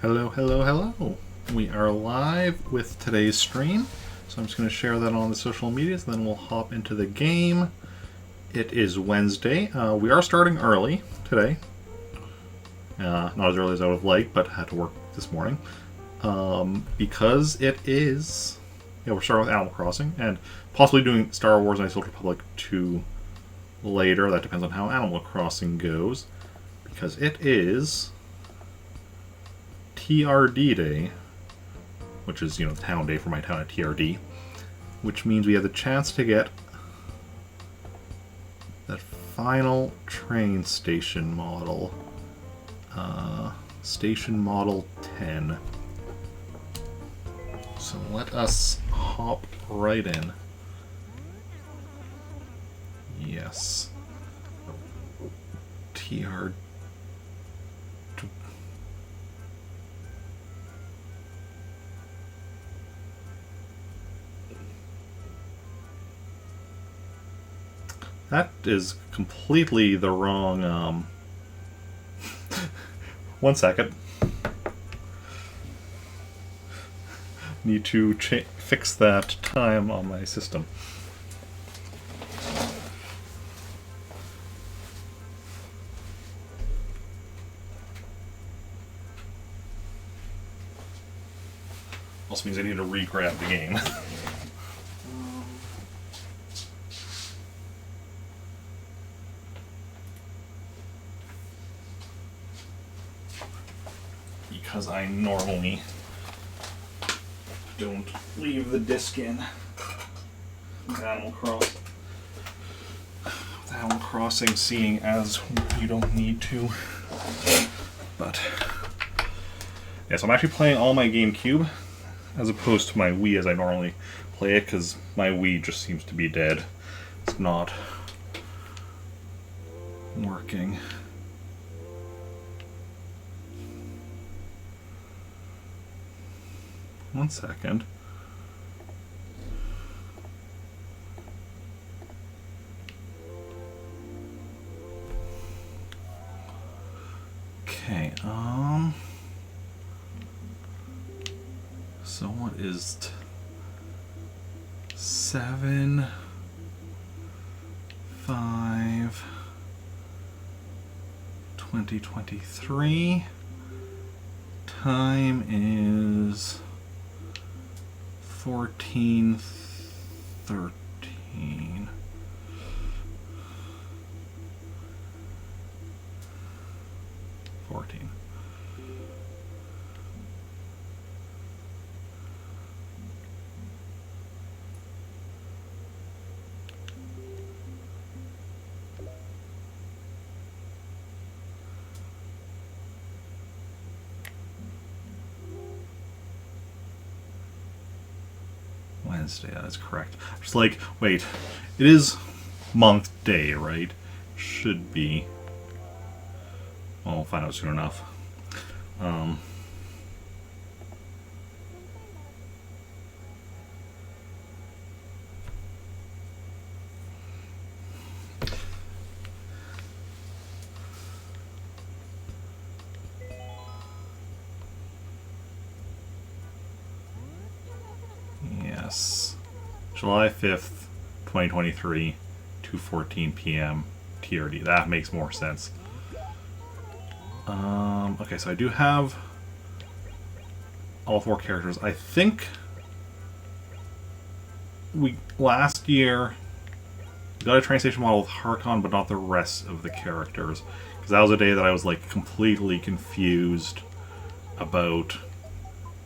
Hello, hello, hello. We are live with today's stream. So I'm just going to share that on the social medias, then we'll hop into the game. It is Wednesday. We are starting early today. Not as early as I would have liked, but had to work this morning. Because it is... Yeah, we're starting with Animal Crossing, and possibly doing Star Wars Knights of the Old Republic 2 later. That depends on how Animal Crossing goes. Because it is... TRD Day, which is, the town day for my town at TRD, which means we have the chance to get that final train station model, station model 10. So let us hop right in. Yes. TRD. That is completely the wrong, One second. Need to fix that time on my system. Also means I need to re-grab the game. Because I normally don't leave the disc in with Animal Crossing. With Animal Crossing, seeing as you don't need to. But yeah, so I'm actually playing all my GameCube as opposed to my Wii as I normally play it, because my Wii just seems to be dead. It's not working. One second. Okay, so what is 7, 5, 2023. Time is 14:13. Wednesday, that is correct. Just like, wait, it is month day, right? Should be. Well, we'll find out soon enough. Yes. July 5th, 2023, 2:14 p.m. TRD. That makes more sense. Okay, so I do have all 4 characters. I think we last year got a train station model with Harkon, but not the rest of the characters, because that was a day that I was like completely confused about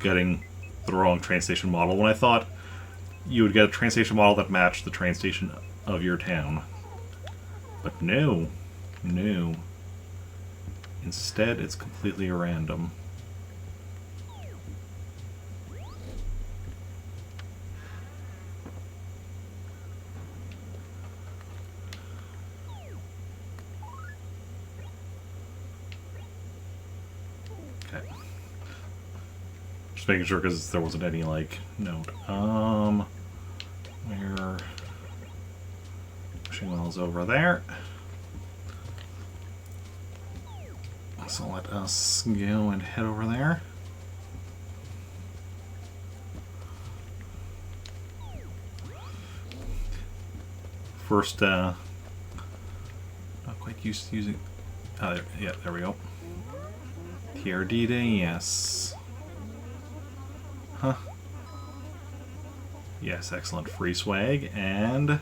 getting the wrong train station model when I thought you would get a train station model that matched the train station of your town. But no. Instead, it's completely random. Okay. Just making sure because there wasn't any, like, note. Where... Wishing Well's over there. So let us go and head over there. first, not quite used to using, yeah, there we go. TRD, yes. Huh. Yes, excellent. Free swag, and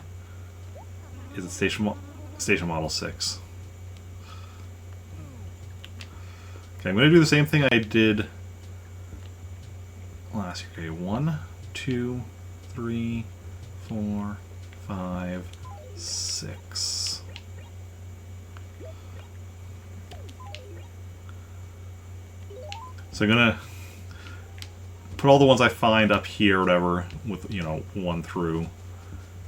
is it Station Model 6? Okay, I'm going to do the same thing I did last year. Okay, 1, 2, 3, 4, 5, 6. So I'm going to put all the ones I find up here, whatever, with, 1 through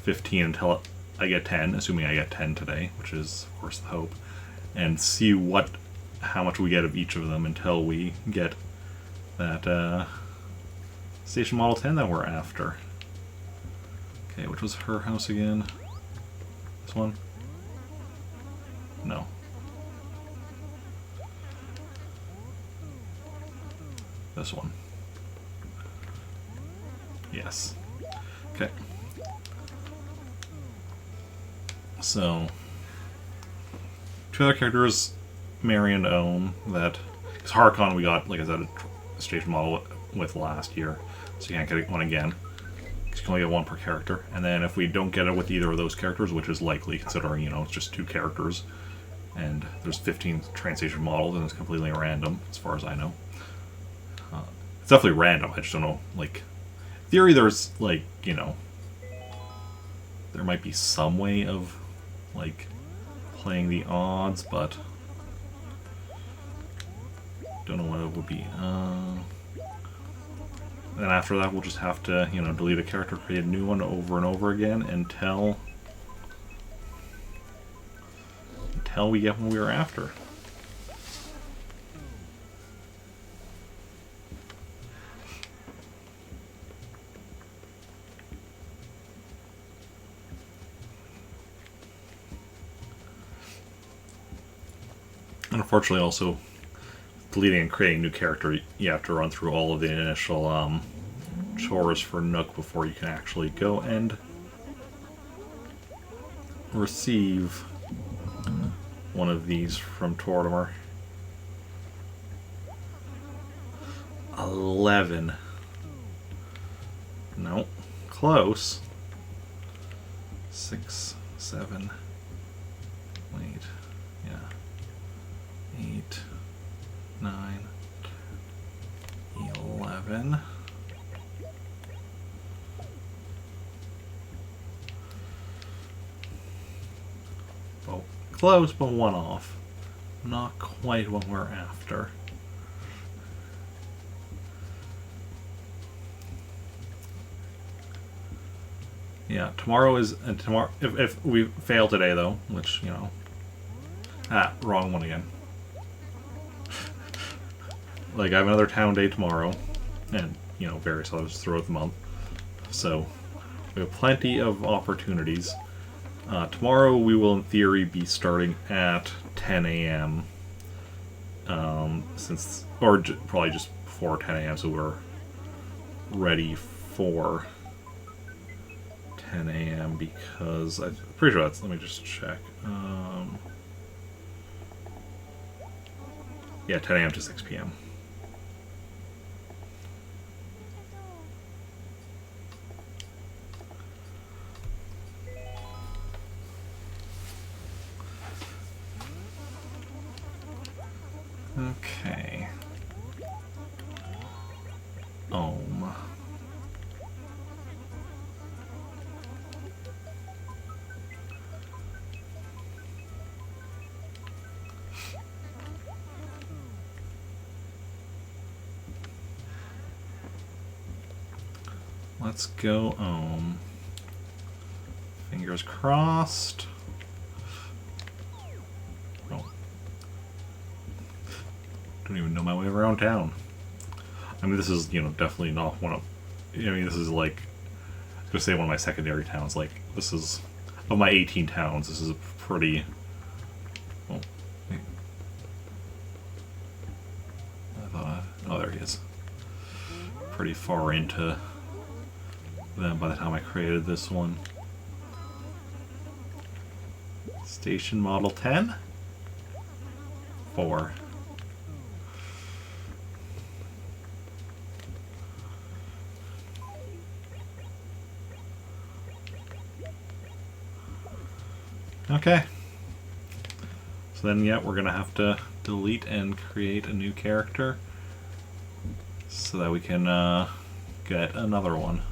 15 until I get 10, assuming I get 10 today, which is, of course, the hope, and see how much we get of each of them until we get that Station Model 10 that we're after. Okay, which was her house again? This one? No. This one. Yes. Okay. So, 2 other characters, Mary and Ohm, that... Because Harkon we got, like I said, a station model with last year, so you can't get one again. You can only get 1 per character. And then if we don't get it with either of those characters, which is likely, considering, it's just 2 characters, and there's 15 train station models, and it's completely random, as far as I know. It's definitely random, I just don't know, like... In theory, there's, like, there might be some way of, like, playing the odds, but don't know what it would be. Then after that, we'll just have to, delete a character, create a new one over and over again until we get what we were after. And unfortunately, also, deleting and creating a new character, you have to run through all of the initial chores for Nook before you can actually go and receive one of these from Tortimer. 11. No. Close. 6, 7. Wait. Yeah. 8, 9, 11. Oh, close, but 1 off. Not quite what we're after. Yeah, tomorrow is... And tomorrow... If we fail today, though, which, wrong one again. Like, I have another town day tomorrow, and, various others throughout the month. So, we have plenty of opportunities. Tomorrow we will, in theory, be starting at 10 a.m. Probably just before 10 a.m. so we're ready for 10 a.m. because I'm pretty sure that's... Let me just check. Yeah, 10 a.m. to 6 p.m. Okay. Let's go fingers crossed. Oh. Don't even know my way around town. I mean, this is, definitely not one of... this is like... I was going to say one of my secondary towns. Like, this is... Of my 18 towns, this is a pretty... Oh, wait. Oh, there he is. Pretty far into them by the time I created this one. Station Model 10. 4. Okay. So then, yeah, we're going to have to delete and create a new character so that we can get another one.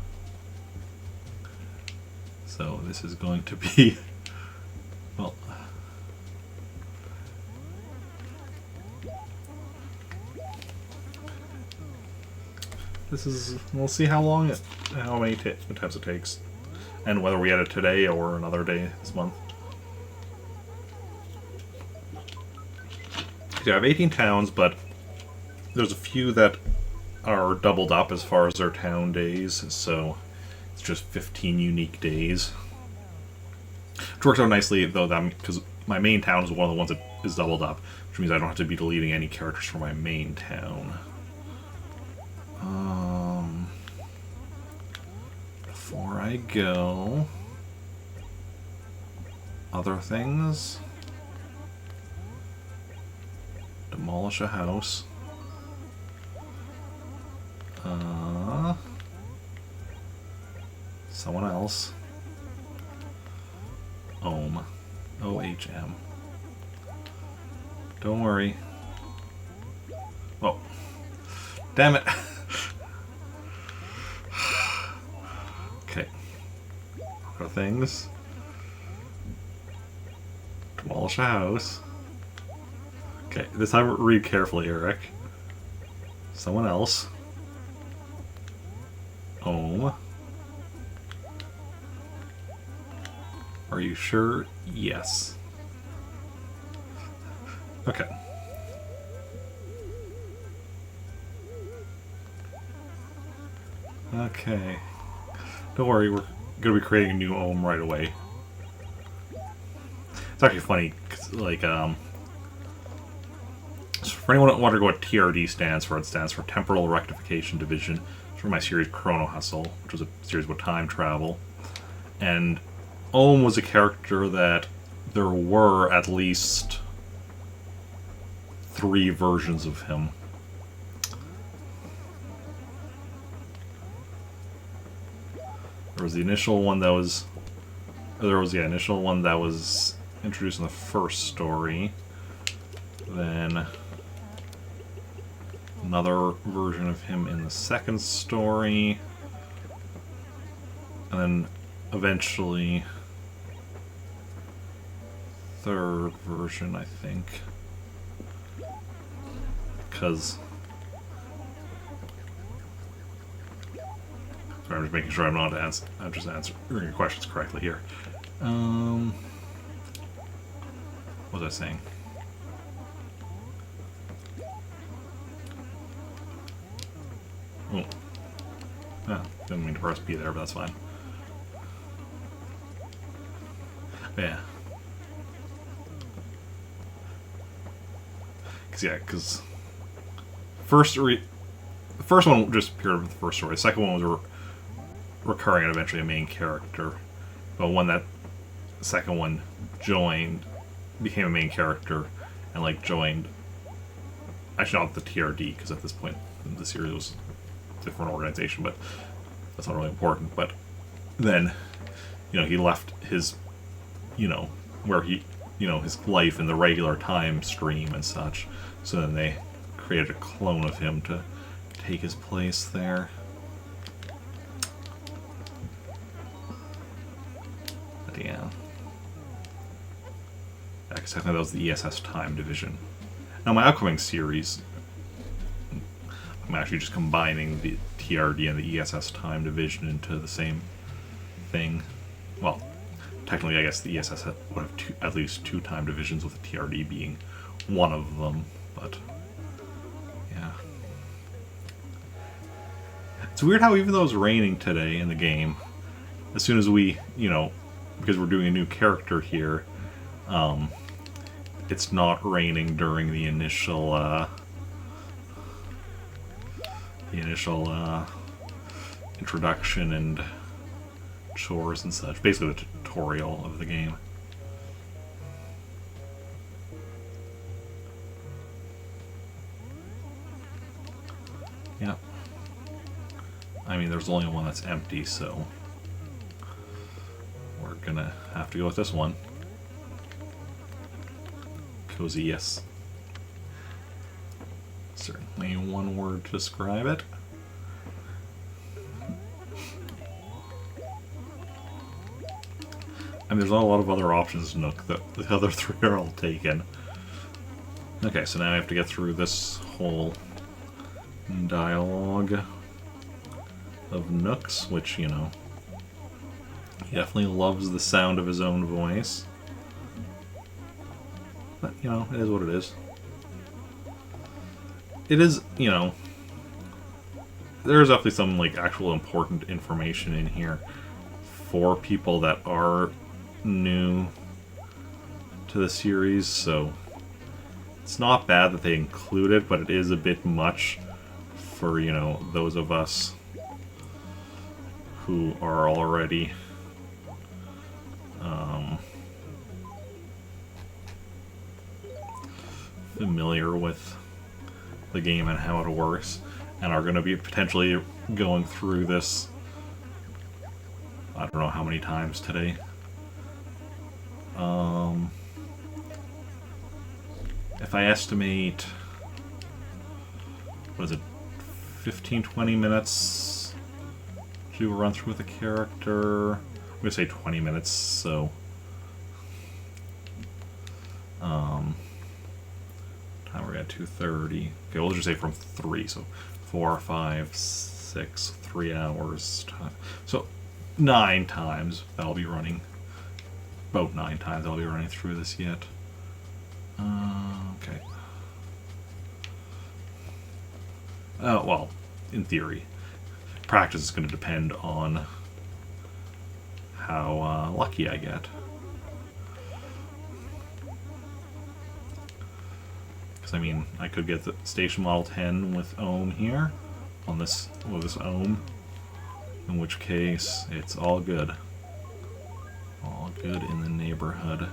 So this is going to be, well, this is, we'll see how long how many times it takes, and whether we edit today or another day this month. So I have 18 towns, but there's a few that are doubled up as far as their town days, so it's just 15 unique days. Which works out nicely, though, because my main town is one of the ones that is doubled up, which means I don't have to be deleting any characters from my main town. Before I go, other things. Demolish a house. Someone else. Ohm. OHM. Don't worry. Oh. Damn it. Okay. Other things. Demolish a house. Okay, this time read carefully, Eric. Someone else. Ohm. Are you sure? Yes. Okay. Okay. Don't worry, we're going to be creating a new Ohm right away. It's actually funny, 'cause, like, for anyone wondering what TRD stands for, it stands for Temporal Rectification Division. It's from my series Chrono Hustle, which was a series with time travel. And Ohm was a character that there were at least 3 versions of him. There was the initial one that was... There was the initial one that was introduced in the first story. Then another version of him in the second story. And then eventually third version, I think. Because... Sorry, I'm just making sure I'm just answering your questions correctly here. What was I saying? Oh. Ah, didn't mean to press B there, but that's fine. But yeah. Because the first one just appeared with the first story. The second one was recurring and eventually a main character. But when that second one became a main character, and like joined, actually not the TRD, because at this point the series was a different organization, but that's not really important. But then, he left his, where he, his life in the regular time stream and such. So then they created a clone of him to take his place there. But yeah. Because technically that was the ESS Time Division. Now my upcoming series, I'm actually just combining the TRD and the ESS Time Division into the same thing. Well, technically I guess the ESS would have at least 2 time divisions, with the TRD being one of them, but yeah. It's weird how even though it's raining today in the game, as soon as we, because we're doing a new character here, it's not raining during the initial introduction and chores and such. Basically the tutorial of the game. Yep. I mean, there's only one that's empty, so we're gonna have to go with this one. Cozy, yes. Certainly one word to describe it. I mean, there's not a lot of other options, Nook. The other three are all taken. Okay, so now I have to get through this whole dialogue of Nook's, which, you know, he definitely loves the sound of his own voice. But, you know, it is what it is. It is, you know, there's definitely some, like, actual important information in here for people that are new to the series, so it's not bad that they include it, but it is a bit much for, you know, those of us who are already familiar with the game and how it works, and are going to be potentially going through this, I don't know how many times today. If I estimate, what is it, 15-20 minutes to do a run through with a character, I'm going to say 20 minutes, so time we're at 2:30. Okay, we'll just say from 3, so 4, 5, 6, 3 hours time. So 9 times that'll be running. About 9 times I'll be running through this yet. Okay. Well, in theory. Practice is going to depend on how lucky I get. Because, I mean, I could get the Station Model 10 with Ohm here, on this, with this Ohm, in which case it's all good. All good in the neighborhood.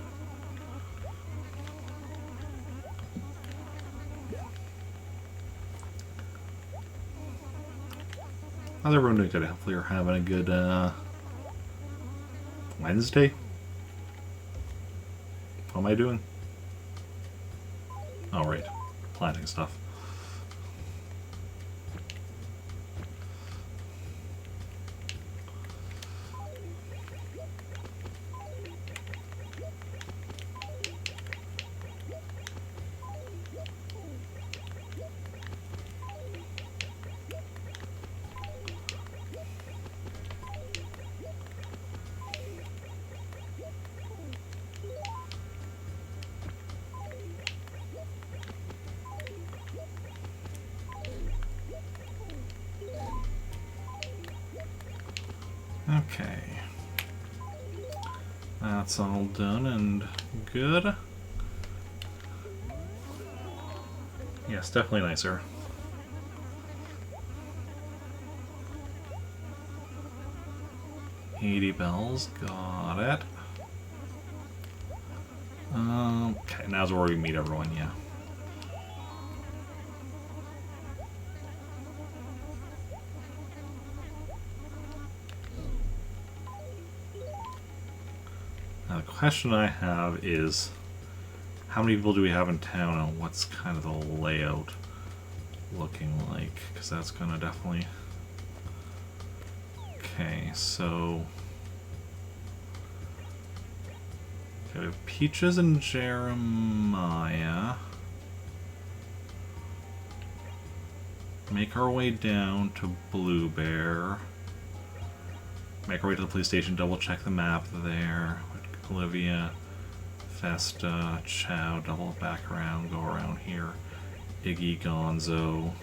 How's everyone doing today? Hopefully you're having a good Wednesday. How am I doing? Oh, right. Planting stuff. Okay. That's all done and good. Yes, definitely nicer. $80 bells, got it. Okay, now's where we meet everyone, yeah. Now the question I have is, how many people do we have in town and what's kind of the layout looking like? Because that's going to definitely... Okay, so... Okay, we have Peaches and Jeremiah. Make our way down to Blue Bear. Make our way to the police station, double check the map there. Olivia, Festa, Chow, double back around, go around here. Iggy, Gonzo,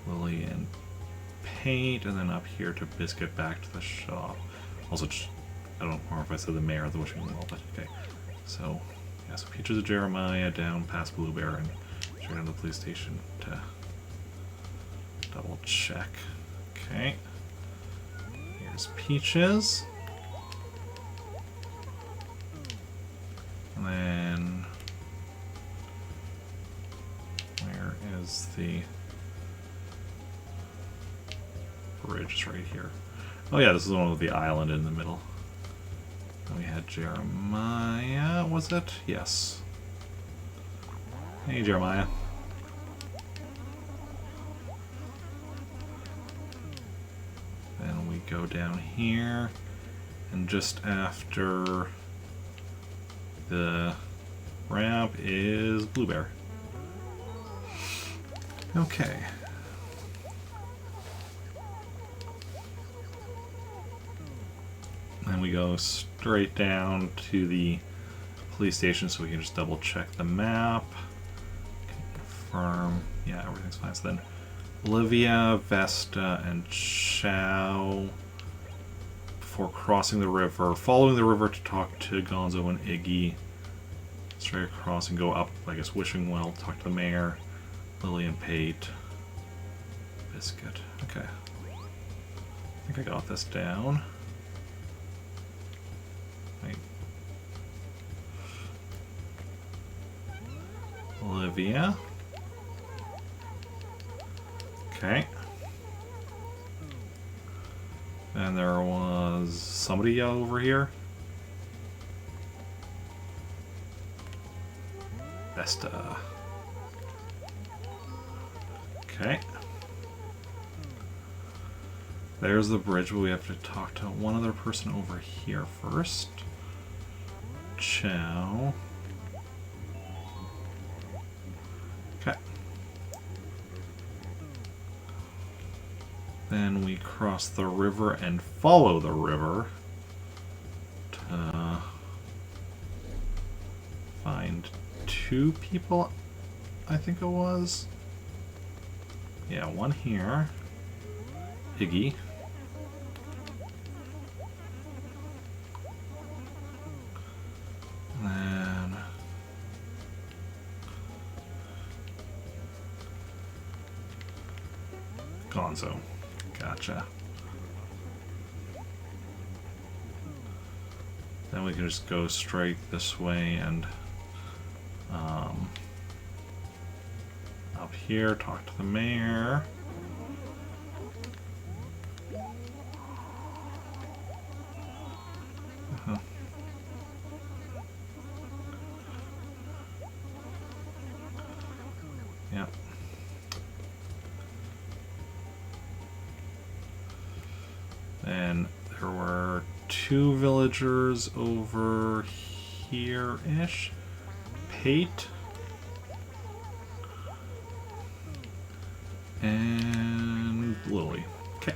Lily, and Paint, and then up here to Biscuit back to the shop. Also, I don't remember if I said the mayor of the Wishing Well, but okay. So, yeah, so Peaches of Jeremiah down past Blue Bear and straight down to the police station to double check. Okay. Here's Peaches. And then where is the bridge is right here. Oh yeah, this is the one with the island in the middle. And we had Jeremiah, was it? Yes. Hey, Jeremiah. Then we go down here, and just after the ramp is Blue Bear. Okay. And we go straight down to the police station so we can just double check the map. Confirm. Yeah, everything's fine. So then Olivia, Vesta, and Chow before crossing the river. Following the river to talk to Gonzo and Iggy. Straight across and go up, I guess, Wishing Well, talk to the mayor. Lily and Pate. Biscuit. Okay. I think I got this down. Wait. Olivia. Okay. And there was somebody over here. Vesta. Okay. There's the bridge, but we have to talk to one other person over here first. Chow. Okay. Then we cross the river and follow the river to find 2 people, I think it was. Yeah, one here. Iggy. And then Gonzo. Gotcha. Then we can just go straight this way and up here, talk to the mayor. Yep. And there were 2 villagers over here-ish. Pate. And Lily. Okay.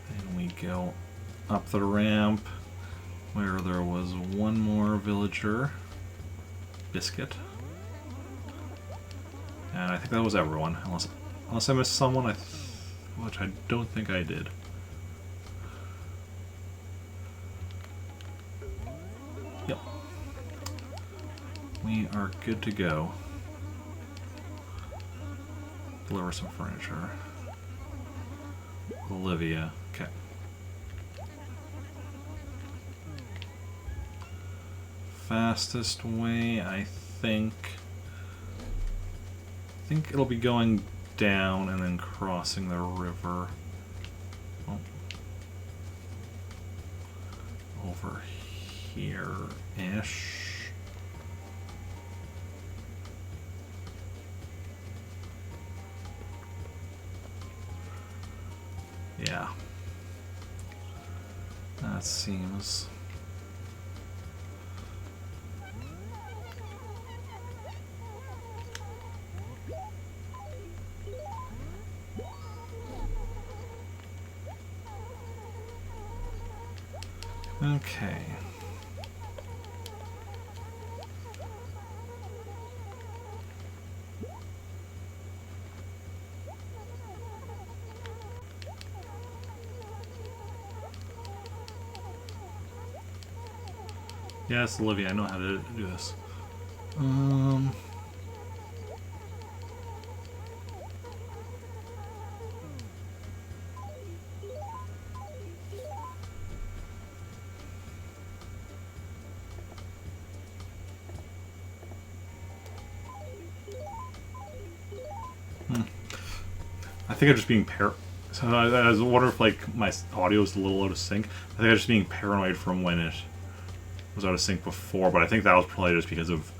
And we go up the ramp where there was one more villager. Biscuit. And I think that was everyone, unless I missed someone, which I don't think I did. Yep. We are good to go. Deliver some furniture. Olivia. Okay. Fastest way, I think it'll be going down and then crossing the river. Oh. Over here-ish. Yeah. That seems... Okay. Yes, Olivia, I know how to do this. think I'm just being So I was wondering if like my audio is a little out of sync. I think I'm just being paranoid from when it was out of sync before, but I think that was probably just because of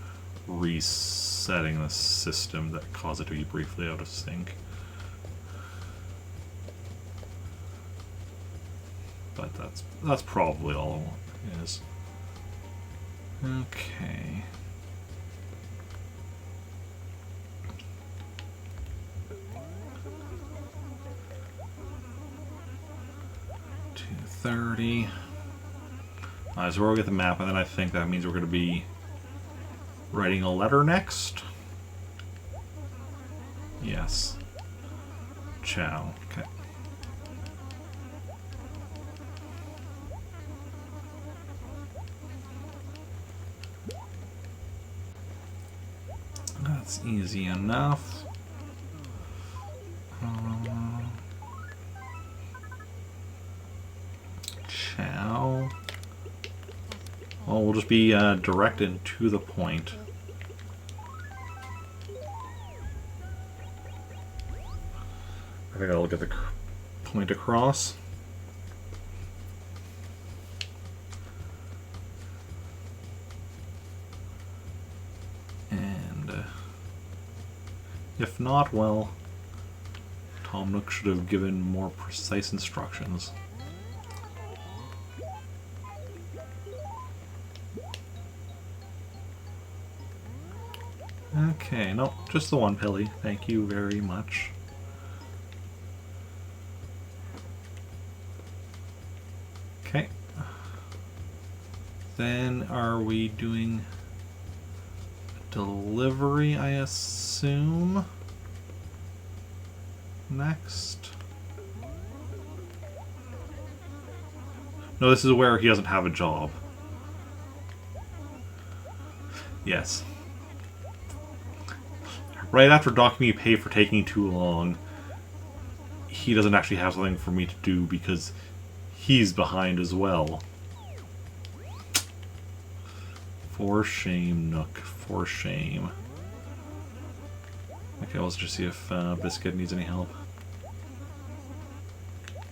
resetting the system that caused it to be briefly out of sync. But that's probably all it is. Okay. $230. So we'll get the map, and then I think that means we're going to be writing a letter next. Yes. Ciao. Okay. That's easy enough. Ciao. Well, we'll just be direct and to the point. I think I'll get the point across. And if not, well, Tom Nook should have given more precise instructions. Okay, no, just the one pilly. Thank you very much. Okay. Then are we doing delivery, I assume? Next. No, this is where he doesn't have a job. Yes. Right after docking me pay for taking too long, he doesn't actually have something for me to do because he's behind as well. For shame, Nook. For shame. Okay, let's just see if Biscuit needs any help.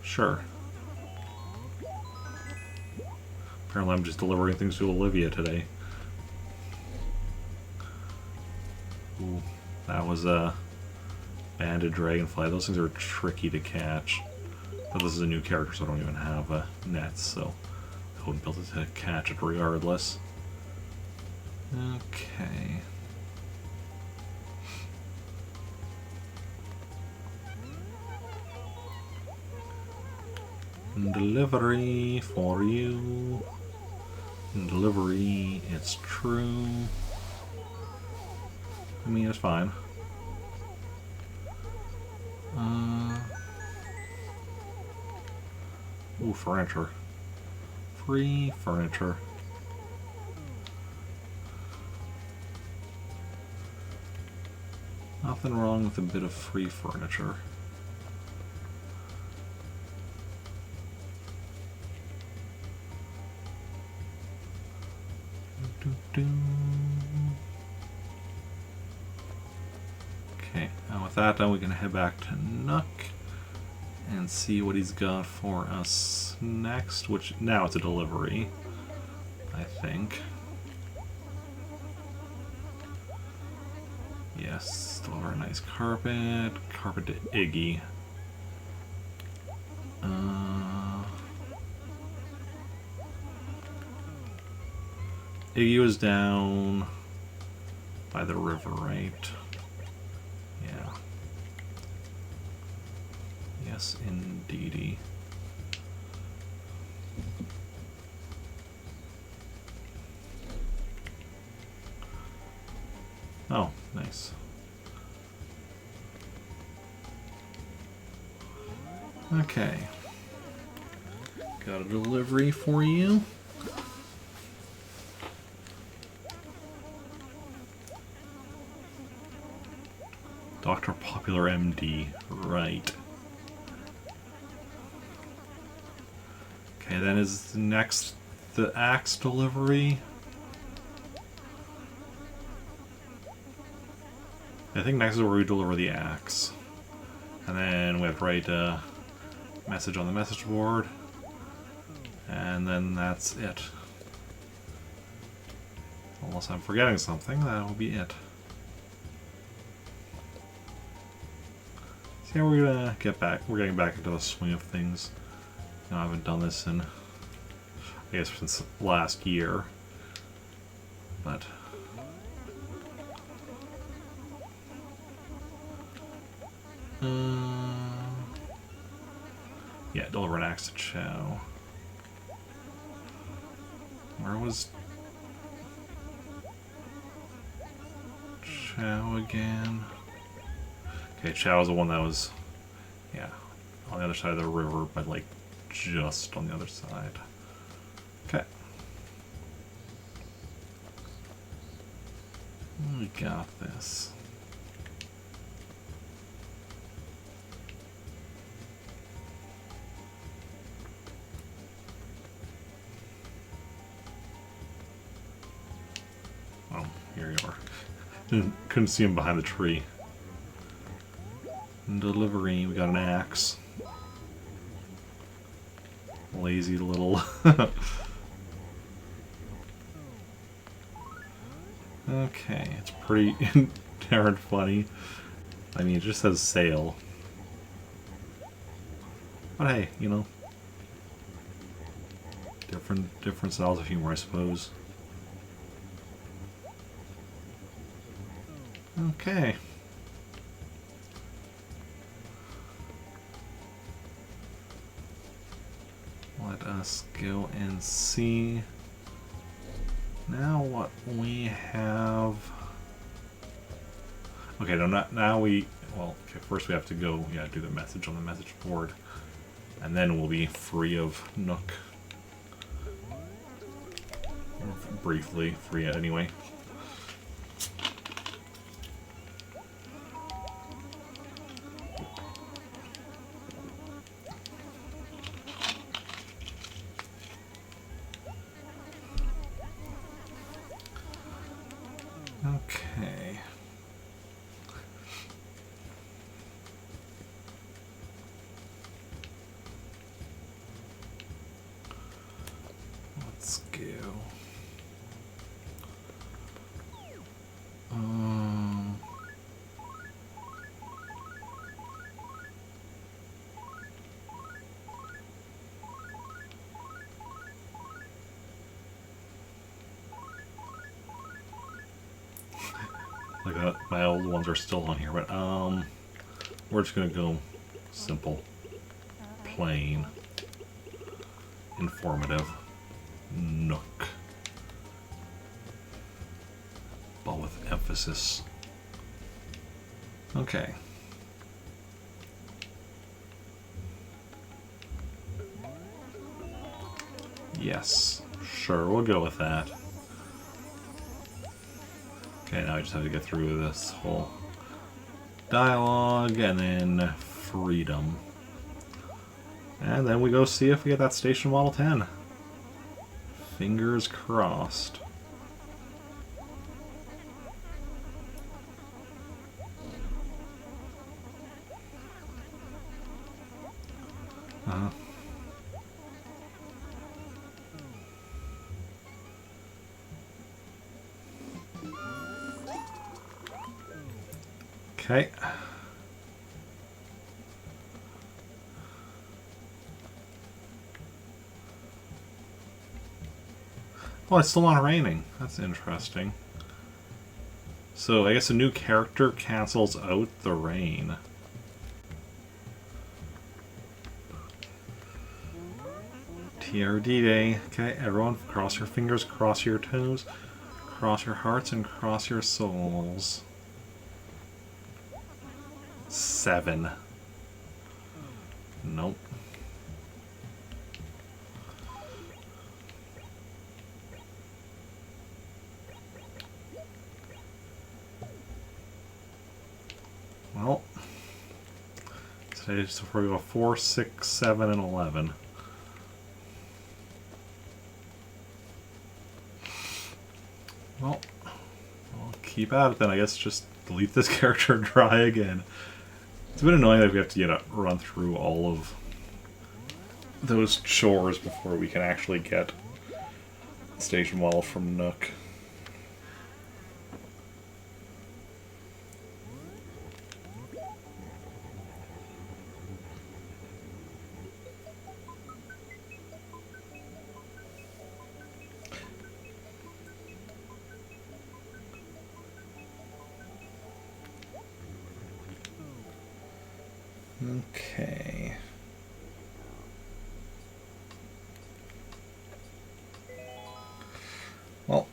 Sure. Apparently I'm just delivering things to Olivia today. Ooh, that was a banded dragonfly. Those things are tricky to catch. But this is a new character, so I don't even have nets, so I wouldn't be able to catch it regardless. Okay. Delivery for you. Delivery, it's true. I mean, it's fine. Ooh, furniture. Free furniture. Nothing wrong with a bit of free furniture. Okay, and with that done, we can head back to Nook and see what he's got for us next, which now it's a delivery, I think. Yes, deliver a nice carpet. Carpet to Iggy. Iggy was down by the river, right? Yeah. Yes, indeedy. Oh, nice. Okay. Got a delivery for you. Dr. Popular MD, right. Okay, then is next the axe delivery. I think next is where we deliver the axe. And then we have to write a message on the message board. And then that's it. Unless I'm forgetting something, that will be it. So yeah, we're gonna get back. We're getting back into the swing of things. You know, I haven't done this in, I guess, since last year. But yeah, deliver an axe to Chow. Where was Chow again? Okay, Chow was the one that was, yeah, on the other side of the river, but like just on the other side. Okay. We got this. Oh, here you are. Couldn't see him behind the tree. Delivery, we got an axe. Lazy little. Okay, it's pretty darn funny. I mean, it just says sail. But hey, you know, different styles of humor, I suppose. Okay. Let us go and see now what we have. Okay, no, not now. Well, okay, first we have to go, yeah, do the message on the message board, and then we'll be free of Nook. Or briefly free anyway. Okay. Let's go. Like my old ones are still on here, but we're just gonna go simple, plain, informative, Nook, but with emphasis. Okay. Yes, sure, we'll go with that. Okay, now I just have to get through this whole dialogue and then freedom. And then we go see if we get that Station Model 10. Fingers crossed. Okay. Oh, it's still not raining. That's interesting. So I guess a new character cancels out the rain. TRD day. Okay, everyone, cross your fingers, cross your toes, cross your hearts, and cross your souls. 7. Nope. Well, today so we go 4, 6, 7, and 11. Well, I'll keep at it then. I guess just delete this character and try again. It's a bit annoying that we have to, run through all of those chores before we can actually get station model from Nook. Okay. Well.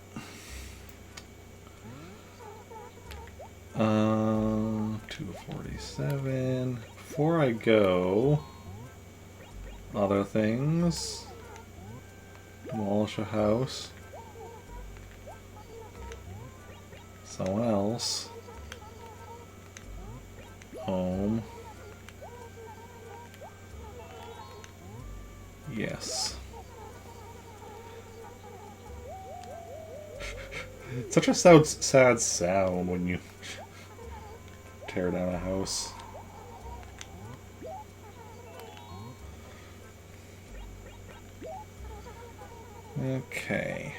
247. Before I go, other things. Demolish a house. Someone else. Home. Yes. Such a sad sound when you tear down a house. Okay.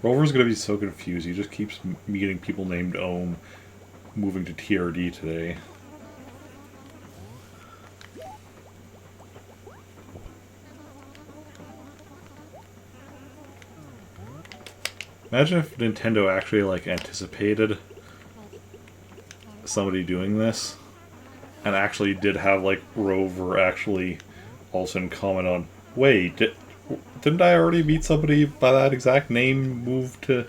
Rover's gonna be so confused. He just keeps meeting people named Ohm, moving to TRD today. Imagine if Nintendo actually, anticipated somebody doing this, and actually did have, Rover actually also comment on, wait, didn't I already meet somebody by that exact name move to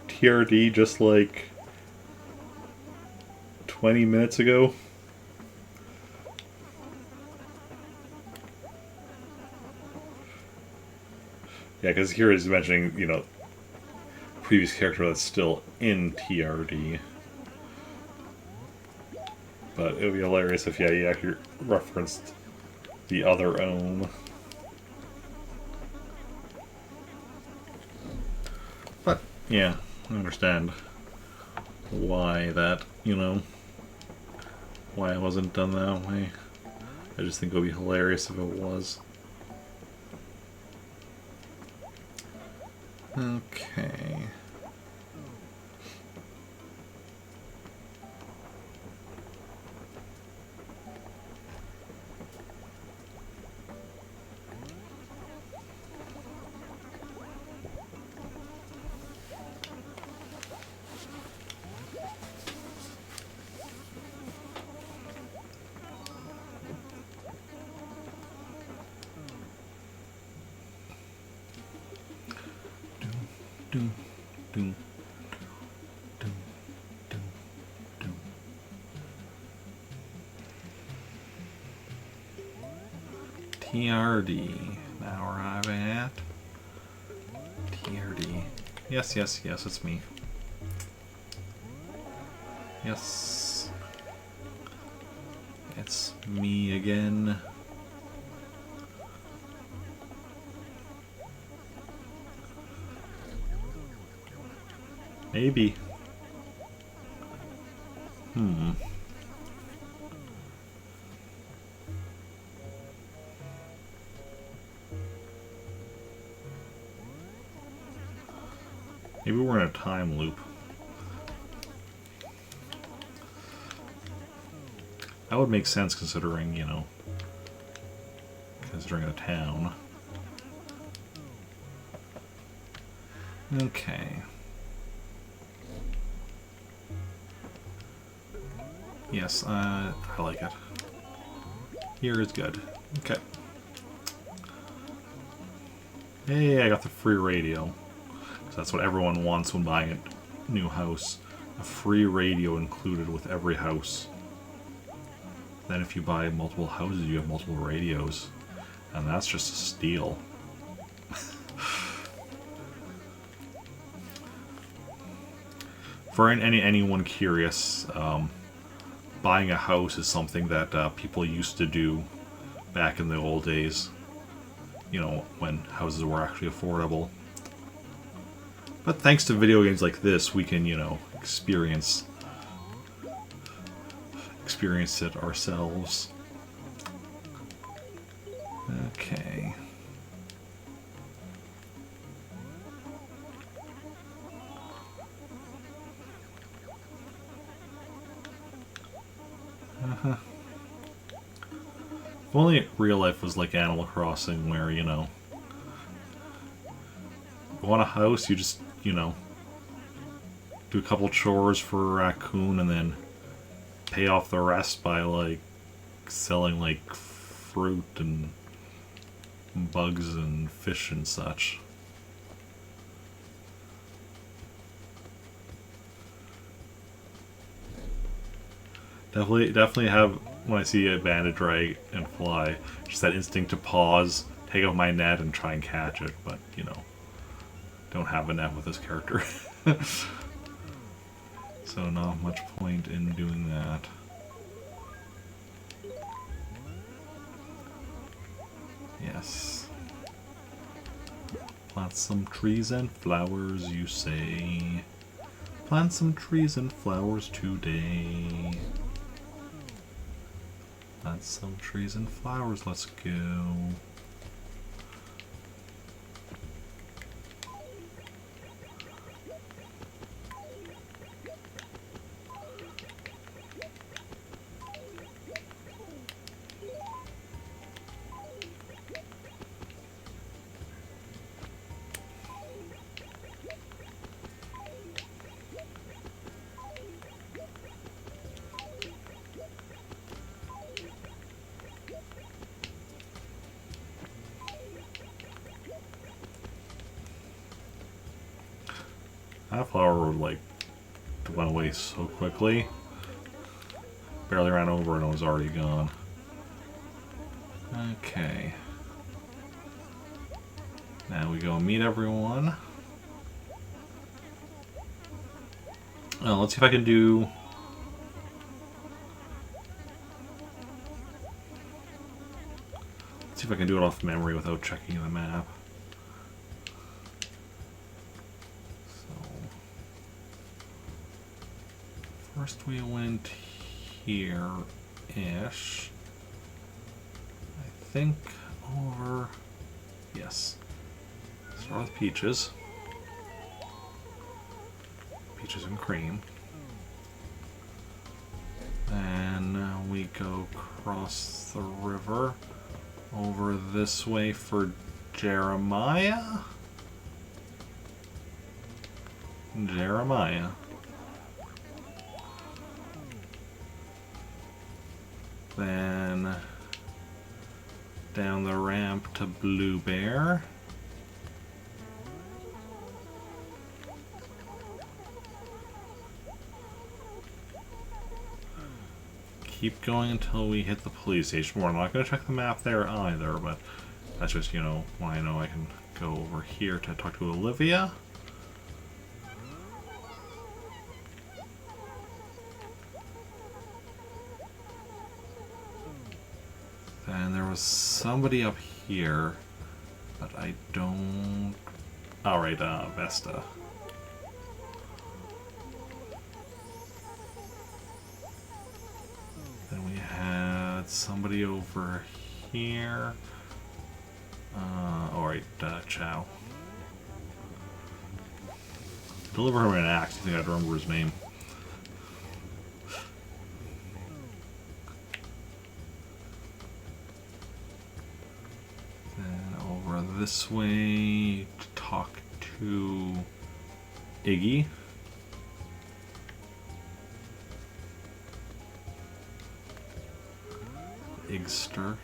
TRD just 20 minutes ago? Yeah, because here he's mentioning, previous character that's still in TRD. But it would be hilarious if, he actually referenced the other Ohm. But, yeah, I understand why that, why it wasn't done that way. I just think it would be hilarious if it was. Okay. Doom, doom, doom, doom, doom. TRD. Now arriving at TRD. Yes, yes, yes, it's me. Yes. It's me again. Maybe. Maybe we're in a time loop. That would make sense considering, considering a town. Okay. Yes, I like it. Here is good. Okay. Hey, I got the free radio. So that's what everyone wants when buying a new house. A free radio included with every house. Then if you buy multiple houses, you have multiple radios. And that's just a steal. For anyone curious, buying a house is something that people used to do back in the old days. You know, when houses were actually affordable. But thanks to video games like this, we can, you know, experience it ourselves. Okay. If only real life was like Animal Crossing, where, you know, you want a house, you just, you know, do a couple chores for a raccoon and then pay off the rest by, like, selling, like, fruit and bugs and fish and such. Definitely have, when I see a banded dragonfly, just that instinct to pause, take out my net, and try and catch it, but, you know, don't have a net with this character. So not much point in doing that. Yes. Plant some trees and flowers, you say. Plant some trees and flowers today. Plant some trees and flowers, let's go. That flower, like, went away so quickly. Barely ran over and it was already gone. Okay. Now we go meet everyone. Let's see if I can do... Let's see if I can do it off memory without checking the map. First we went here-ish. I think over... Yes. Start with peaches. Peaches and cream. And we go across the river over this way for Jeremiah? Jeremiah. Then down the ramp to Blue Bear. Keep going until we hit the police station. We're not going to check the map there either, but that's just, you know, when I know I can go over here to talk to Olivia. And there was somebody up here, but I don't... Alright, Vesta. Then we had somebody over here. Alright, Chow. Deliver him an axe. I think I'd remember his name. This way to talk to Iggy. Igster.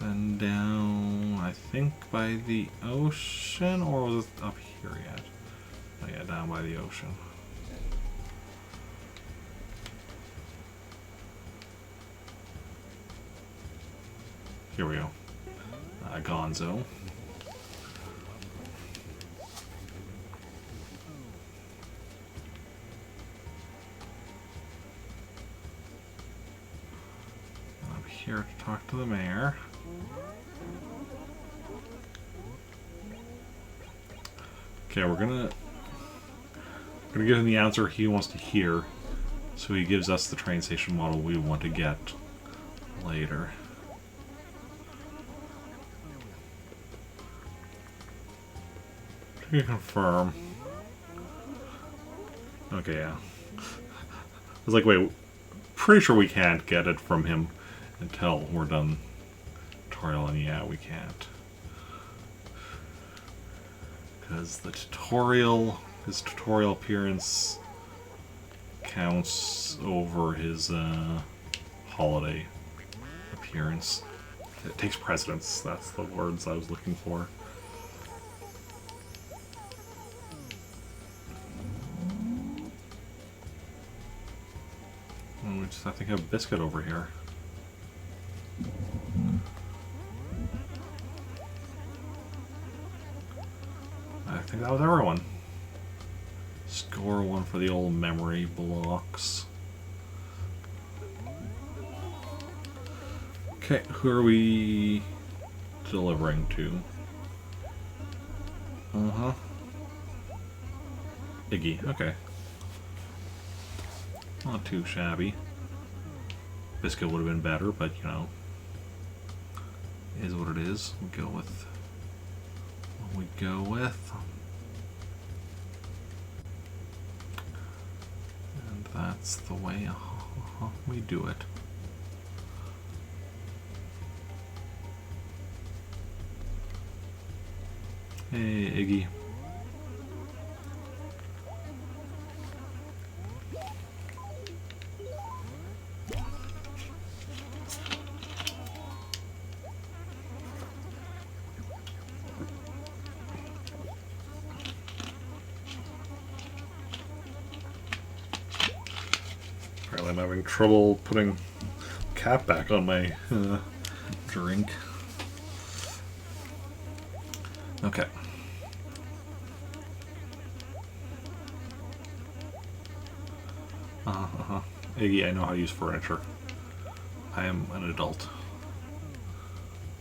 Then down, I think by the ocean, or was it up here yet? Oh yeah, down by the ocean. Here we go. Gonzo. here to talk to the mayor. Okay, we're gonna give him the answer he wants to hear, so he gives us the train station model we want to get later. Can you confirm? Okay, yeah. I was like, wait, pretty sure we can't get it from him until we're done tutorial, and yeah, we can't. Because the tutorial, his tutorial appearance counts over his holiday appearance. It takes precedence, that's the words I was looking for. I think I have Biscuit over here. I think that was everyone. Score one for the old memory blocks. Okay, who are we delivering to? Uh-huh. Iggy, okay. Not too shabby. Biscuit would have been better, but you know, is what it is. We'll go with what we go with. And that's the way we do it. Hey, Iggy. Apparently I'm having trouble putting cap back on my drink. Okay. Iggy, I know how to use furniture. I am an adult.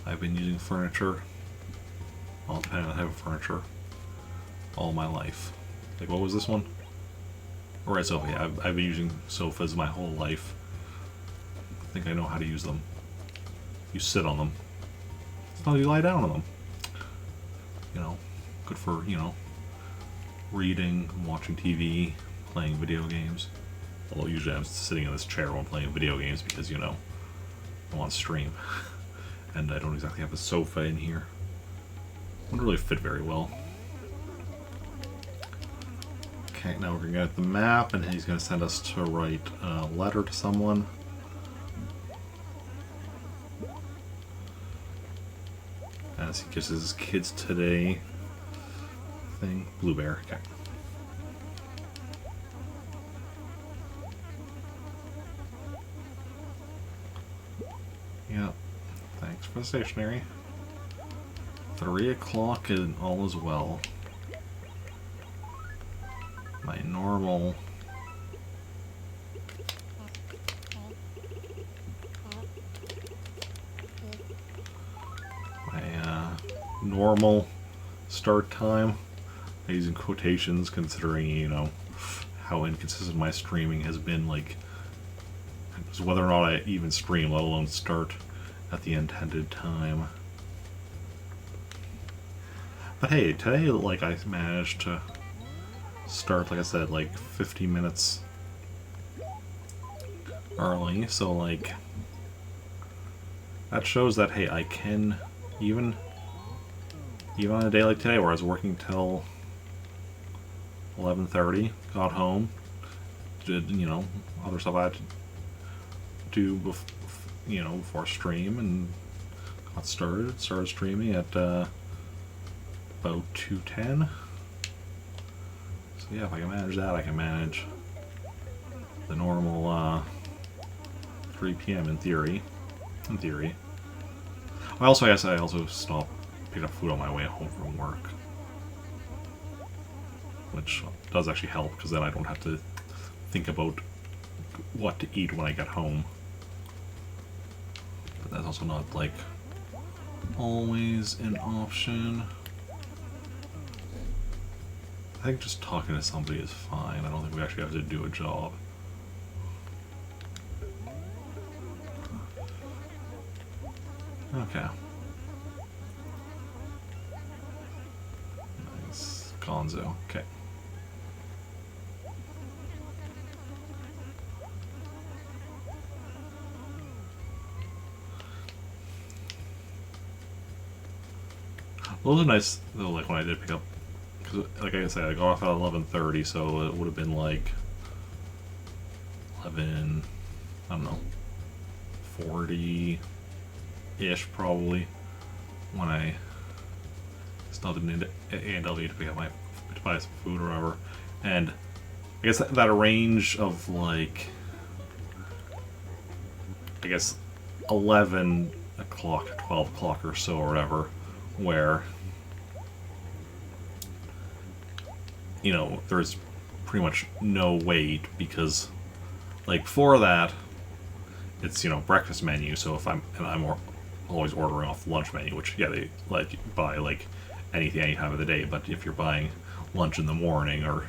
I've been using furniture, well, depending on the type of furniture, all my life. Like, what was this one? Right, sofa. Yeah, I've been using sofas my whole life. I think I know how to use them. You sit on them. It's not you lie down on them. You know, good for, you know, reading, watching TV, playing video games. Although usually I'm sitting in this chair while playing video games because, you know, I'm on stream. And I don't exactly have a sofa in here. Wouldn't really fit very well. Okay, now we're going to get the map, and he's going to send us to write a letter to someone. As he gives his kids today thing. Blue Bear, okay. Yeah, thanks for the stationery. 3 o'clock and all is well. My normal normal start time. I use in quotations considering, you know, how inconsistent my streaming has been, like whether or not I even stream, let alone start at the intended time. But hey, today, like, I managed to start, like I said, like 50 minutes early, so like that shows that, hey, I can even on a day like today where I was working till 11:30, got home, did, you know, other stuff I had to do before stream, and got started streaming at about 2:10. So yeah, if I can manage that, I can manage the normal 3 p.m. in theory. I guess I also picked up food on my way home from work, which does actually help because then I don't have to think about what to eat when I get home. but that's also not like always an option. I think just talking to somebody is fine. I don't think we actually have to do a job. Okay. Nice. Gonzo. Okay. Those are nice though, like when I did pick up, because like I said, I got off at 11:30, so it would have been like 11, I don't know, 40-ish probably, when I stopped in A&W to pick up to buy some food or whatever. And I guess that range of like, I guess 11 o'clock, 12 o'clock or so or whatever, where, you know, there's pretty much no wait, because like before that it's, you know, breakfast menu, so if I'm always ordering off lunch menu, which yeah, they let you buy like anything any time of the day, but if you're buying lunch in the morning, or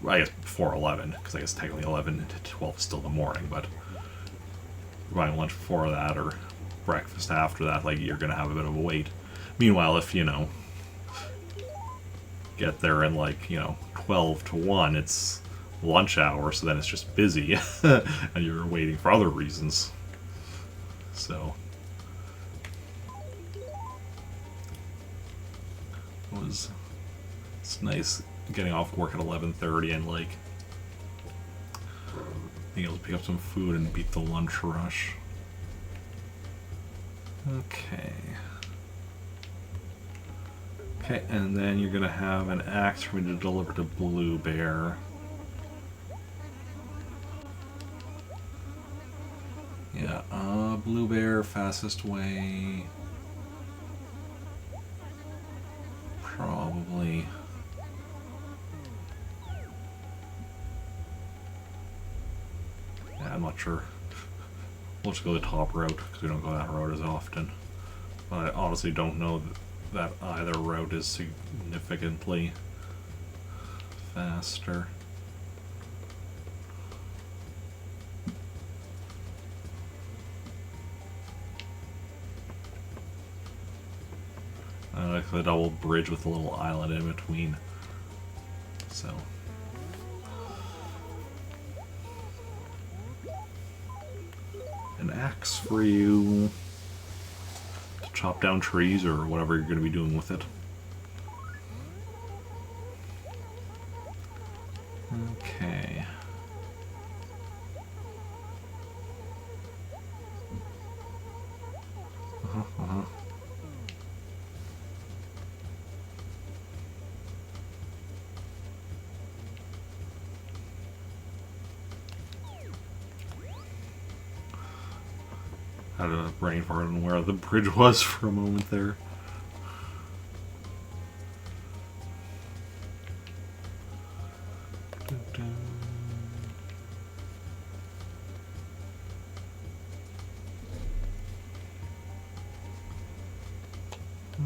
I guess before 11, because I guess technically 11 to 12 is still the morning, but you're buying lunch before that or breakfast after that, like you're gonna have a bit of a wait. Meanwhile, if you know, get there in like, you know, 12 to 1, it's lunch hour, so then it's just busy and you're waiting for other reasons. So it's nice getting off work at 11:30 and like being able to pick up some food and beat the lunch rush. Okay. Okay, and then you're gonna have an axe for me to deliver to Blue Bear. Yeah, Blue Bear, fastest way. Probably. Yeah, I'm not sure. We'll just go the top route, because we don't go that route as often. But I honestly don't know that either route is significantly faster. I like the double bridge with a little island in between. So. An axe for you to chop down trees or whatever you're going to be doing with it. Okay. Had a brain fart on where the bridge was for a moment there.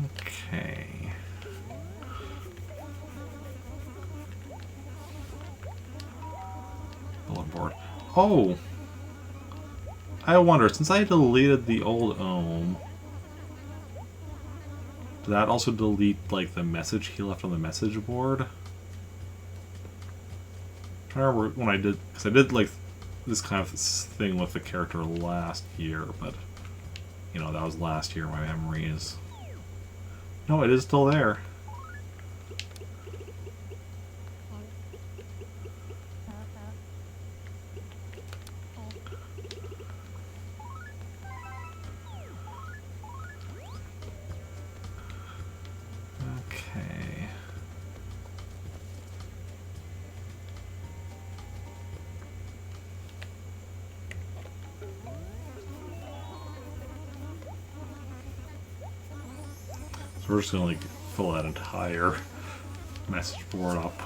Okay. Bulletin board. Oh! I wonder, since I deleted the old Ohm, did that also delete, like, the message he left on the message board? I'm trying to remember when I did, because I did, like, this kind of thing with the character last year, but, you know, that was last year, my memory is... No, it is still there. Okay. So we're just gonna like fill that entire message board up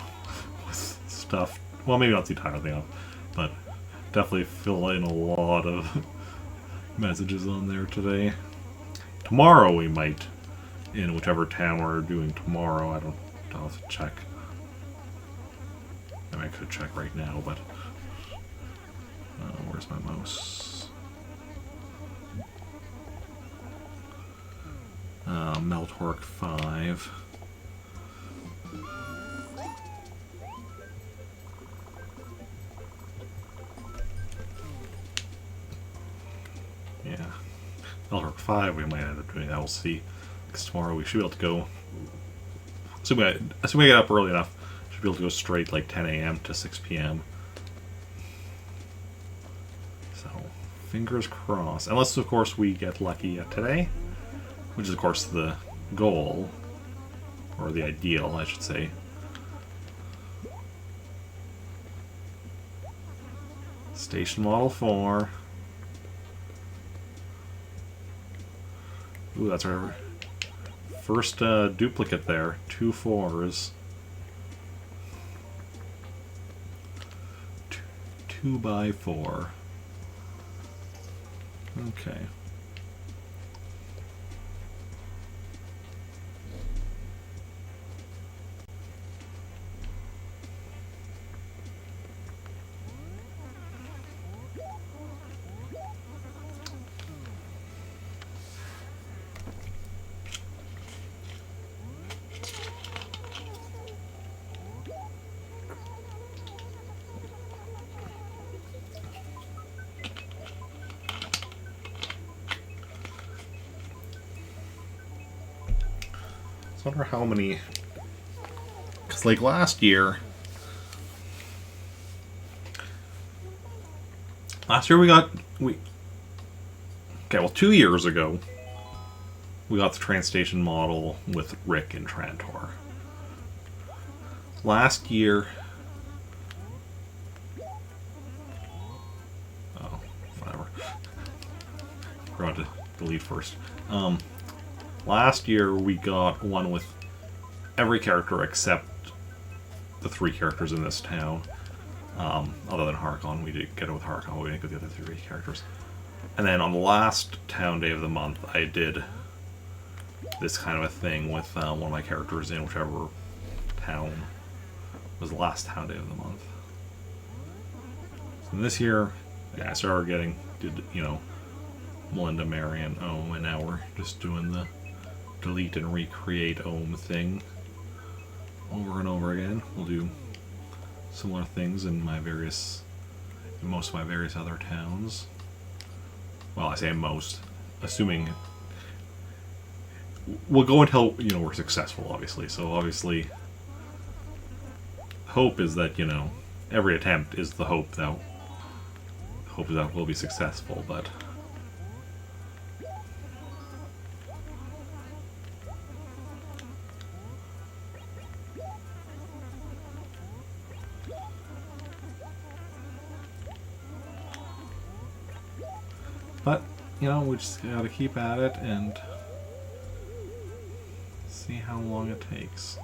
with stuff. Well, maybe not the entire thing up, but definitely fill in a lot of messages on there today. Tomorrow we might, in whichever town we're doing tomorrow. I'll have to check. I mean, I could check right now, but where's my mouse? Meltork 5. Yeah. Meltork 5 we might end up doing that. We'll see. Because tomorrow we should be able to go. Assuming I get up early enough, should be able to go straight like 10 a.m. to 6 p.m. So, fingers crossed. Unless, of course, we get lucky today, which is, of course, the goal. Or the ideal, I should say. Station Model 4. Ooh, that's our first duplicate there. 2 4s. 2 by 4. Okay. I wonder how many. Because, like, last year we got. Okay, well, 2 years ago, we got the train station model with Rick and Trantor. Last year. Oh, whatever. Forgot to delete first. Last year we got one with every character except the 3 characters in this town. Other than Harkon, we did get it with Harkon, but we didn't get the other 3 characters. And then on the last town day of the month, I did this kind of a thing with one of my characters in whichever town was the last town day of the month. So this year, yeah, I started did Melinda, Marion, Ohm, and now we're just doing the delete and recreate Ohm thing over and over again. We'll do similar things in most of my various other towns. Well, I say most, assuming we'll go until we're successful, obviously. So obviously, hope is that every attempt is the hope that we'll be successful, but. But, we just gotta keep at it and see how long it takes.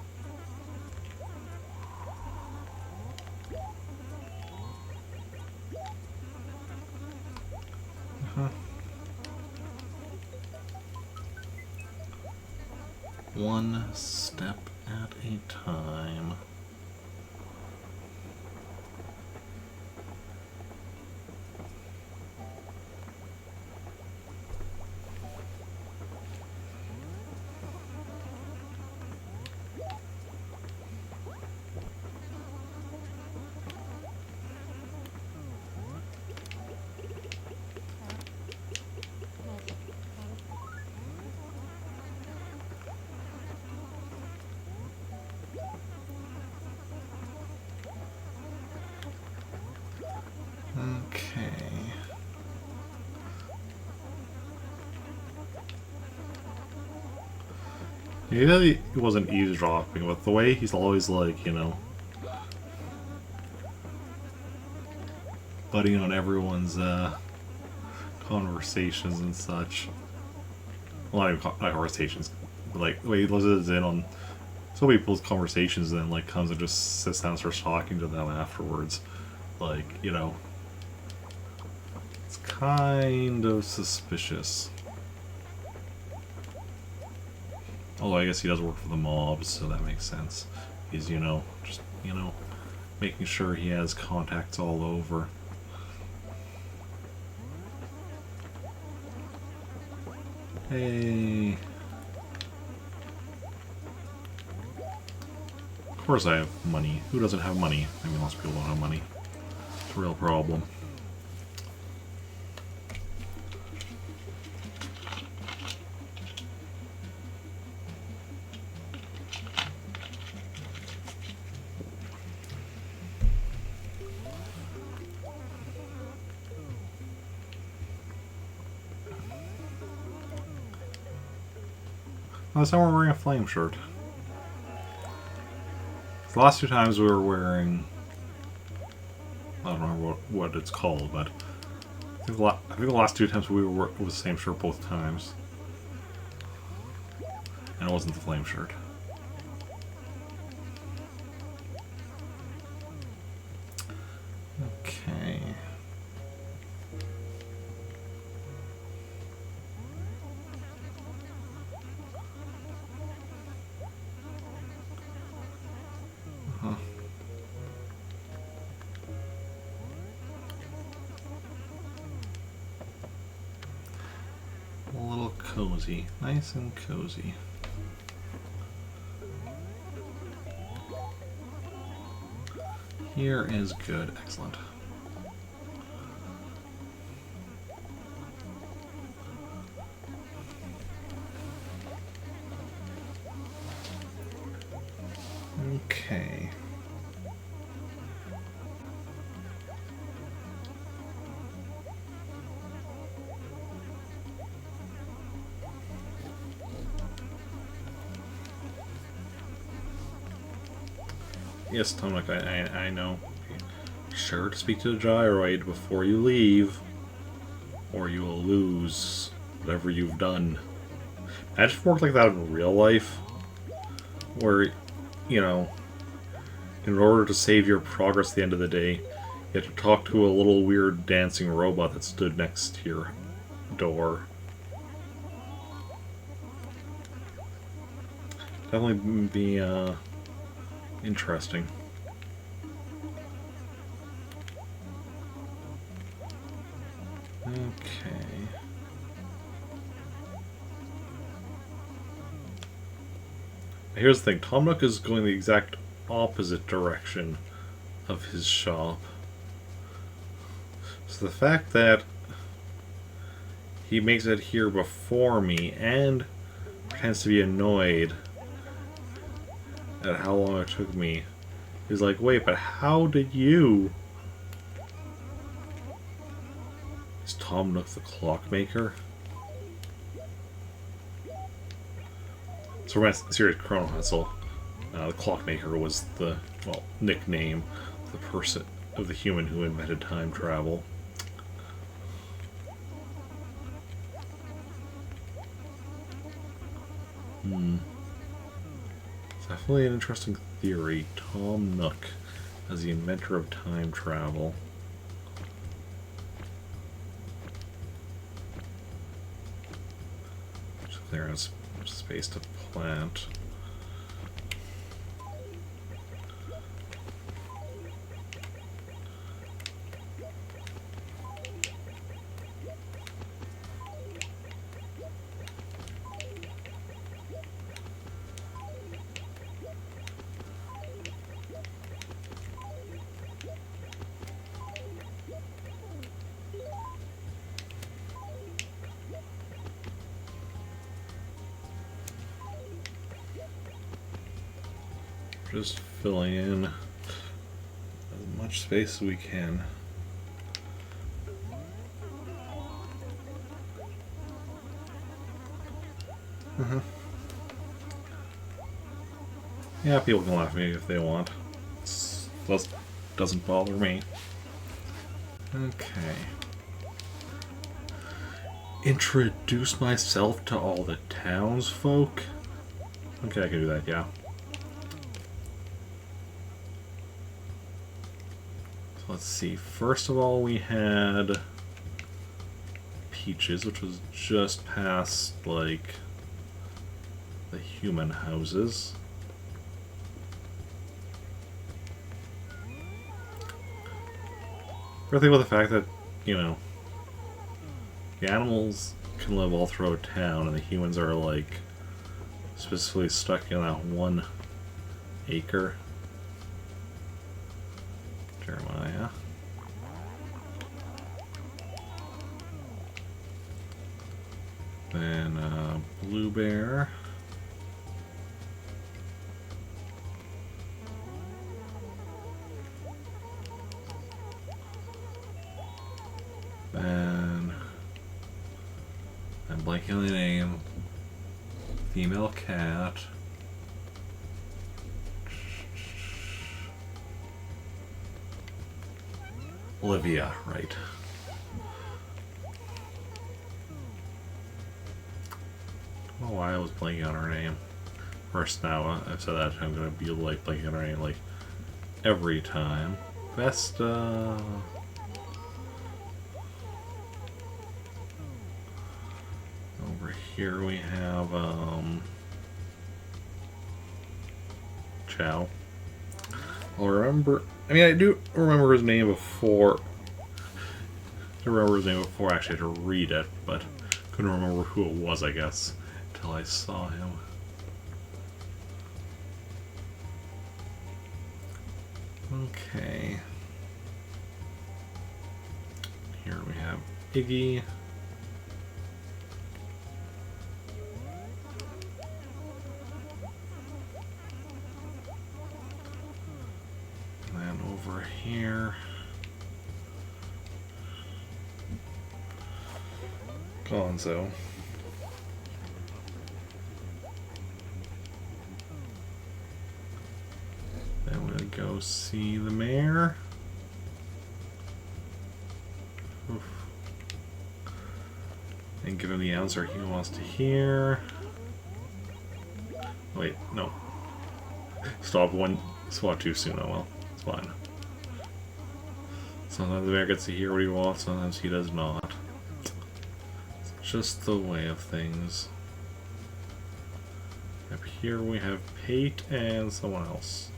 One step at a time. Okay. He wasn't eavesdropping, but the way he's always like, butting on everyone's conversations and such. Well, not conversations, but like the way he listens in on some people's conversations and then like comes and just sits down and starts talking to them afterwards. Like, it's kind of suspicious. Although I guess he does work for the mobs, so that makes sense. He's, you know, just, you know, making sure he has contacts all over. Hey. Of course I have money. Who doesn't have money? I mean, lots of people don't have money. It's a real problem. This time we're wearing a flame shirt. The last two times we were wearing... I don't remember what it's called, but... I think the last two times we were with the same shirt both times. And it wasn't the flame shirt. Okay... A little cozy. Nice and cozy. Here is good. Excellent. Okay. Yes, Tomek, I know. Sure to speak to the gyroid before you leave, or you will lose whatever you've done. Imagine if it worked like that in real life, where, you know, in order to save your progress at the end of the day, you have to talk to a little weird dancing robot that stood next to your door. Definitely be, interesting. Okay. Here's the thing, Tom Nook is going the exact opposite direction of his shop. So the fact that he makes it here before me and pretends to be annoyed at how long it took me is like, wait, but how did you? Is Tom Nook the clockmaker? So, for my series Chrono Hustle, the clockmaker was the, well, nickname of the person, of the human who invented time travel. It's definitely an interesting theory. Tom Nook as the inventor of time travel. Just clearing space to plant. Just filling in as much space as we can. Yeah, people can laugh at me if they want. That doesn't bother me. Okay. Introduce myself to all the townsfolk? Okay, I can do that, yeah. Let's see, first of all we had Peaches, which was just past, like, the human houses. Ever think about the fact that, you know, the animals can live all throughout town and the humans are, like, specifically stuck in that 1 acre? Jeremiah. Then, Blue Bear. Then, I'm blanking on the name. Female cat. Olivia, right. I don't know why I was blanking on her name. First, now I've said that I'm gonna be like blanking on her name like every time. Vesta. Over here we have Chow. I'll remember. I mean, I do remember his name before. I remember his name before I actually had to read it, but couldn't remember who it was, I guess, until I saw him. Okay. Here we have Iggy. And then over here, Gonzo. Then we'll go see the mayor. Oof. And give him the answer he wants to hear. Wait, no. Stop one spot too soon, oh well. It's fine. Sometimes the mayor gets to hear what he wants, sometimes he does not. It's just the way of things. Up here we have Pate and someone else.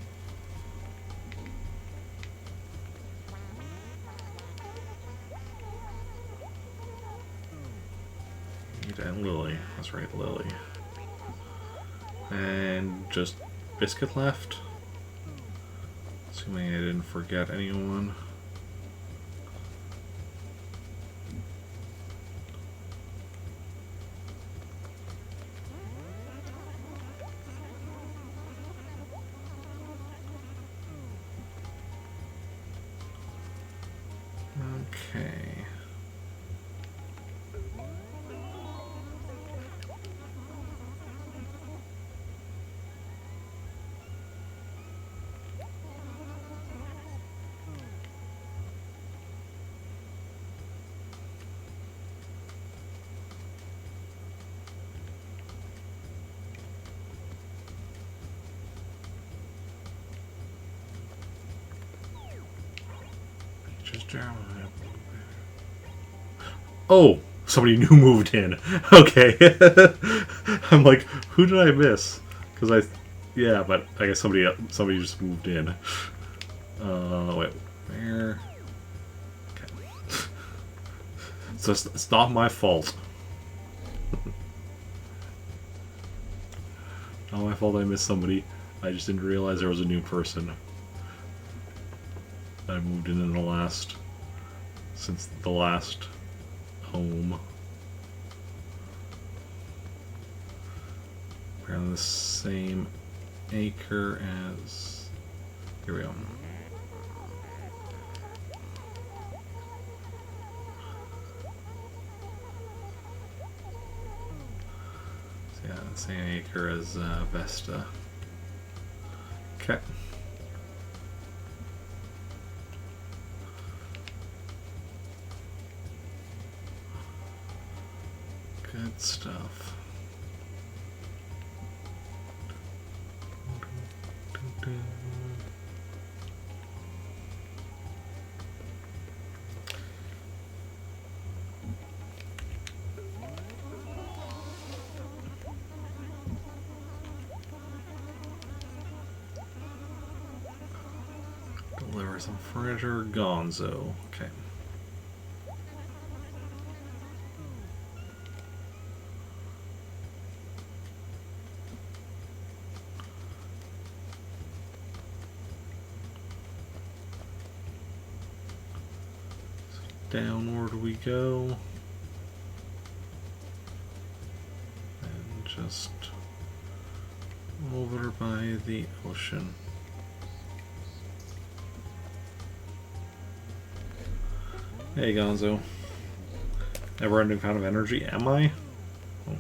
And Lily. That's right, Lily. And just Biscuit left. Assuming I didn't forget anyone. Okay. Just Jeremiah. Oh, somebody new moved in. Okay. I'm like, who did I miss? Because yeah, but I guess somebody just moved in. Wait, where? Okay. So it's not my fault. Not my fault I missed somebody. I just didn't realize there was a new person. I moved in the last, since the last home. We're on the same acre as, here we go. So yeah, the same acre as Vesta. Okay. Good stuff. some furniture. Gonzo. Okay. Downward we go. And just over by the ocean. Hey, Gonzo. Never-ending fountain of energy, am I? Oh,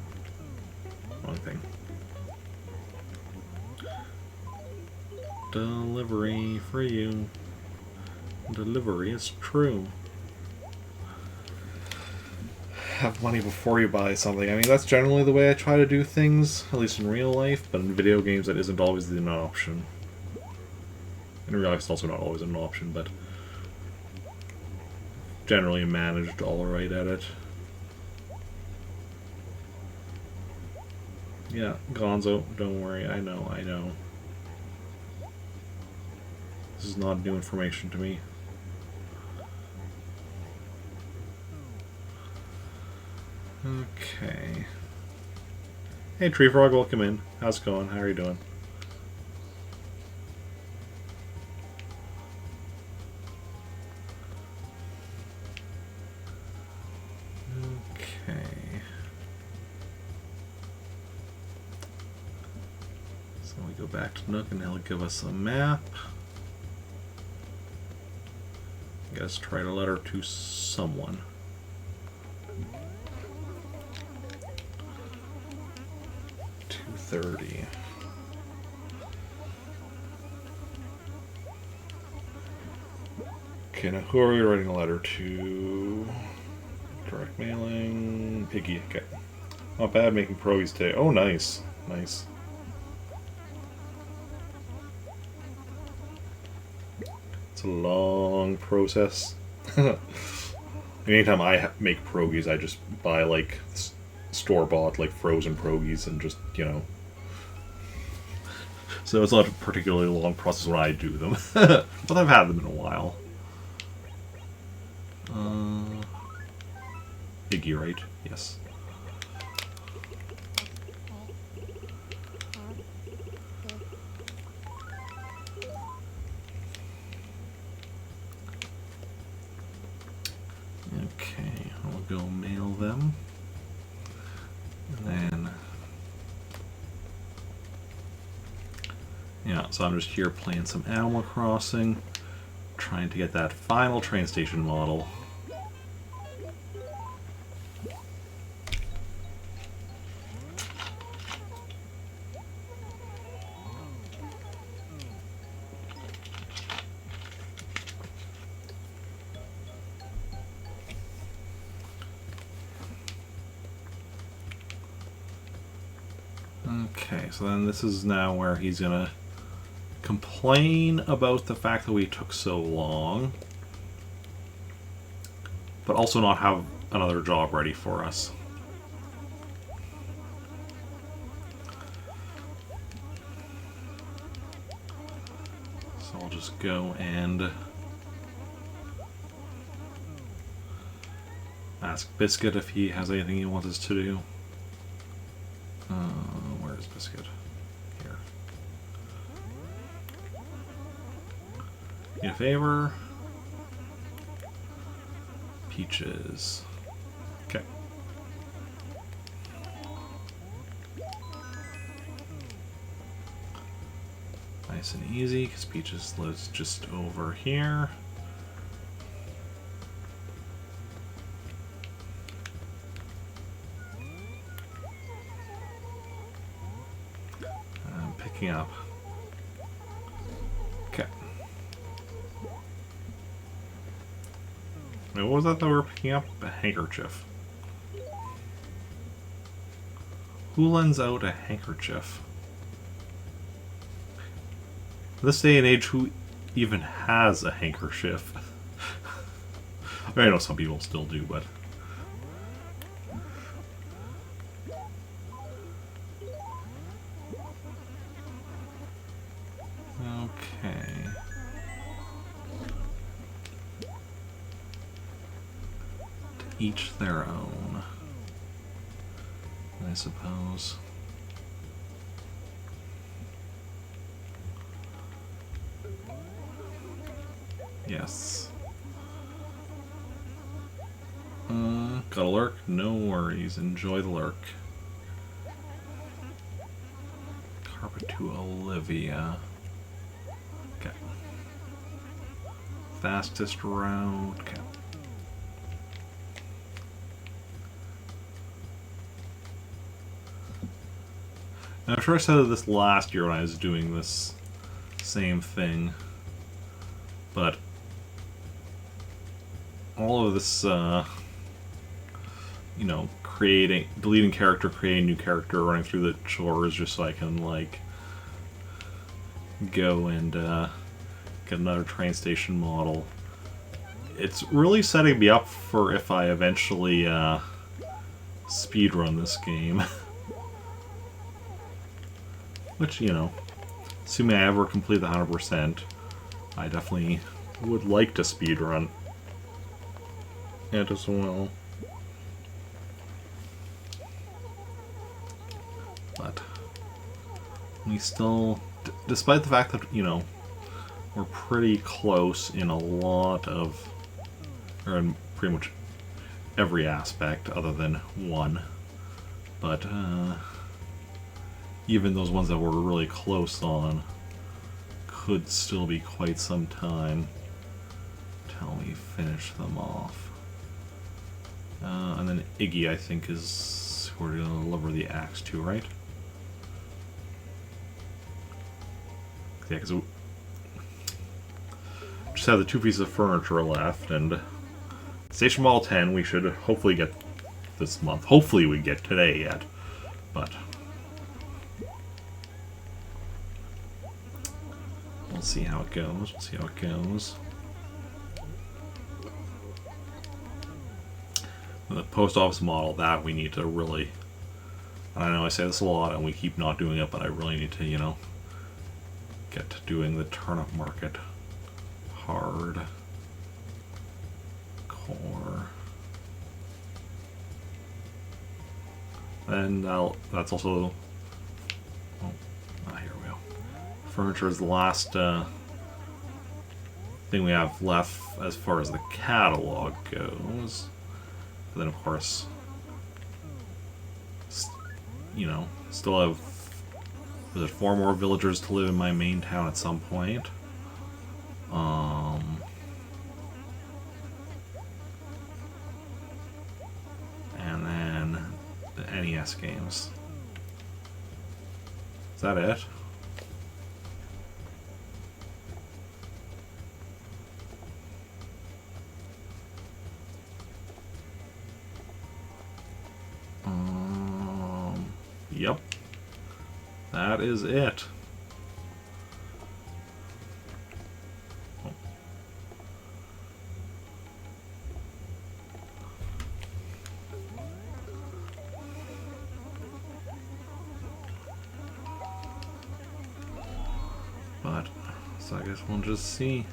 wrong thing. Delivery for you. Delivery is true. Have money before you buy something. I mean, that's generally the way I try to do things, at least in real life, but in video games that isn't always an option. In real life it's also not always an option, but generally managed alright at it. Yeah, Gonzo, don't worry, I know. This is not new information to me. Okay. Hey, Tree Frog, welcome in. How's it going? How are you doing? Okay. So we go back to Nook and he'll give us a map. I guess write a letter to someone. $230. Okay, now who are we writing a letter to? Direct mailing. Piggy. Okay. Not bad making pierogies today. Oh, nice. Nice. It's a long process. Anytime I make pierogies, I just buy like store-bought like frozen pierogies and just, you know. So it's not a particularly long process when I do them. But I've had them in a while. Iggy, right? Yes. Okay, I'll go mail them. And then... yeah, so I'm just here playing some Animal Crossing, trying to get that final train station model. Okay, so then this is now where he's gonna complain about the fact that we took so long, but also not have another job ready for us. So I'll just go and ask Biscuit if he has anything he wants us to do. Where's Biscuit? Here. Need a favor? Peaches. Okay. Nice and easy, because Peaches lives just over here. I'm picking up. Okay. Wait, what was that we were picking up? A handkerchief. Who lends out a handkerchief? In this day and age, who even has a handkerchief? I mean, I know some people still do, but... okay. each their own, I suppose. Yes. Got a lurk? No worries. Enjoy the lurk. Carpet to Olivia. Okay. Fastest route. Okay. Now, I'm sure I said this last year when I was doing this same thing, but all of this, you know, deleting character, creating new character, running through the chores just so I can, like, go and get another train station model. It's really setting me up for if I eventually speedrun this game. Which, you know, assuming I ever complete the 100%, I definitely would like to speedrun it as well. But we still, despite the fact that, you know, we're pretty close in a lot of, or in pretty much every aspect other than one, but even those ones that we're really close on could still be quite some time till we finish them off. And then Iggy, I think, is who we're going to deliver the axe to, right? Yeah, because we just have the 2 pieces of furniture left, and Station Model 10 we should hopefully get this month. Hopefully we get today yet, but we'll see how it goes. We'll see how it goes. The post office model, that we need to really, and I know I say this a lot and we keep not doing it, but I really need to, you know, get to doing the turnip market hard core. And that's also, here we go. Furniture is the last thing we have left as far as the catalog goes. But then, of course, you know, still have, was it 4 more villagers to live in my main town at some point? And then the NES games. Is that it? Yep. That is it. Oh. But, so I guess we'll just see.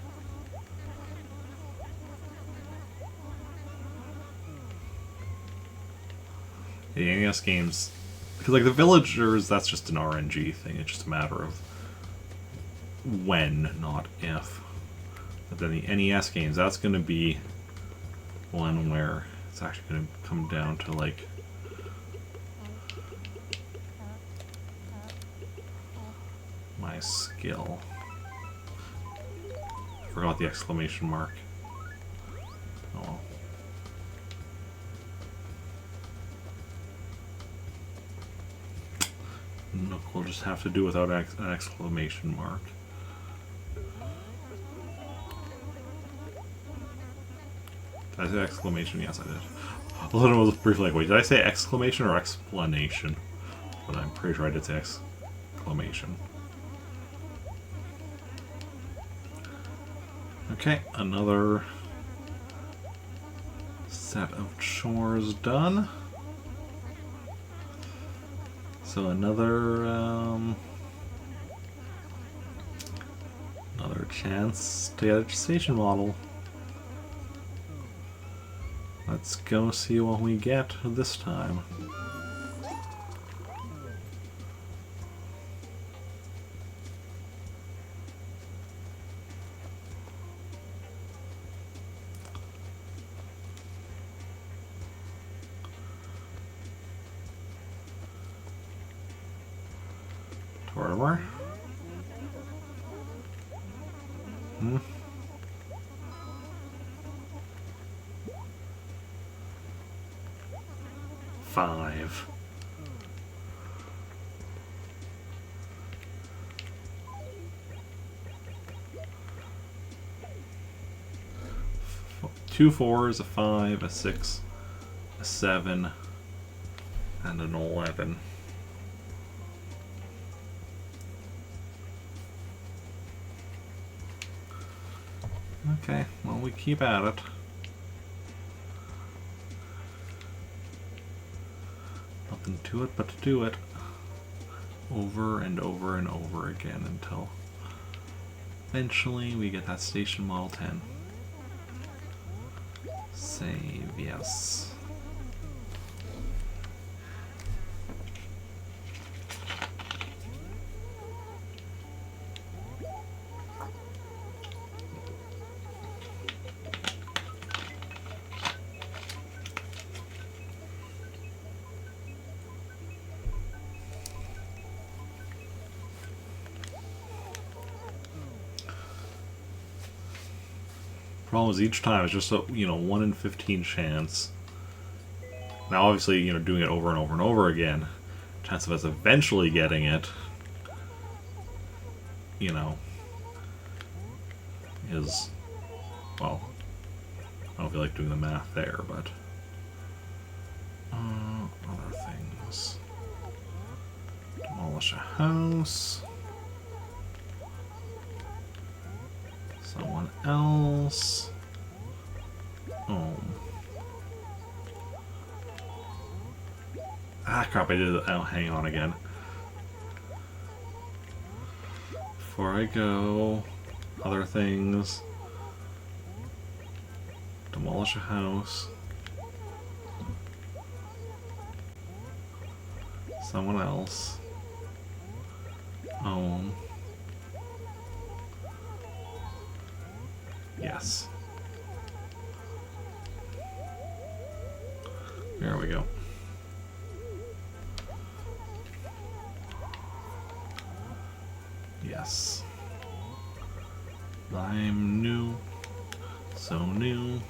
The NES games, because like the villagers, that's just an RNG thing. It's just a matter of when, not if. But then the NES games, that's going to be one where it's actually going to come down to like my skill. Forgot the exclamation mark. Oh well. Look, we'll just have to do without an exclamation mark. Did I say exclamation? Yes, I did. I was briefly like, wait, did I say exclamation or explanation? But I'm pretty sure I did say exclamation. Okay, another set of chores done. So another another chance to get a station model. Let's go see what we get this time. Tortimer. Hmm. Five. Two fours, a 5, a 6, a 7, and an 11. Okay, well, we keep at it. Nothing to it but to do it over and over and over again until eventually we get that Station Model 10. Save, yes. Problem is each time it's just a 1 in 15 chance. Now obviously doing it over and over and over again, chance of us eventually getting it, is, well, I don't feel like doing the math there, but other things. Demolish a house. Someone else. Oh. Ah, crap, I did it. Oh, hang on again. Before I go, other things. Demolish a house. Someone else. Yes. There we go. Yes. I'm new. So new.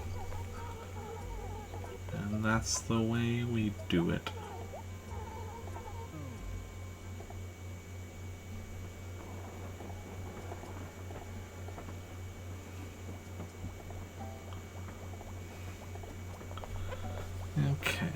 And that's the way we do it. Okay.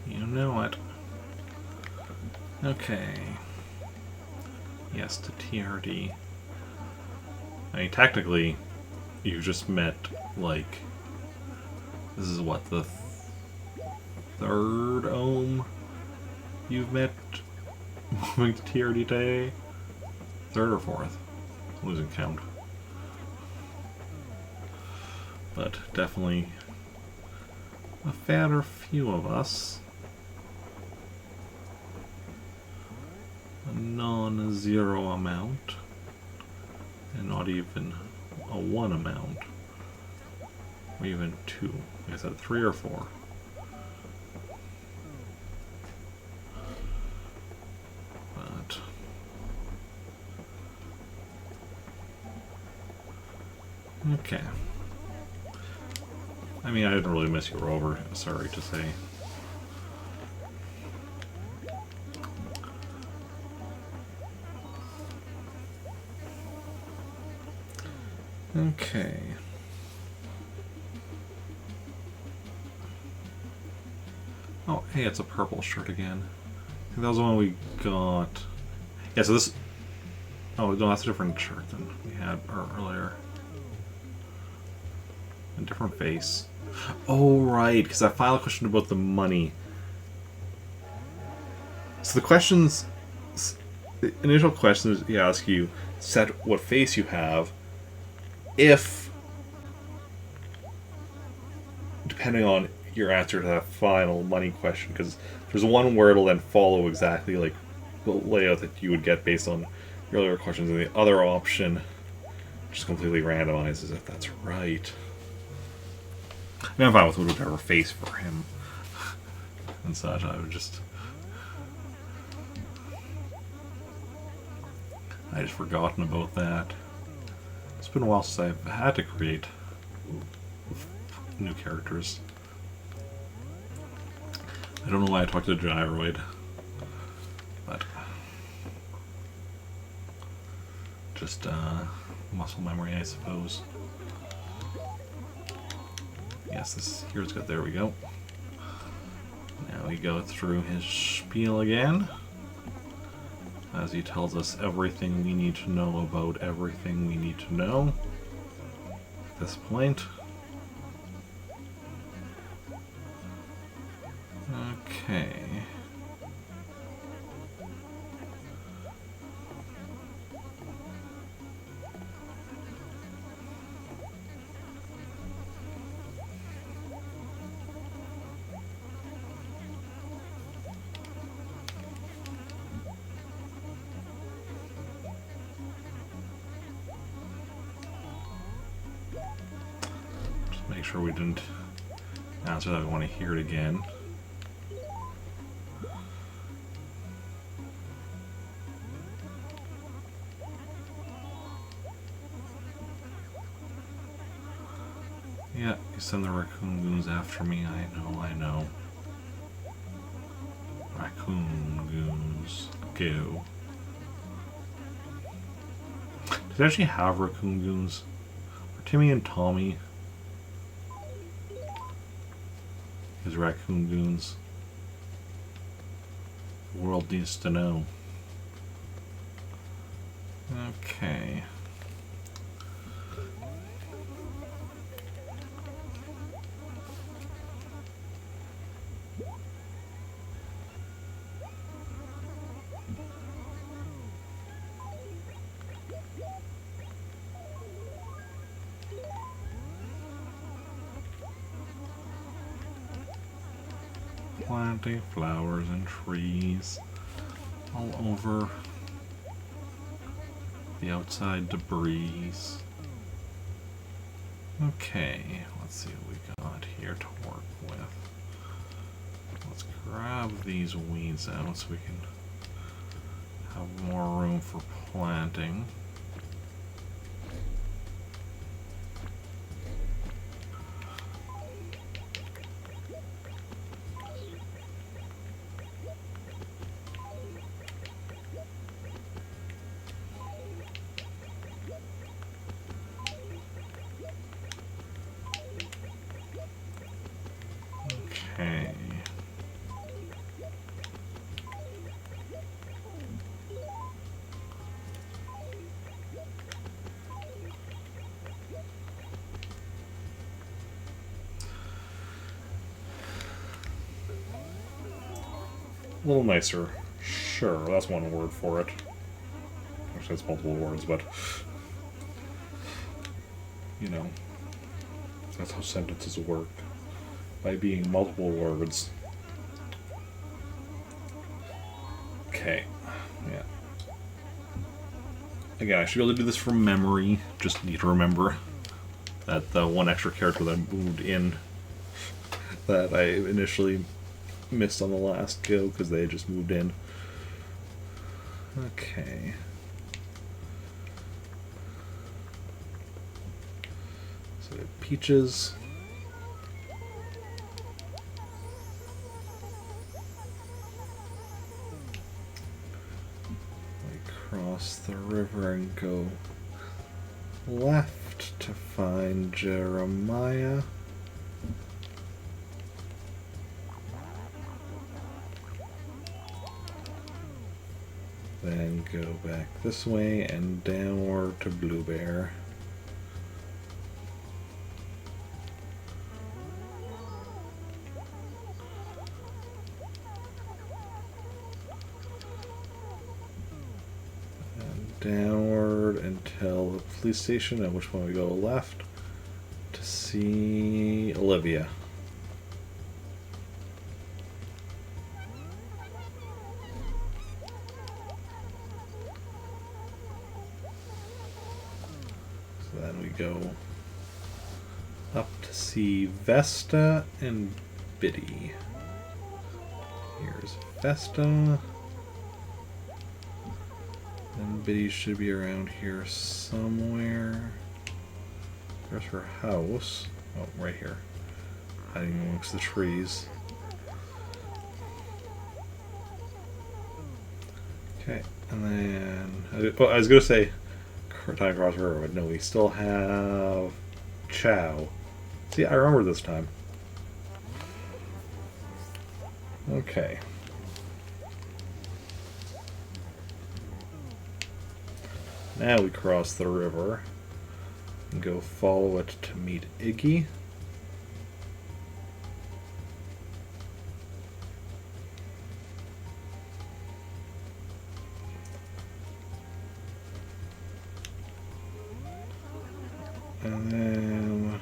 You know it. Okay. Yes to TRD. I mean, technically, you just met, like, this is what, the third ohm you've met moving to TRD today? Third or fourth? Losing count. But definitely a fair few of us. A non-zero amount. And not even a 1 amount. Or even 2. Like I said, 3 or 4. But okay. I mean, I didn't really miss you over, sorry to say. Okay. Oh, hey, it's a purple shirt again. I think that was the one we got. Yeah, so this Oh, no, that's a different chart than we had earlier. A different face. Oh, right, because I filed a question about the money. So the questions, the initial questions he asks you, set what face you have, if, depending on your answer to that final money question, because there's one where it'll then follow exactly like the layout that you would get based on your earlier questions, and the other option just completely randomizes if that's right. I mean, I'm fine with whatever face for him and such. I just forgotten about that. It's been a while since I've had to create new characters. I don't know why I talked to Gyroid, but just muscle memory, I suppose. Yes, here's good. There we go. Now we go through his spiel again, as he tells us everything we need to know about everything we need to know at this point. Okay. Just make sure we didn't answer that. We want to hear it again. Yeah, you send the raccoon goons after me. I know. Raccoon goons, go. Does it actually have raccoon goons? Are Timmy and Tommy his raccoon goons? The world needs to know. Okay. Planting flowers and trees all over the outside debris. Okay, let's see what we got here to work with. Let's grab these weeds out so we can have more room for planting. Okay. A little nicer. Sure, that's one word for it. Actually, that's multiple words, but you know, that's how sentences work. By being multiple words. Okay. Yeah. Again, I should be able to do this from memory. Just need to remember that the one extra character that moved in that I initially missed on the last go because they just moved in. Okay. So peaches. Cross the river and go left to find Jeremiah. Then go back this way and downward to Blue Bear. And downward until the police station, at which point we go left to see Olivia. Then we go up to see Vesta and Biddy. Here's Vesta. And Biddy should be around here somewhere. There's her house. Oh, right here. Hiding amongst the trees. Okay, and then... I was going to say... Time across the river, but no, we still have Chow. See, I remember this time. Okay. Now we cross the river and go follow it to meet Iggy. And then...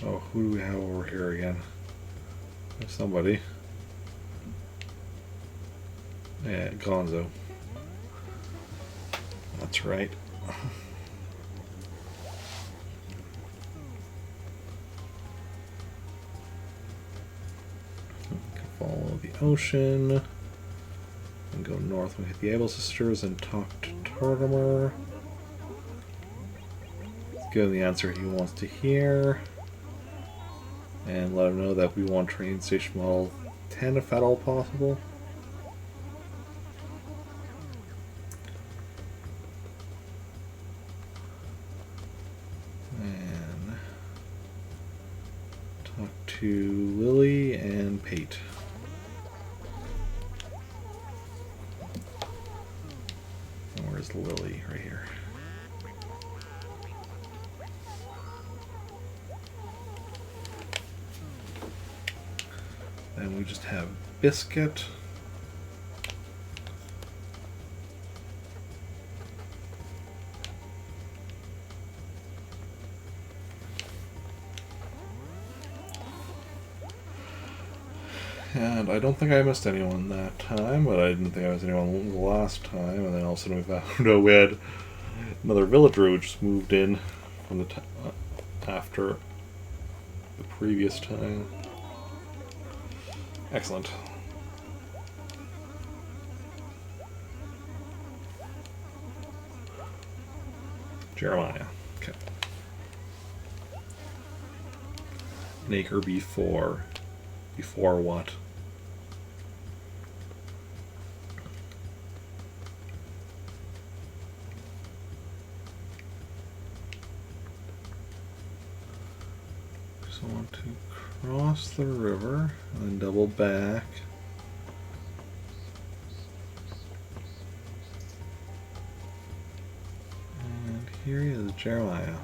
oh, who do we have over here again? There's somebody. Yeah, Gonzo. That's right. Follow the ocean. And go north and hit the Able Sisters and talk to Tortimer. Give him the answer he wants to hear. And let him know that we want train station model 10 if at all possible. And talk to Lily and Pate. Where's Lily? Right here. Then we just have Biscuit. And I don't think I missed anyone that time, but I didn't think I missed anyone the last time. And then all of a sudden we found out we had another villager who just moved in from the after the previous time. Excellent. Jeremiah. Okay. An acre before. Before what? Just want to cross the river and then double back. And here is Jeremiah.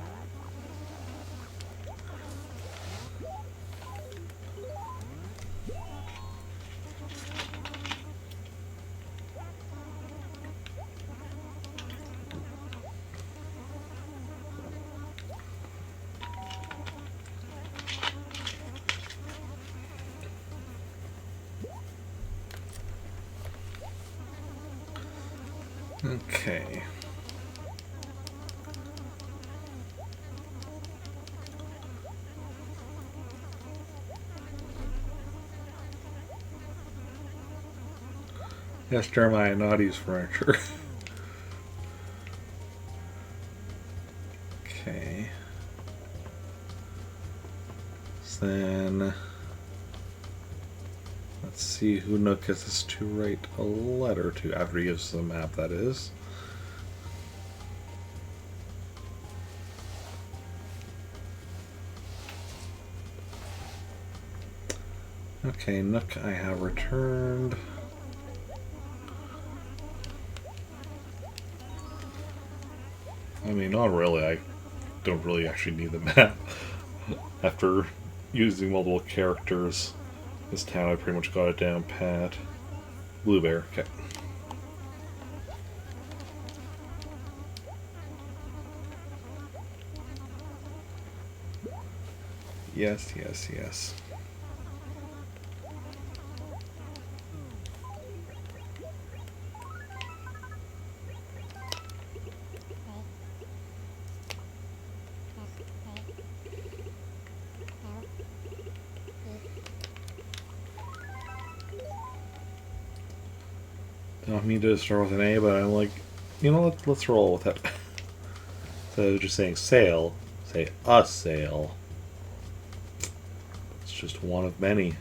Okay. Yes, Jeremiah, not use furniture. Okay. So then, let's see who Nook gets us to write a letter to after he gives us the map, that is. Okay, Nook, I have returned. I mean, not really. I don't really actually need the map. After using multiple characters, this town I pretty much got it down pat. Blue Bear, okay. Yes, yes, yes. Don't mean to start with an A, but I'm like, you know, let's roll with it. So just saying sail, say a sail. It's just one of many.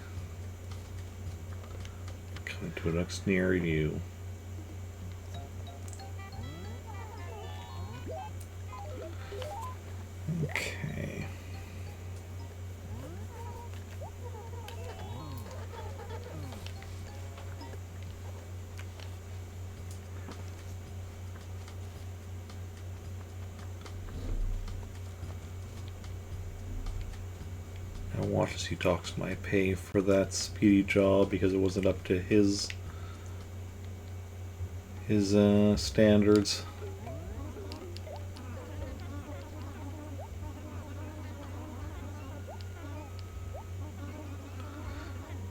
Coming to a next near you. Okay. And watch as he talks my pay for that speedy job because it wasn't up to his standards.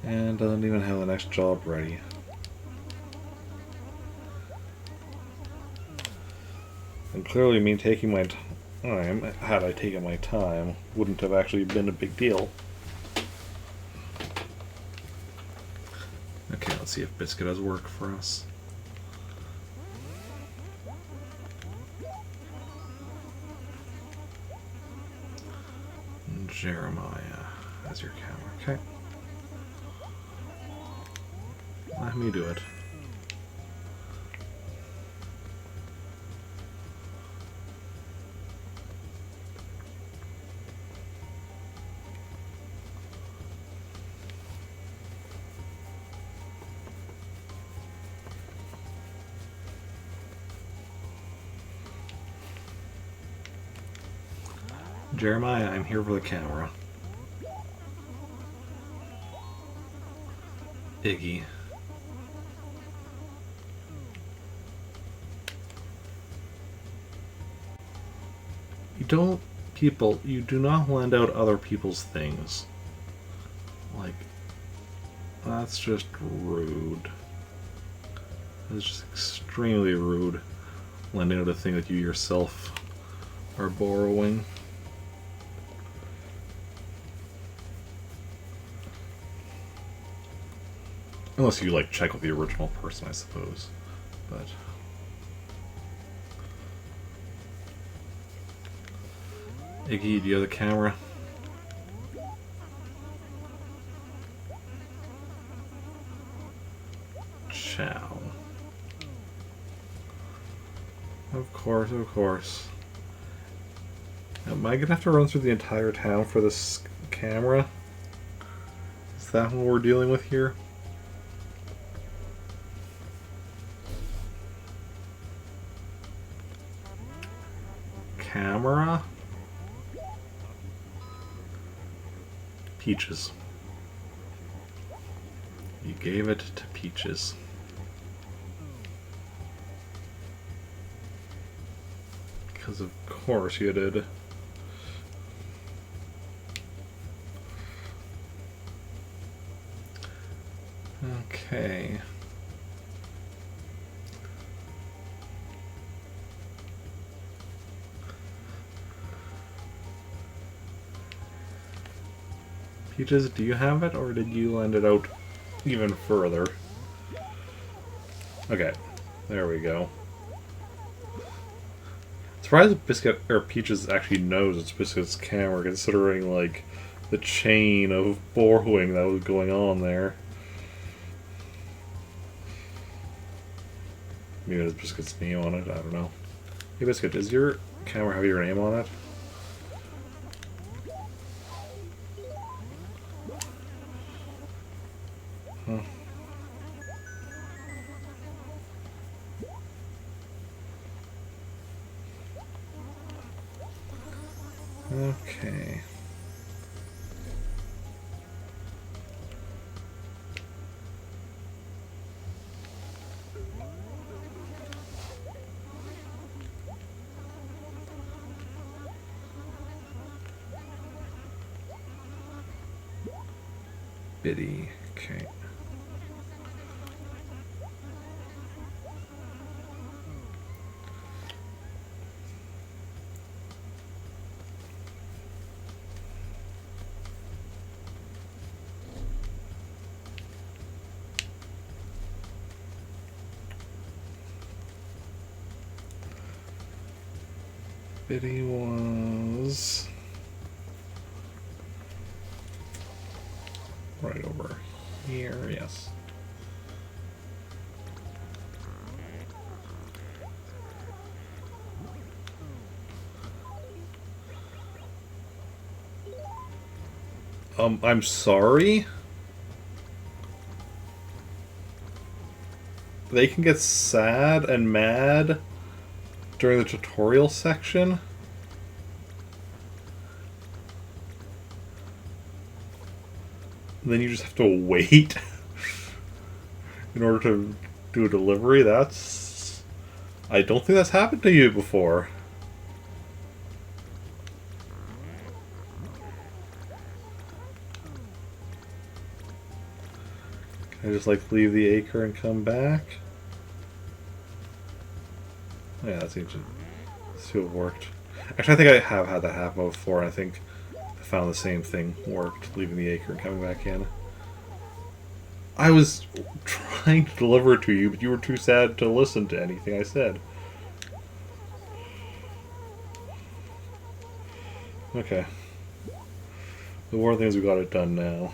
And doesn't even have the next job ready. And clearly me taking my time, had I taken my time, wouldn't have actually been a big deal. Okay, let's see if Biscuit does work for us. Jeremiah as your camera, okay. Let me do it. Jeremiah, I'm here for the camera. Iggy. You do not lend out other people's things. Like, that's just rude. That's just extremely rude. Lending out a thing that you yourself are borrowing. Unless you, like, check with the original person, I suppose. But... Iggy, do you have the camera? Chow. Of course, of course. Am I gonna have to run through the entire town for this camera? Is that what we're dealing with here? Camera? Peaches. You gave it to Peaches. Because of course you did. Okay. Peaches, do you have it, or did you lend it out even further? Okay, there we go. Surprised Biscuit or Peaches actually knows it's Biscuit's camera, considering like the chain of borrowing that was going on there. Maybe there's Biscuit's name on it. I don't know. Hey Biscuit, does your camera have your name on it? Okay. Biddy. Okay. Biddy was right over here, yes. I'm sorry? They can get sad and mad during the tutorial section? Then you just have to wait in order to do a delivery? That's... I don't think that's happened to you before. Can I just, like, leave the acre and come back? Yeah, that seems to have worked. Actually, I think I have had that happen before, and I think I found the same thing worked, leaving the acre and coming back in. I was trying to deliver it to you, but you were too sad to listen to anything I said. Okay. The one thing is we got it done now.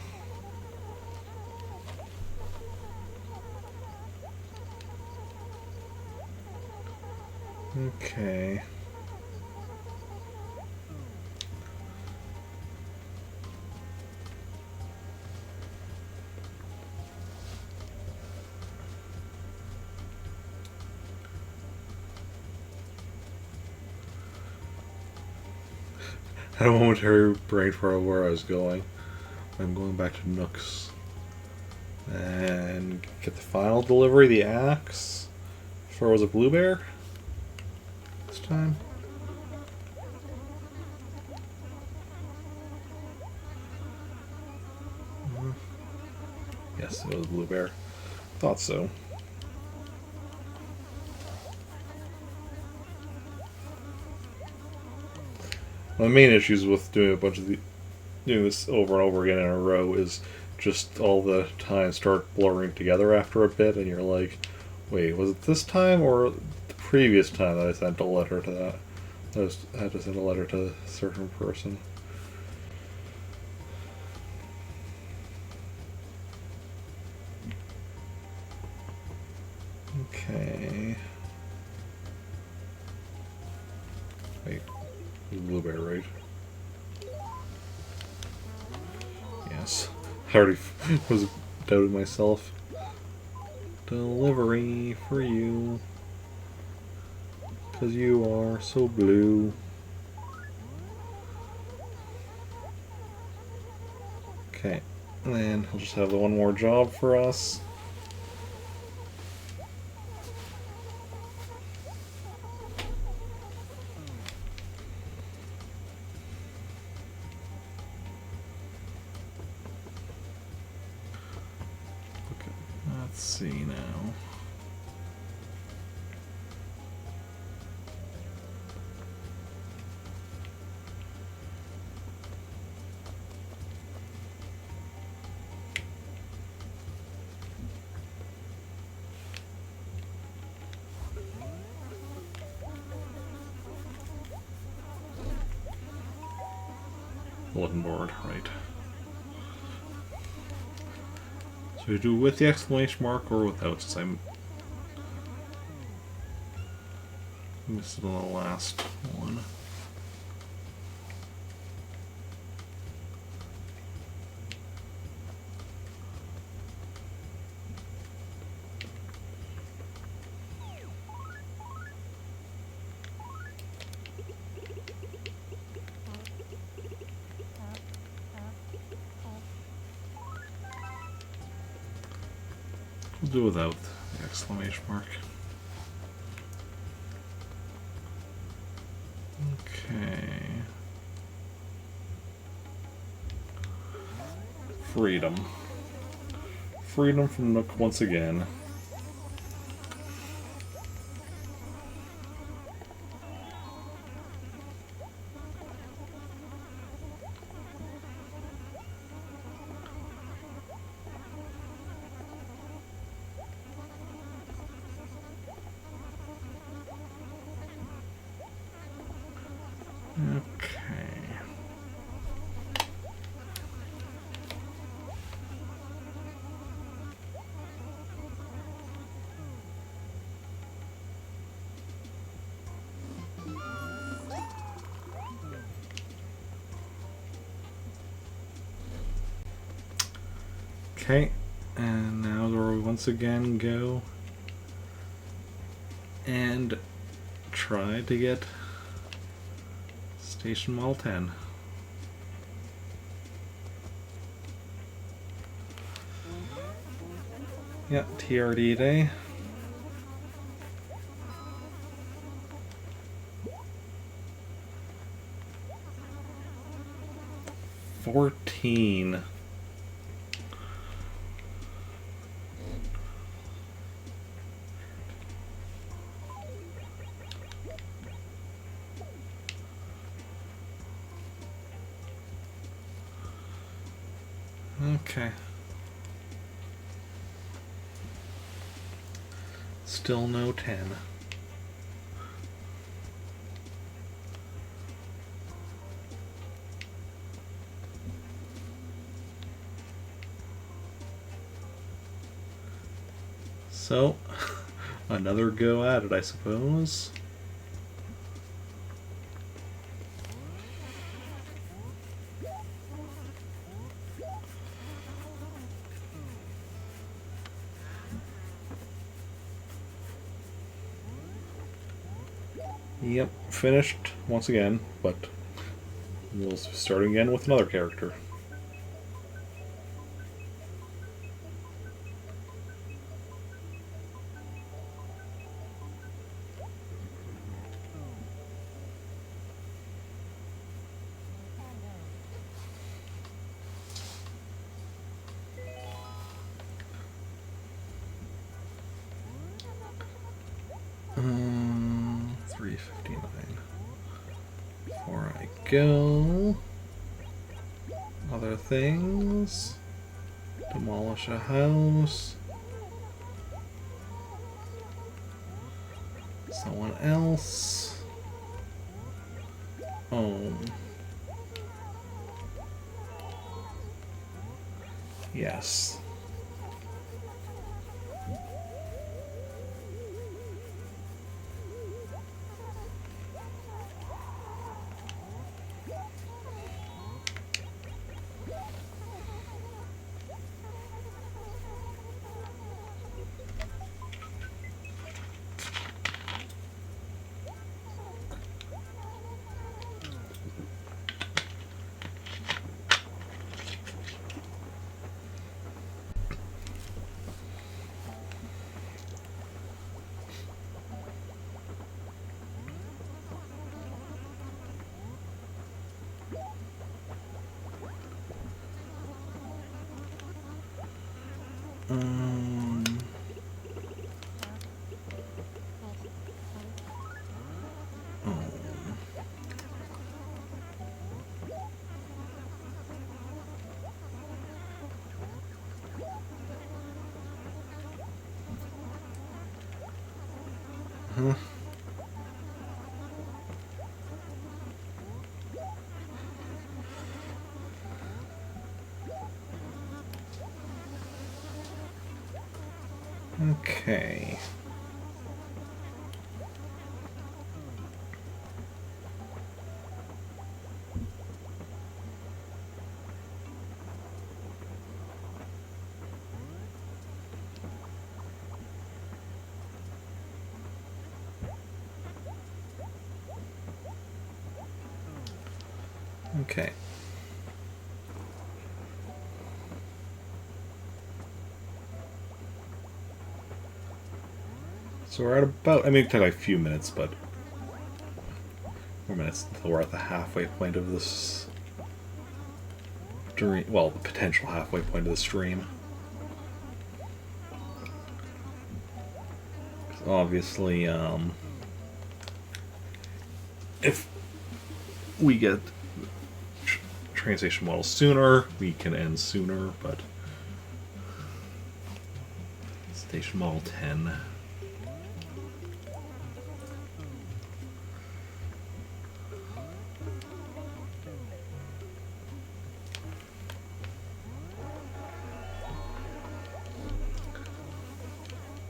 Okay. I had a momentary brain for where I was going. I'm going back to Nook's and get the final delivery, the axe. For was it Blue Bear this time? Yes, it was Blue Bear. Thought so. My main issues with doing a bunch of doing this over and over again in a row is just all the times start blurring together after a bit, and you're like, wait, was it this time or the previous time that I sent a letter to that? I had to send a letter to a certain person. Okay. Wait, Blue Bear, right? Yes. I already was doubting myself. Delivery for you. Because you are so blue. Okay. And then I'll just have the one more job for us. Okay. Let's see now. Bulletin board, right. So we do with the exclamation mark or without, since I'm missing the last one. do without the exclamation mark. Okay. Freedom. Freedom from Nook once again. Okay, and now we once again go and try to get Station Model 10. Yep, TRD day. $14. Okay. Still no 10. So, another go at it, I suppose. Yep, finished once again, but we'll start again with another character. $3.59. Before I go, other things. Demolish a house. Someone else. Yes. Okay. Okay. So we're at about, I mean, it took like a few minutes, but 4 minutes until we're at the halfway point of this stream. Well, the potential halfway point of the stream. Obviously, if we get train station models sooner, we can end sooner, but station model 10.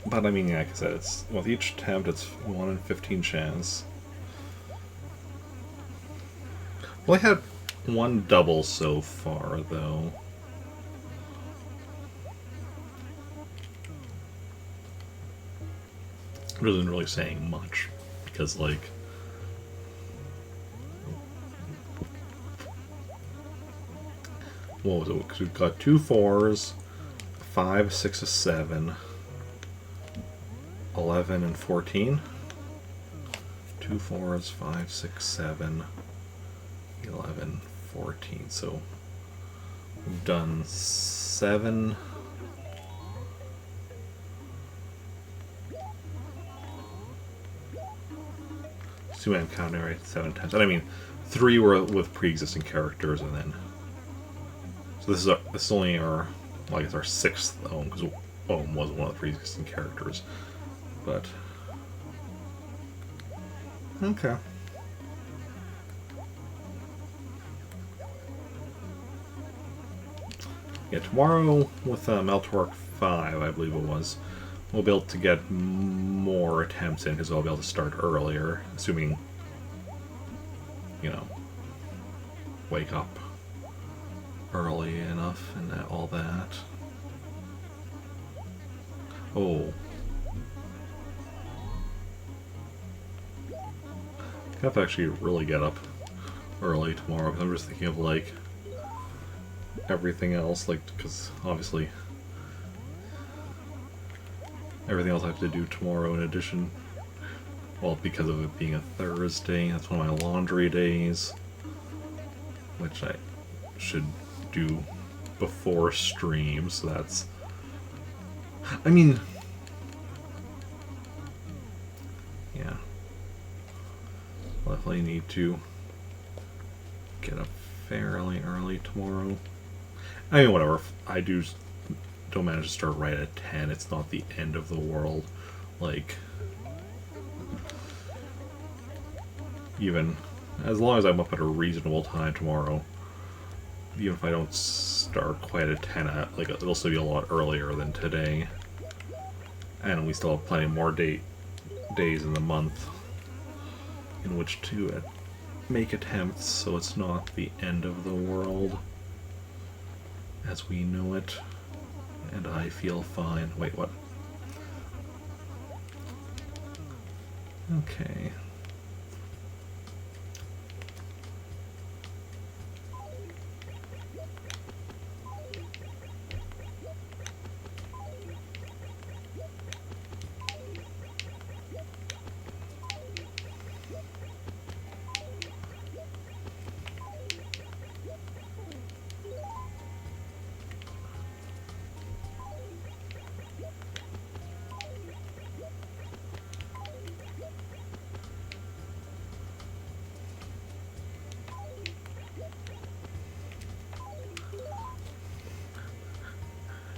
But I mean, like I said, it's with each attempt, it's 1 in 15 chance. Well, I had one double so far, though. It isn't really saying much, because, like, what was it? Because we've got 2 4s, 5, 6, 7, 11, and 14. 2 4s, 5, 6, 7, 11, 14. So we've done 7. See, I'm counting right 7 times. And I mean, 3 were with pre-existing characters, and then so this is only our, well, I guess our 6th Ohm, because Ohm wasn't one of the pre-existing characters. But okay. Yeah, tomorrow with Meltork 5, I believe it was, we'll be able to get more attempts in because we'll be able to start earlier, assuming, you know, wake up early enough and all that. Oh. I have to actually really get up early tomorrow, because I'm just thinking of, like, everything else, like, because obviously everything else I have to do tomorrow in addition, well, because of it being a Thursday, that's one of my laundry days, which I should do before stream, so that's, I mean, yeah, I'll definitely need to get up fairly early tomorrow. I mean, whatever, if I don't manage to start right at 10, it's not the end of the world. Like, even as long as I'm up at a reasonable time tomorrow, even if I don't start quite at 10, like, it'll still be a lot earlier than today. And we still have plenty more days in the month in which to make attempts, so it's not the end of the world as we know it. And I feel fine. Wait, what? Okay.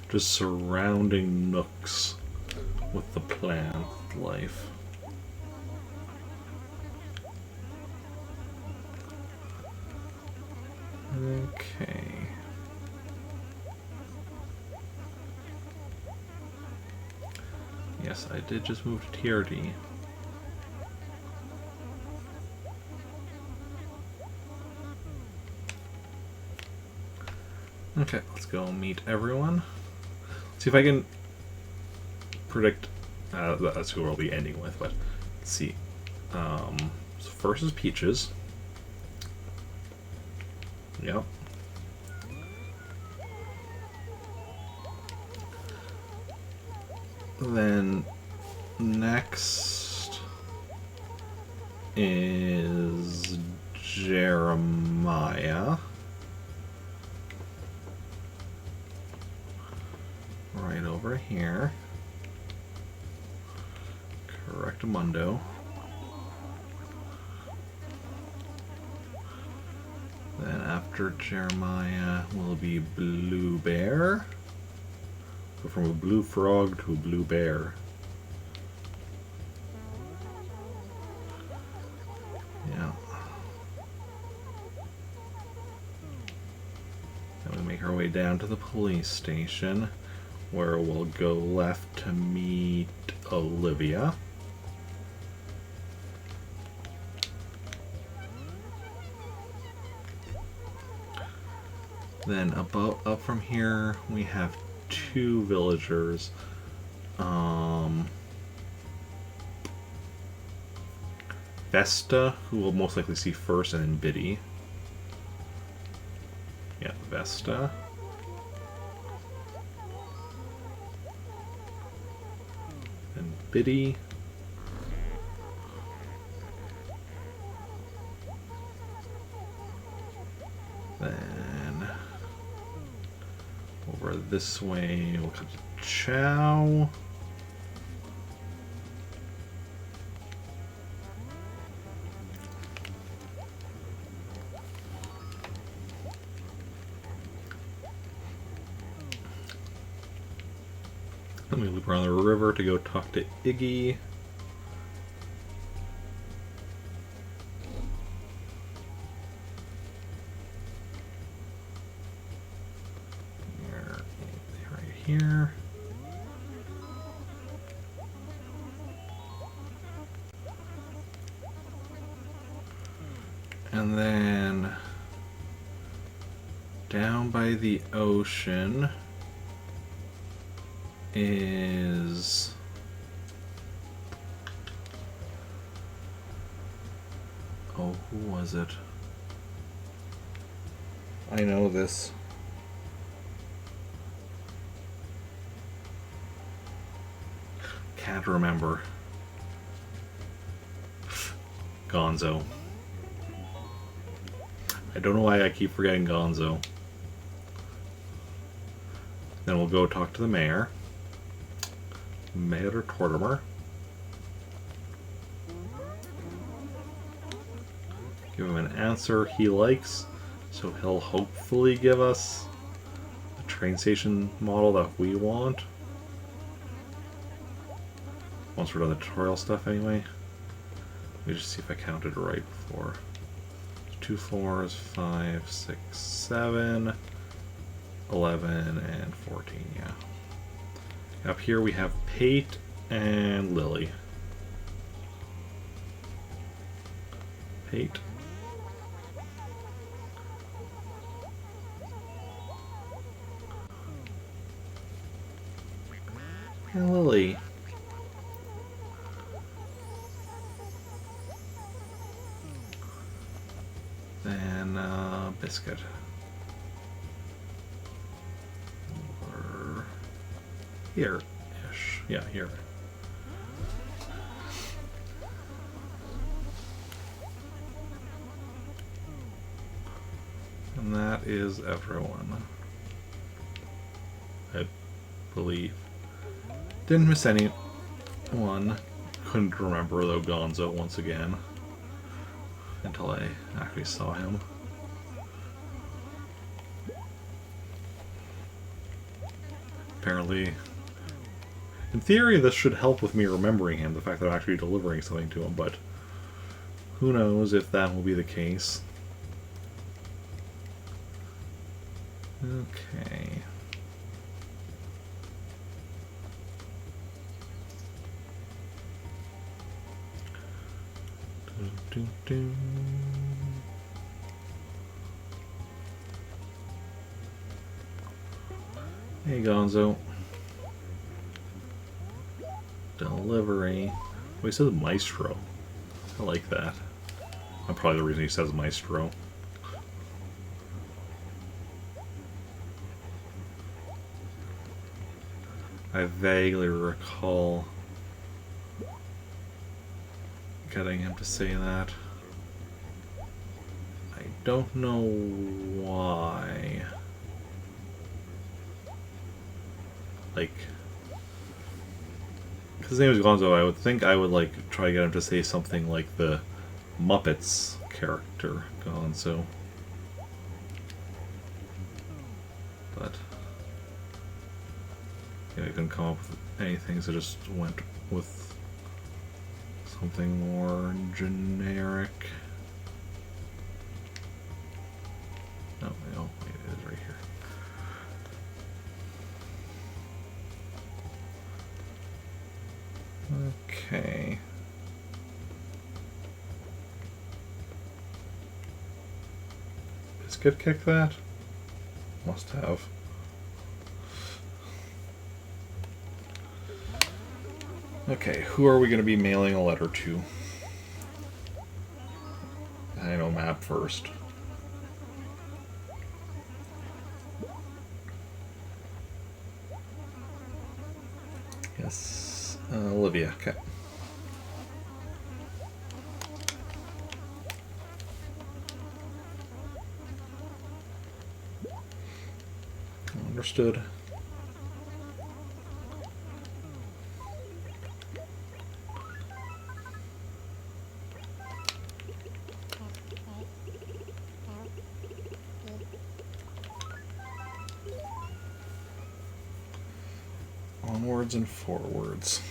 Just surrounding nooks with the plant life. Okay. Yes, I did just move to TRD. Okay, let's go meet everyone. See if I can predict. That's who we'll be ending with, but let's see. So first is Peaches. Yep. Then Next is Jeremiah. Right over here. Correctamundo. Then after Jeremiah will be Blue Bear. Go from a blue frog to a blue bear. Yeah. Then we make our way down to the police station, where we'll go left to meet Olivia. Then up from here we have two villagers. Vesta, who we'll most likely see first, and then Biddy. Yeah, Vesta. And Biddy. Then over this way we'll come to Chow. Then we loop around the river to go talk to Iggy. Right here. And then down by the ocean is who was it? I know this. Can't remember. Gonzo. I don't know why I keep forgetting Gonzo. Then we'll go talk to the mayor. Mayor Tortimer. Give him an answer he likes, so he'll hopefully give us the train station model that we want. Once we're done the tutorial stuff anyway. Let me just see if I counted right before. 2 4s, 5, 6, 7, 11, and 14, yeah. Up here we have Pate and Lily. Pate. And Lily. Then Biscuit. Over here-ish. Yeah, here. And that is everyone. I believe. Didn't miss anyone. Couldn't remember though Gonzo once again. Until I actually saw him. Apparently, in theory, this should help with me remembering him, the fact that I'm actually delivering something to him, but who knows if that will be the case. Okay. Dun, dun, dun. Hey Gonzo. Delivery. Oh, he says Maestro. I like that. That's probably the reason he says Maestro. I vaguely recall getting him to say that. I don't know why. Like, because his name is Gonzo, I would think I would like try to get him to say something like the Muppets character Gonzo. But yeah, I couldn't come up with anything, so just went with something more generic. Oh, no, wait, it is right here. Okay. Biscuit kick that? Must have. Okay, who are we going to be mailing a letter to? I know Map first. Yes, Olivia. Okay. Understood. Onwards and forwards.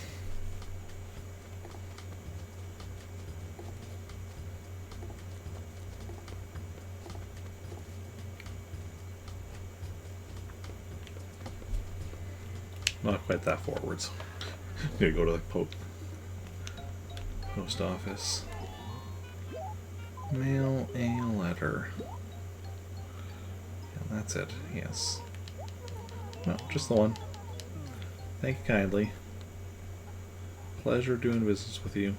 Not quite that forwards. Gonna go to the post office. Mail a letter. And that's it, yes. No, just the one. Thank you kindly. Pleasure doing business with you.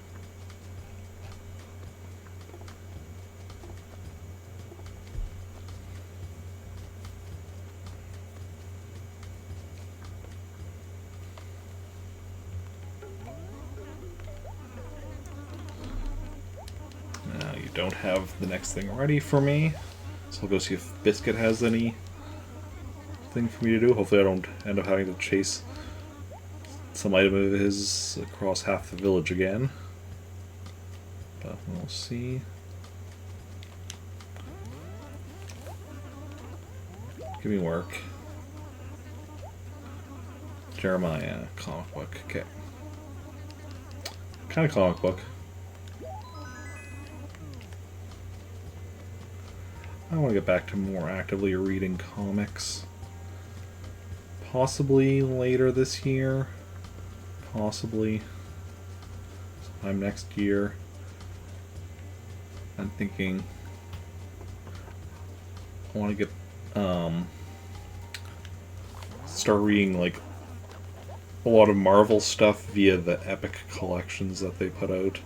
Now you don't have the next thing ready for me, so I'll go see if Biscuit has any thing for me to do. Hopefully I don't end up having to chase some item of his across half the village again. But we'll see. Give me work. Jeremiah, comic book. Okay. Kind of comic book. I want to get back to more actively reading comics. Possibly later this year. Possibly sometime next year. I'm thinking I want to get start reading like a lot of Marvel stuff via the Epic collections that they put out.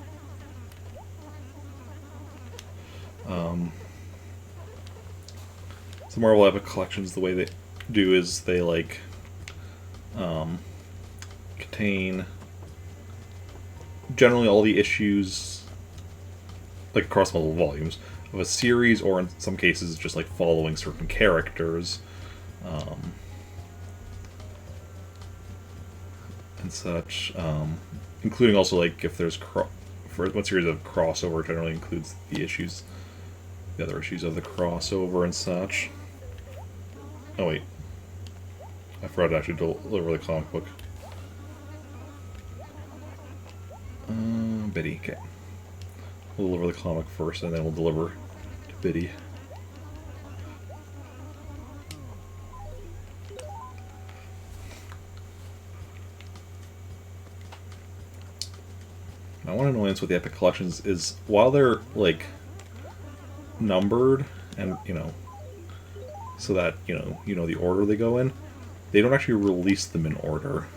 The Marvel Epic collections, the way they do is they like contain generally all the issues, like across multiple volumes of a series, or in some cases just like following certain characters and such, including also like if there's for one series of crossover generally includes the other issues of the crossover and such. Oh wait, I forgot to actually deliver the comic book. Biddy, okay. We'll deliver the comic first, and then we'll deliver to Biddy. Now, one annoyance with the Epic Collections is while they're like numbered and so that you know the order they go in, they don't actually release them in order.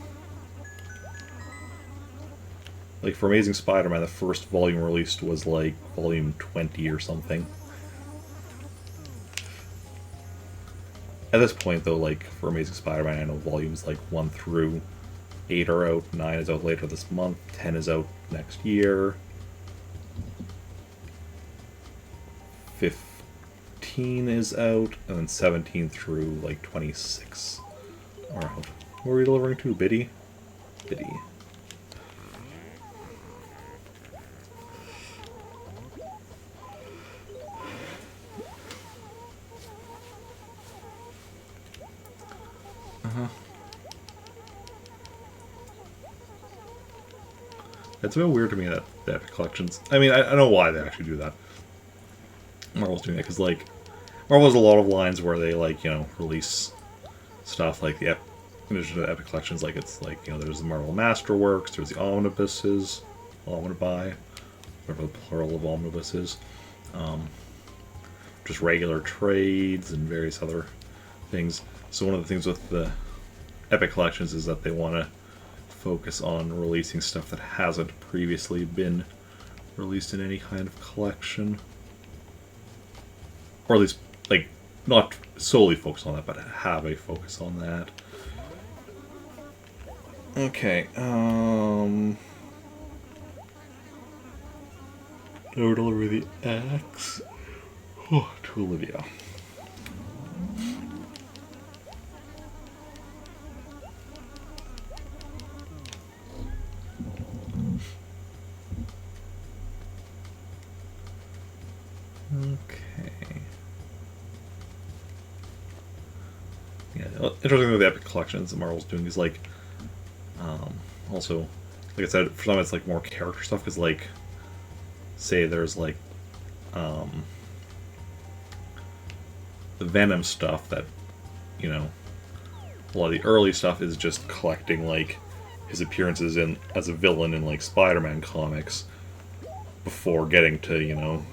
Like for Amazing Spider-Man, the first volume released was like volume 20 or something. At this point, though, like for Amazing Spider-Man, I know volumes like 1 through 8 are out, 9 is out later this month, 10 is out next year. 15 is out, and then 17 through like 26 are out. Who are we delivering to? Biddy? Biddy. It's a bit weird to me that the Epic Collections... I mean, I know why they actually do that. Marvel's doing it, because, like, Marvel has a lot of lines where they, like, you know, release stuff like the in addition to the Epic Collections, like, it's like, you know, there's the Marvel Masterworks, there's the Omnibuses, Omnibuy, whatever the plural of Omnibus is. Just regular trades and various other things. So one of the things with the Epic Collections is that they want to focus on releasing stuff that hasn't previously been released in any kind of collection. Or at least, like, not solely focus on that, but have a focus on that. Okay, now we're deliver the axe to Olivia. Okay. Yeah, interesting with the Epic Collections that Marvel's doing is like, also, like I said, for some it's like more character stuff, because like, say there's like, the Venom stuff that, you know, a lot of the early stuff is just collecting like his appearances in as a villain in like Spider-Man comics before getting to, you know,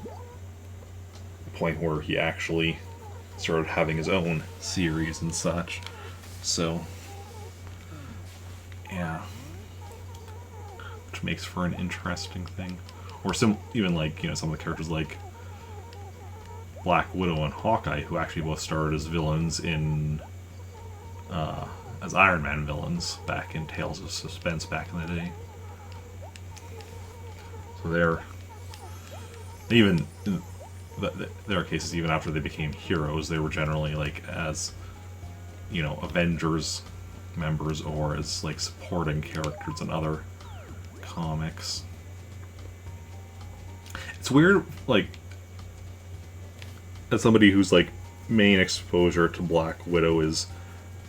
the point where he actually started having his own series and such. So yeah, which makes for an interesting thing. Or some, even like, you know, some of the characters like Black Widow and Hawkeye, who actually both started as villains in as Iron Man villains back in Tales of Suspense back in the day. So they're even in there are cases even after they became heroes, they were generally like as, you know, Avengers members or as like supporting characters in other comics. It's weird, like, as somebody whose like main exposure to Black Widow is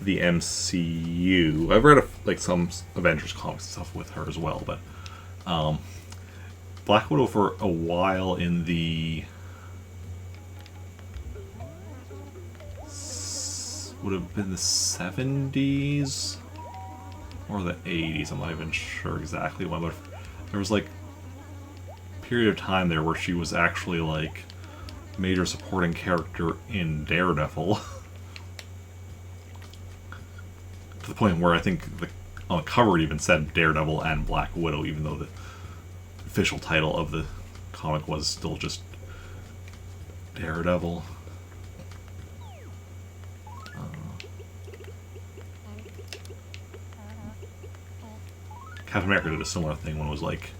the MCU. I've read like some Avengers comics and stuff with her as well, but Black Widow for a while in the would have been the 70s or the 80s. I'm not even sure exactly when, but there was like a period of time there where she was actually like a major supporting character in Daredevil. To the point where I think on the cover it even said Daredevil and Black Widow, even though the official title of the comic was still just Daredevil. Captain America did a similar thing when it was like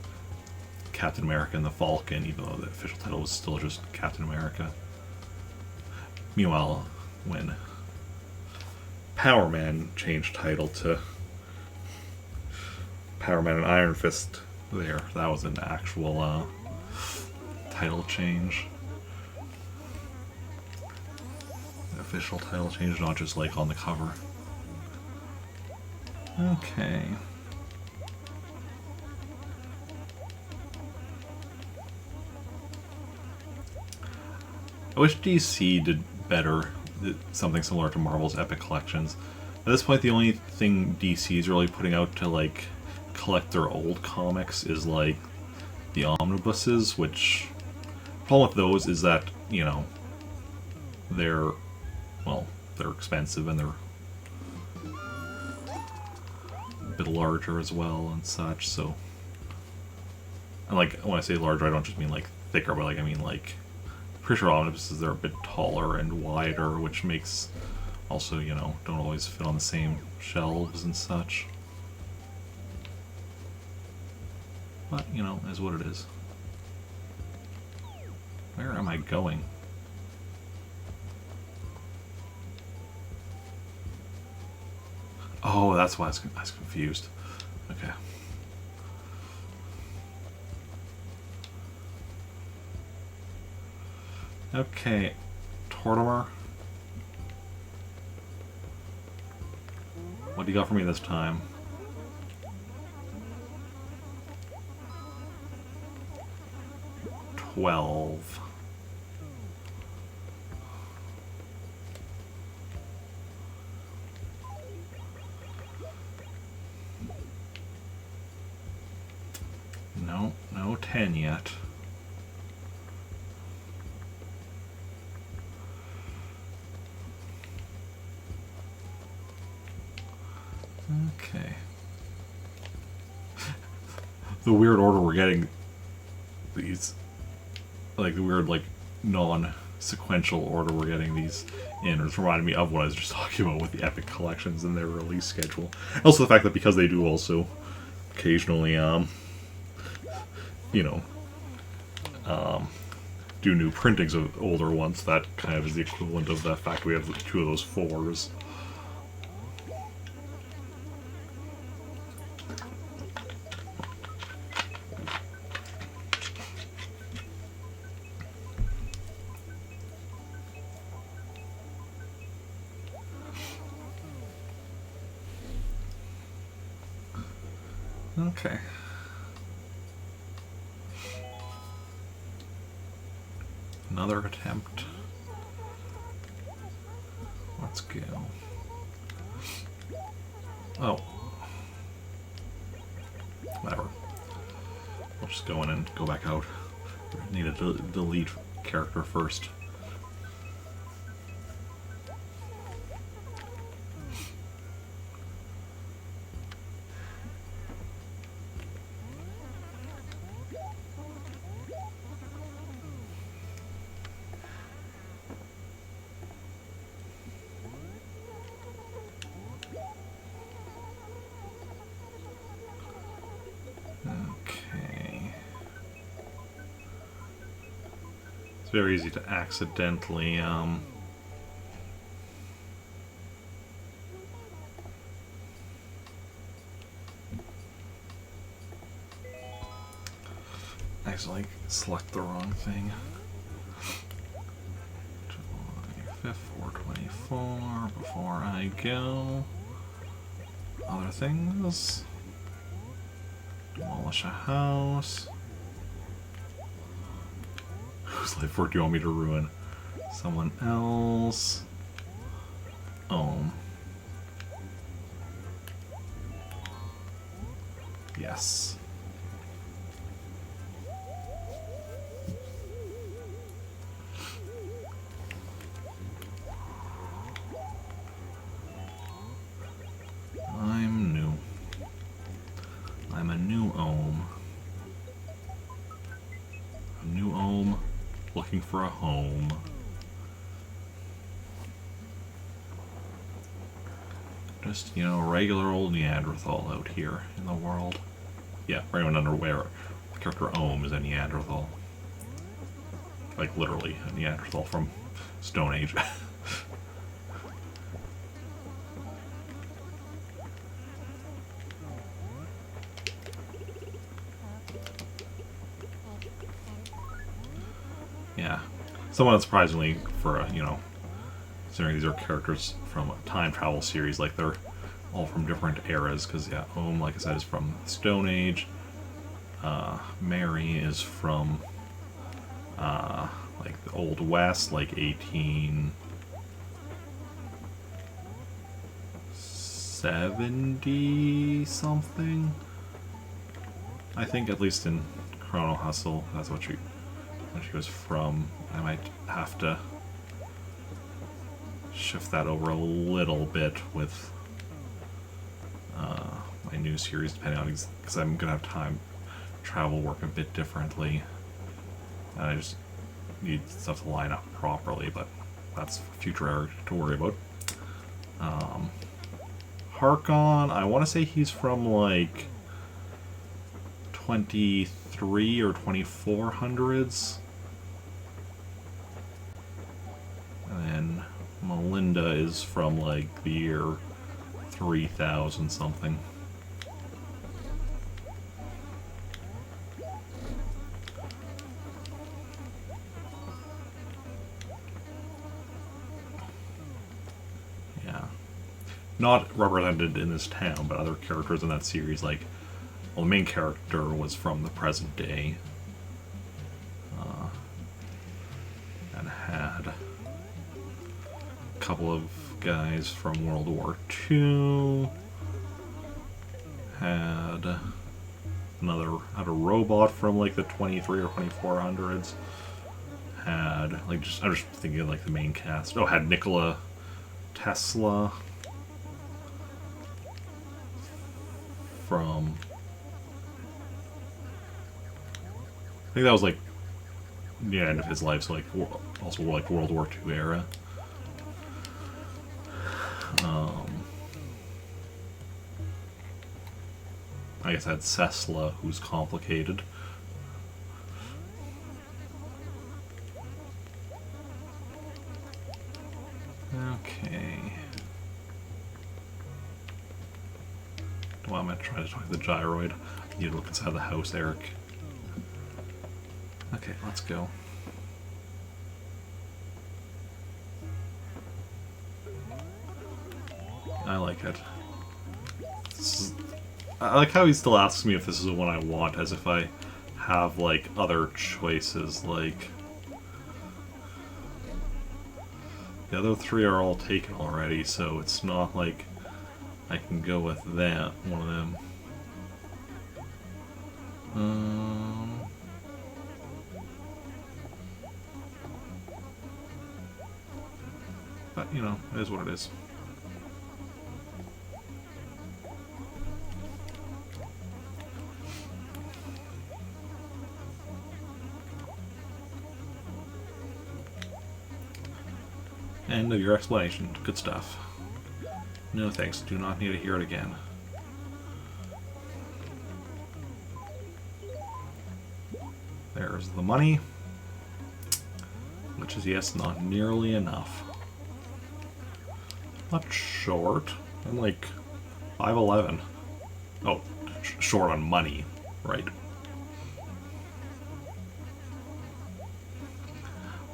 Captain America and the Falcon, even though the official title was still just Captain America. Meanwhile, when Power Man changed title to Power Man and Iron Fist, that was an actual title change. The official title change, not just like on the cover. Okay. I wish DC did better, something similar to Marvel's Epic Collections. At this point, the only thing DC is really putting out to like collect their old comics is like the omnibuses, which the problem with those is that, you know, they're expensive and they're a bit larger as well and such, so, and like when I say larger I don't just mean like thicker, but like I mean like pretty sure omnibuses are a bit taller and wider, which makes also, you know, don't always fit on the same shelves and such. But, you know, is what it is. Where Where am I going? Oh, that's why I was confused. Okay. Okay, Tortimer. What do you got for me this time? $12. No, no 10 yet. Okay. The weird order we're getting these, like the weird, like, non-sequential order we're getting these in, it's reminding me of what I was just talking about with the Epic collections and their release schedule. Also the fact that because they do also occasionally, you know, do new printings of older ones, that kind of is the equivalent of the fact we have 2 of those 4s. Okay. Another attempt. Let's go. Oh. Whatever. We'll just go in and go back out. Need to delete character first. It's very easy to accidentally, accidentally select the wrong thing. 25th, 424, before I go. Other things. Demolish a house. Whose life work do you want me to ruin? Someone else. Yes. I'm new. I'm a new Ohm. A new Ohm looking for a home. Just, you know, regular old Neanderthal out here in the world. Yeah, for anyone unaware, the character Ohm is a Neanderthal. Like, literally, a Neanderthal from Stone Age. Yeah. Somewhat unsurprisingly for, you know, considering these are characters from a time travel series, like they're all from different eras, because, yeah, Ohm, like I said, is from Stone Age. Mary is from, like, the Old West, like 1870 something. I think, at least in Chrono Hustle, that's what she was from. I might have to shift that over a little bit with my new series, depending on, because I'm gonna have time travel work a bit differently, and I just need stuff to line up properly, but that's future error to worry about. Harkon, I want to say he's from like 23 or 2400s. Linda is from like the year 3000 something. Yeah. Not represented in this town, but other characters in that series, like, well, the main character was from the present day. And had a couple of guys from World War II. Had a robot from like the 23 or 2400s. Had like I'm just thinking of like the main cast. Oh, had Nikola Tesla from, I think that was like the end of his life, so like also like World War II era. I guess I had Cessla, who's complicated. Okay. Well, I'm gonna try to talk to the gyroid. I need to look inside the house, Eric. Okay, let's go. I like it. I like how he still asks me if this is the one I want, as if I have, like, other choices, like... The other three are all taken already, so it's not like I can go with that, one of them. But, you know, it is what it is. End of your explanation. Good stuff. No thanks. Do not need to hear it again. There's the money. Which is, yes, not nearly enough. Not short. I'm like 5'11". Oh, short on money. Right.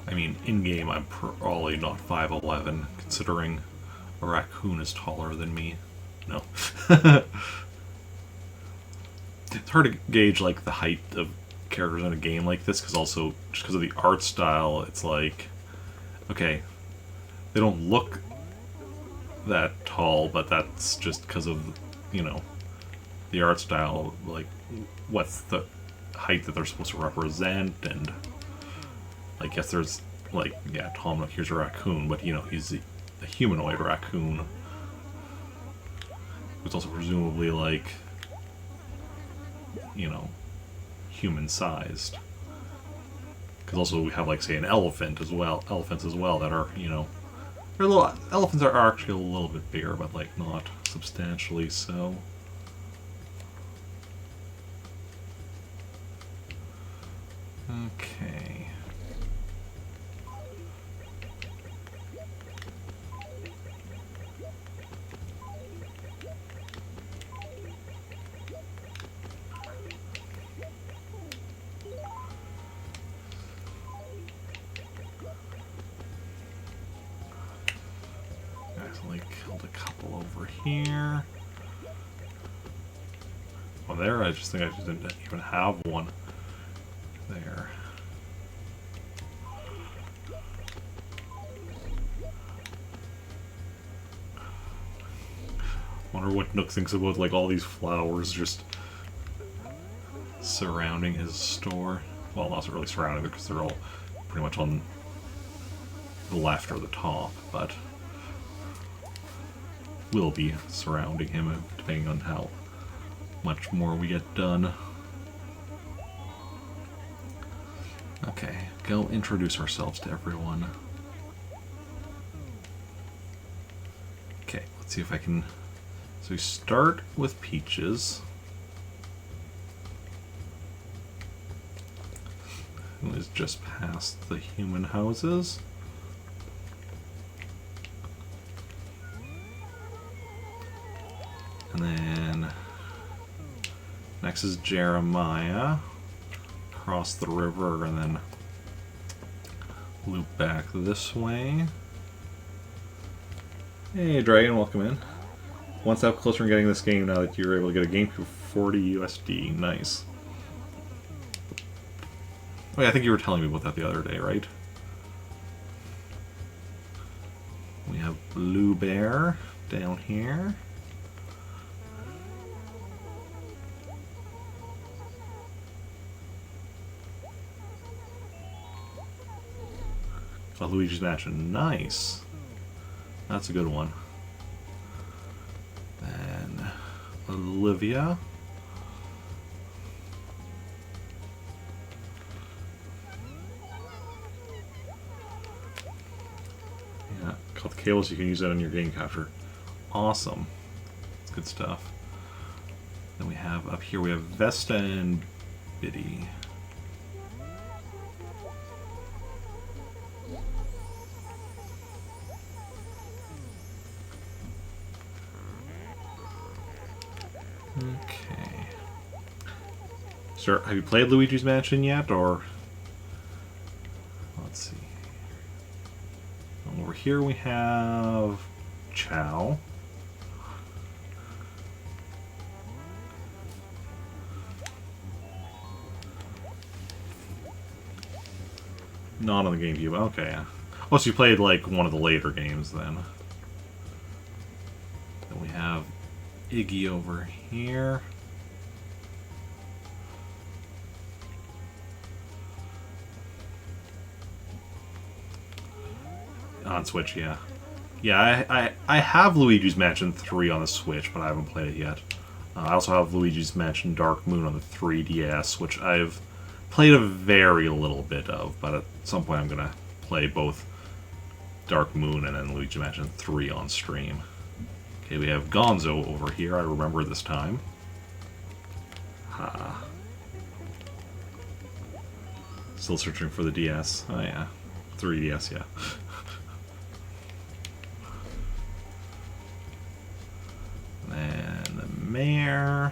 I mean, in-game I'm probably not 5'11", considering a raccoon is taller than me. No. It's hard to gauge, like, the height of characters in a game like this, because also, just because of the art style, it's like, okay, they don't look that tall, but that's just because of, you know, the art style, like, what's the height that they're supposed to represent, and... I guess there's, like, yeah, Tom Nook, here's a raccoon, but, you know, he's a humanoid raccoon. Who's also presumably, like, you know, human-sized. Because also we have, like, say, an elephant as well, elephants as well, that are, you know, they're elephants are actually a little bit bigger, but, like, not substantially so. Okay. Killed a couple over here. Oh, there, I just think I just didn't even have one. There. Wonder what Nook thinks about, like, all these flowers just surrounding his store. Well, not really surrounding, because they're all pretty much on the left or the top, but will be surrounding him, depending on how much more we get done. Okay, go introduce ourselves to everyone. Okay, let's see if I can... So we start with Peaches, who is just past the human houses. then next is Jeremiah. Cross the river and then loop back this way. Hey Dragon, welcome in. One step closer in getting this game now that you're able to get a game for 40 USD. Nice. Oh yeah, I think you were telling me about that the other day, right? We have Blue Bear down here. Oh, Luigi's Mansion. Nice. That's a good one. Then Olivia. Yeah, cut the cables, you can use that on your game capture. Awesome. That's good stuff. Then we have, up here we have Vesta and Biddy. Okay. Sir, have you played Luigi's Mansion yet, or... Let's see. Over here we have... Chow. Not on the GameCube, okay. Oh, so you played, like, one of the later games, then. Then we have Iggy over here. On Switch, yeah. Yeah, I have Luigi's Mansion 3 on the Switch, but I haven't played it yet. I also have Luigi's Mansion Dark Moon on the 3DS, which I've played a very little bit of, but at some point I'm going to play both Dark Moon and then Luigi's Mansion 3 on stream. Okay, we have Gonzo over here, I remember this time. Ha. Still searching for the DS. Oh yeah. 3DS, yeah. And the mayor.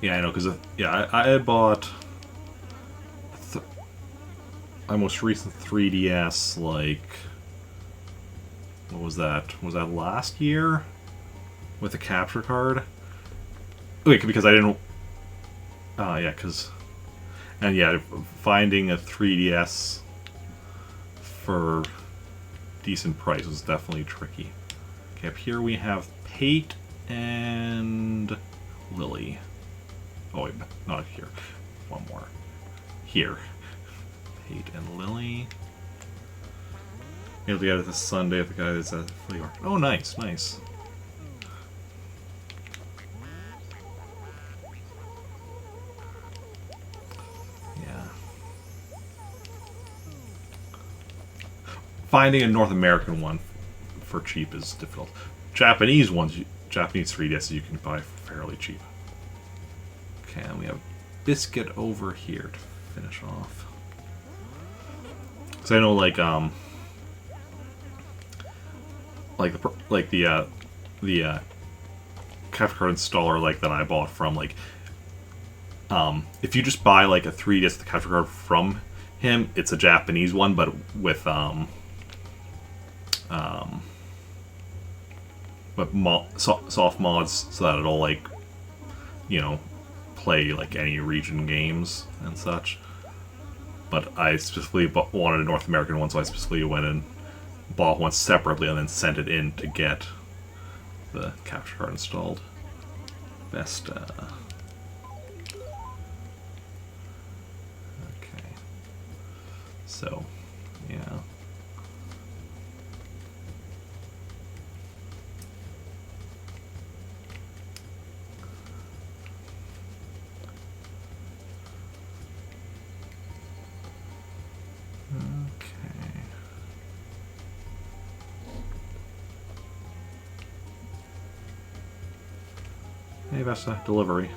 Yeah, I know, because yeah, I had bought my most recent 3DS, like, what was that? Was that last year? With a capture card? Wait, because I didn't... yeah, because... And yeah, finding a 3DS for decent price was definitely tricky. Okay, up here we have Pate and Lily. Oh wait, not here. One more. Here. Pate and Lily. Maybe get it this Sunday with the guy that's at the flea market. Oh, nice, nice. Yeah. Finding a North American one for cheap is difficult. Japanese ones, Japanese 3DSs you can buy for fairly cheap. Okay, and we have Biscuit over here to finish off. Because I know, like the capture card installer like that I bought from, like, if you just buy like a 3DS the capture card from him, it's a Japanese one, but with soft mods so that it'll, like, you know, play like any region games and such. But I specifically wanted a North American one, so I specifically went and bought one separately and then sent it in to get the capture card installed. Vesta. Okay. So, yeah. Hey Vesta, delivery.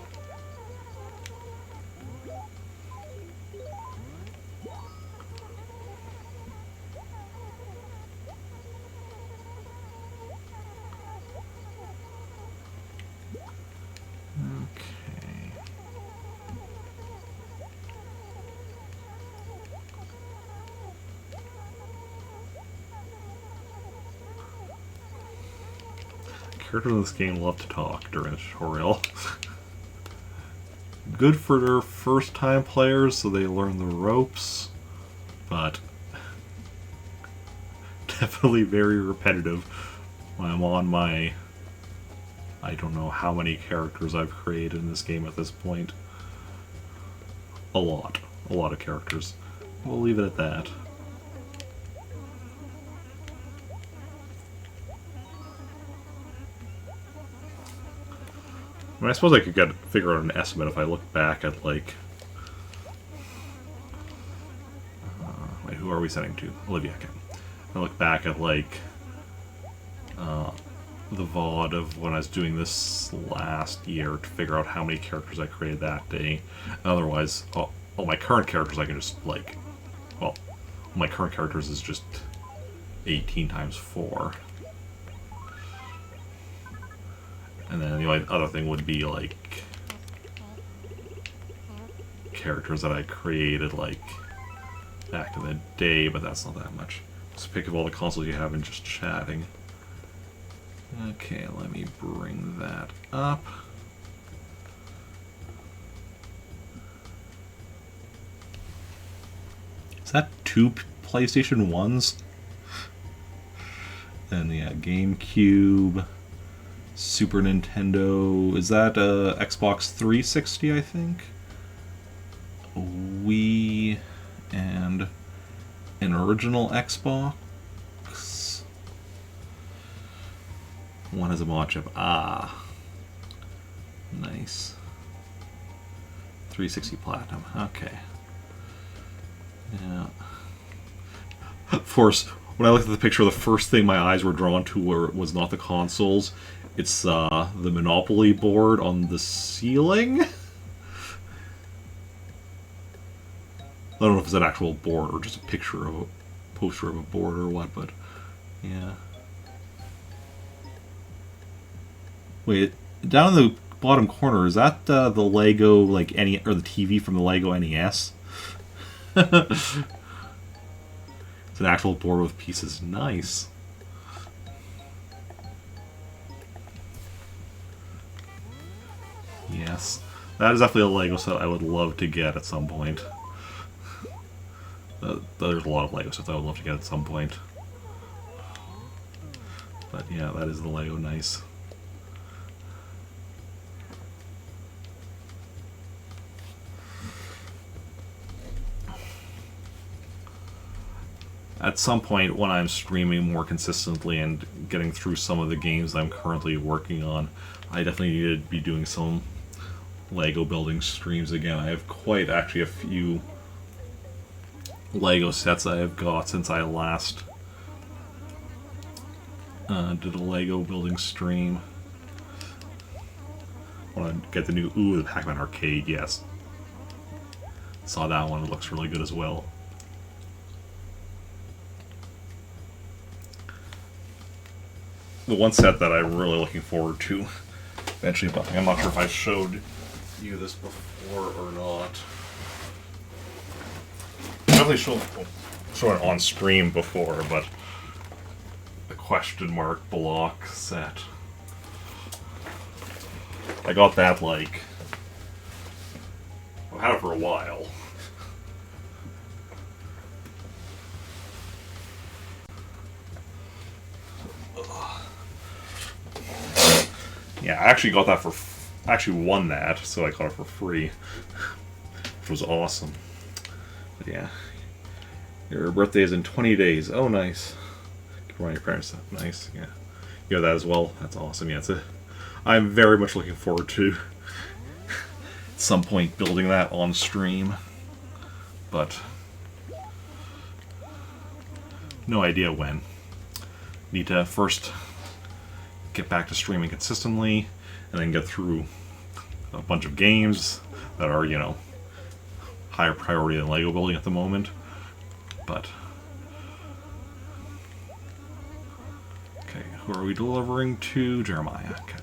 characters in this game love to talk during the tutorial. Good for their first-time players, so they learn the ropes, but definitely very repetitive when I'm on my... I don't know how many characters I've created in this game at this point. A lot of characters. We'll leave it at that. I mean, I suppose I could figure out an estimate if I look back at, like... wait, who are we sending to? Olivia, okay. I look back at, like... the VOD of when I was doing this last year to figure out how many characters I created that day. Otherwise, all my current characters I can just, like... Well, my current characters is just 18 times 4. And then the only other thing would be, like, characters that I created, like, back in the day, but that's not that much. Just pick of all the consoles you have and just chatting. Okay, let me bring that up. Is that 2 PlayStation 1s? Then, yeah, GameCube... Super Nintendo, is that Xbox 360, I think? Wii, and an original Xbox. One has a mod chip. Ah. Nice. 360 Platinum, okay. Yeah. Of course, when I looked at the picture, the first thing my eyes were drawn to was not the consoles. It's the Monopoly board on the ceiling. I don't know if it's an actual board or just a picture of a poster of a board or what, but yeah. Wait, down in the bottom corner, is that the Lego, like, or the TV from the Lego NES? It's an actual board with pieces. Nice. Yes, that is definitely a Lego set I would love to get at some point. There's a lot of Lego sets I would love to get at some point. But yeah, that is the Lego nice. At some point when I'm streaming more consistently and getting through some of the games I'm currently working on, I definitely need to be doing some Lego building streams again. I have quite actually a few Lego sets I have got since I last did a Lego building stream. I want to get the new, the Pac-Man arcade, yes. Saw that one, it looks really good as well. The one set that I'm really looking forward to eventually buying, I'm not sure if I showed you this before or not. I definitely showed it on stream before, but the question mark block set. I got that, like, I've had it for a while. Yeah, I actually got that for... I actually won that, so I got it for free. Which was awesome. But yeah. Your birthday is in 20 days. Oh, nice. Good morning, your parents. Nice, yeah. You have that as well. That's awesome, yeah. I'm very much looking forward to at some point building that on stream. But no idea when. Need to first get back to streaming consistently, and then get through a bunch of games that are, you know, higher priority than Lego building at the moment. But okay, who are we delivering to? Jeremiah. Okay.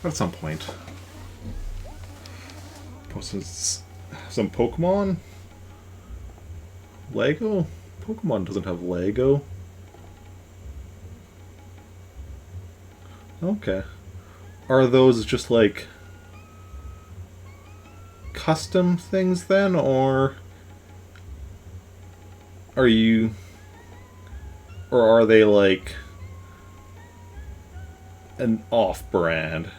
But at some point, posted some Pokemon. Lego? Pokemon doesn't have Lego. Okay. Are those just like custom things then, or are you, or are they like an off-brand?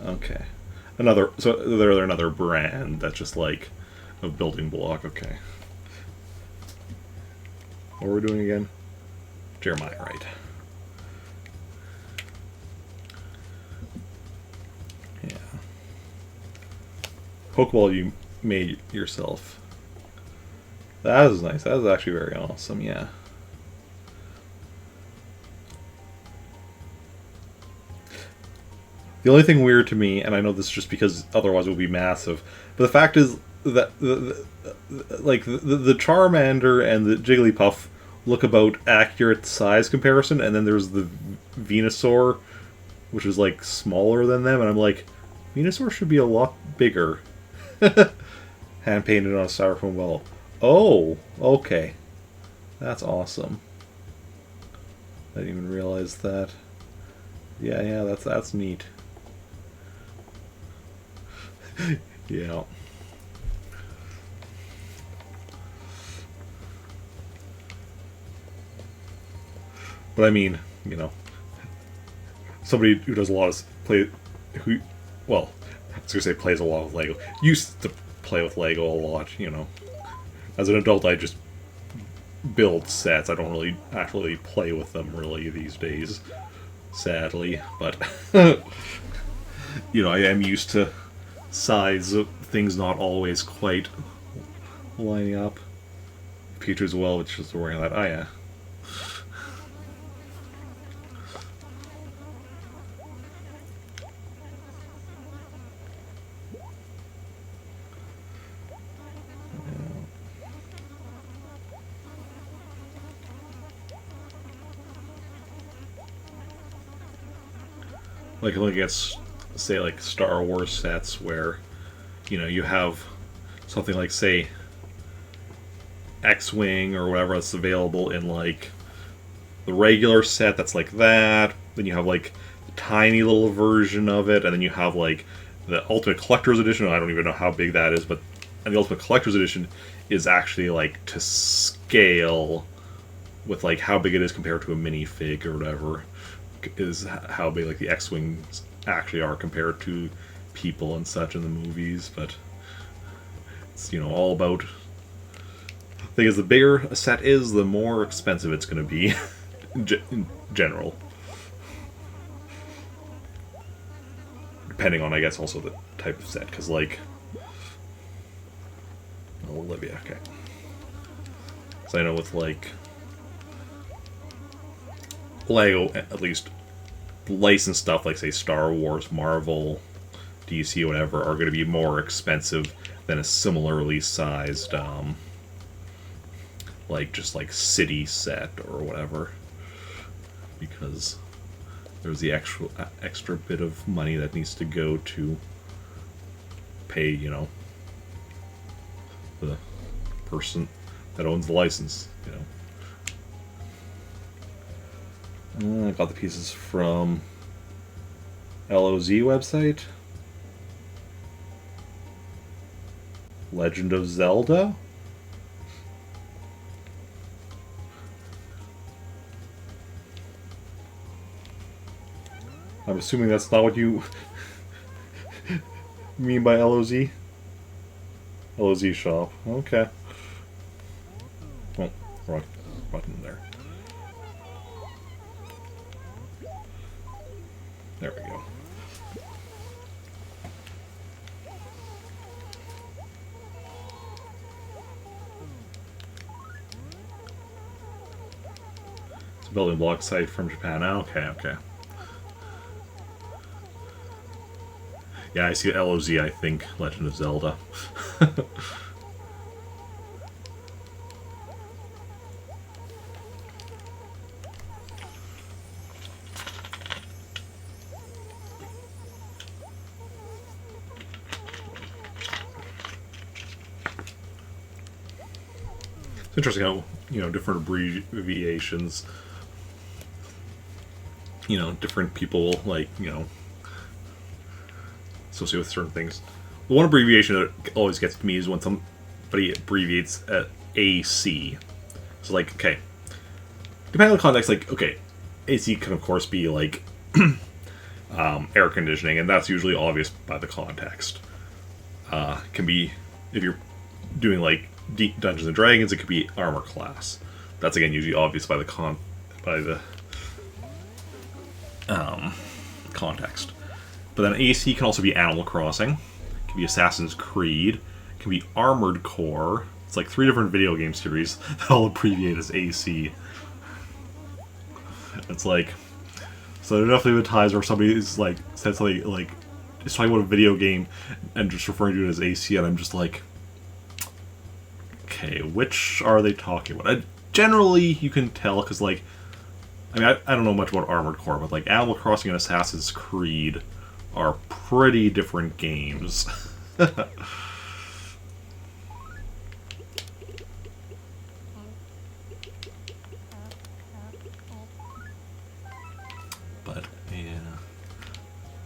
Okay. So they're another brand that's just like a building block. Okay. What we're doing again? Jeremiah, right? Yeah. Pokeball you made yourself. That is nice. That is actually very awesome. Yeah. The only thing weird to me, and I know this is just because otherwise it would be massive, but the fact is that the Charmander and the Jigglypuff look about accurate size comparison, and then there's the Venusaur, which is like smaller than them, and I'm like, Venusaur should be a lot bigger. Hand painted on a styrofoam wall. Oh, okay, that's awesome. I didn't even realize that. Yeah, that's neat. Yeah. But I mean, somebody who does a lot of well, I was gonna say plays a lot with Lego. Used to play with Lego a lot, As an adult, I just build sets. I don't really actually play with them really these days, sadly. But I am used to size of things not always quite lining up. Pikachu as well, which is wearing that. Oh yeah. Like looking at, say, like Star Wars sets where, you have something like, say, X-Wing or whatever that's available in, like, the regular set that's like that. Then you have, like, the tiny little version of it. And then you have, like, the Ultimate Collector's Edition. I don't even know how big that is, but and the Ultimate Collector's Edition is actually, like, to scale with, like, how big it is compared to a minifig or whatever. Is how big like the X-Wings actually are compared to people and such in the movies, but it's all about. The thing is, the bigger a set is, the more expensive it's going to be in general, depending on, I guess, also the type of set. Because like Olivia, okay, so I know with like Lego, at least licensed stuff like, say, Star Wars, Marvel, DC, whatever, are going to be more expensive than a similarly sized, just like city set or whatever, because there's the extra bit of money that needs to go to pay, the person that owns the license, I got the pieces from LOZ website. Legend of Zelda? I'm assuming that's not what you mean by LOZ? LOZ shop. Okay. Oh, wrong button there. There we go. It's a building block site from Japan. Okay. Yeah, I see LOZ, I think. Legend of Zelda. interesting how, different abbreviations, different people, like, associate with certain things. The one abbreviation that always gets to me is when somebody abbreviates AC. So, like, okay, depending on the context, like, okay, AC can, of course, be, like, air conditioning, and that's usually obvious by the context. It can be, if you're doing, like, Dungeons and Dragons, it could be armor class. That's, again, usually obvious by the context. But then AC can also be Animal Crossing. It can be Assassin's Creed. It can be Armored Core. It's like 3 different video game series that all abbreviate as AC. It's like, so there are definitely the times where somebody is like said something like is talking about a video game and just referring to it as AC, and I'm just like, okay, which are they talking about? Generally, you can tell because, like, I mean, I don't know much about Armored Core, but like Animal Crossing and Assassin's Creed are pretty different games. But yeah,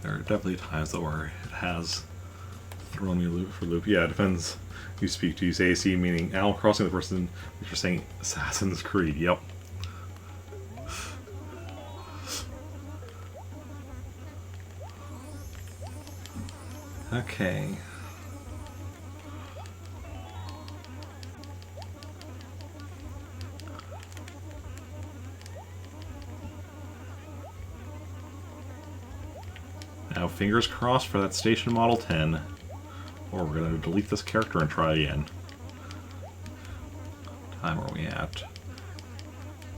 there are definitely times though where it has thrown me for loop. Yeah, it depends who you speak to. You say AC meaning Animal Crossing, the person if you're saying Assassin's Creed. Yep. Okay. Now, fingers crossed for that Station Model 10. Or we're going to delete this character and try again. Time are we at?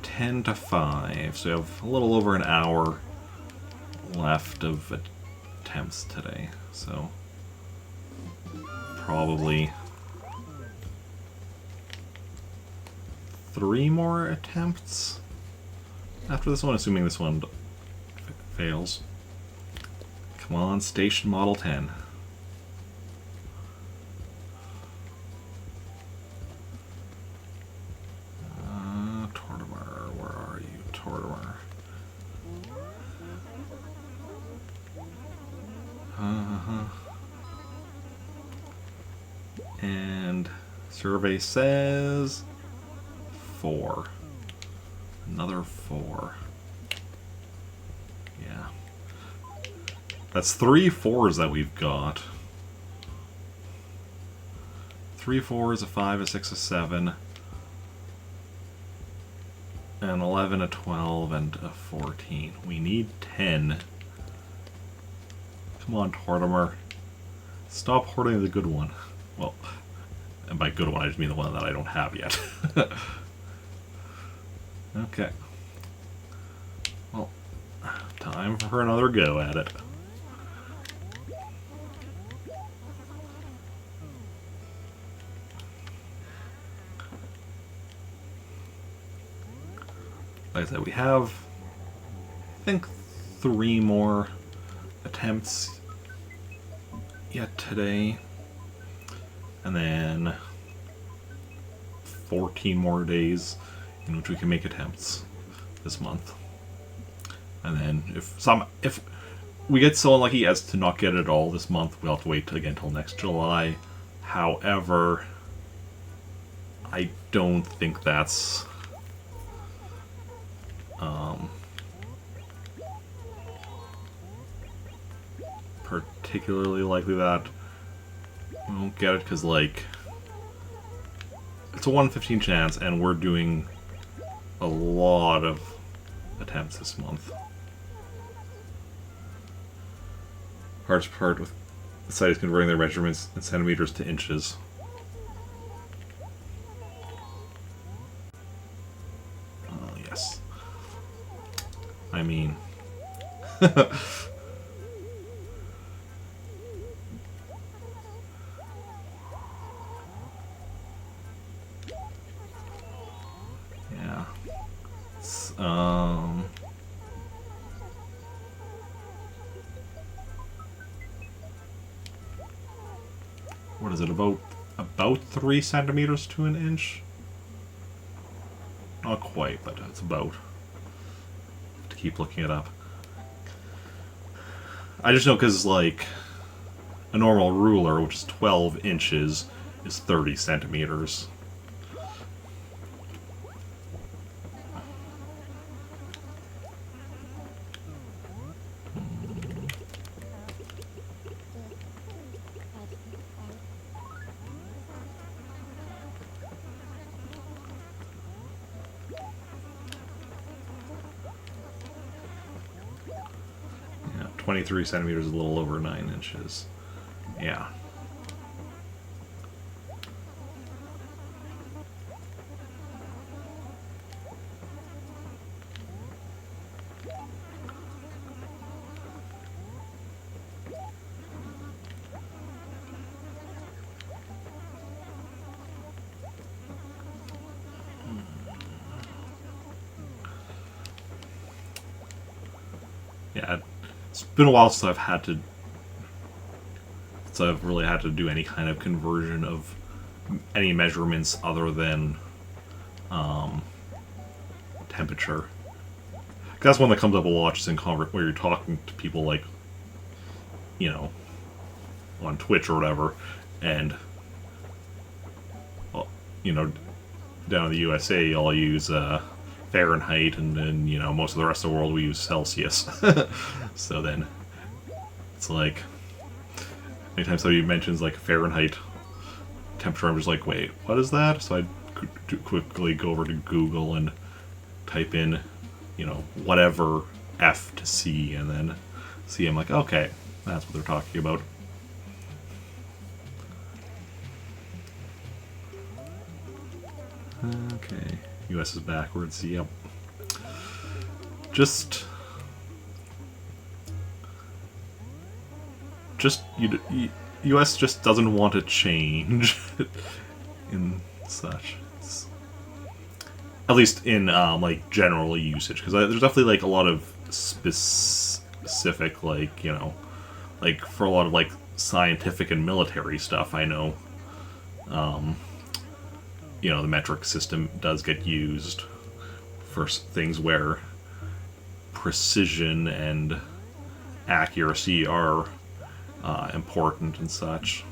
10 to 5. So we have a little over an hour left of attempts today. So probably 3 more attempts after this one, assuming this one fails. Come on, Station Model 10. Tortimer, where are you, Tortimer? And survey says 4. Another 4. Yeah. That's 3 4s that we've got. 3 4s, a 5, a 6, a 7, an 11, a 12, and a 14. We need 10. Come on, Tortimer. Stop hoarding the good one. Well, and by good one, I just mean the one that I don't have yet. Okay. Well, time for another go at it. Like I said, we have, I think, 3 more attempts yet today. And then 14 more days in which we can make attempts this month. And then if we get so unlucky as to not get it all this month, we'll have to wait again until next July. However, I don't think that's particularly likely that we won't get it, because, like, it's a 1 in 15 chance, and we're doing a lot of attempts this month. Hardest part with the site is converting their measurements in centimeters to inches. Oh, yes. I mean... yeah. What is it, about 3 centimeters to an inch? Not quite, but it's about. To keep looking it up. I just know because, like, a normal ruler, which is 12 inches, is 30 centimeters. Yeah, 23 centimeters is a little over 9 inches. Yeah. Yeah, it's been a while since I've really had to do any kind of conversion of any measurements other than temperature. 'Cause that's one that comes up a lot just in where you're talking to people like, you know, on Twitch or whatever, and well, you know, down in the USA, I'll use Fahrenheit, and then most of the rest of the world we use Celsius. So then it's like anytime somebody mentions like Fahrenheit temperature, I'm just like, wait, what is that? So I quickly go over to Google and type in, whatever F to C, and then see. I'm like, okay, that's what they're talking about. Okay, US is backwards. Yep. Just US just doesn't want to change in such. At least in like general usage, because there's definitely like a lot of specific like for a lot of like scientific and military stuff. I know the metric system does get used for things where precision and accuracy are important and such,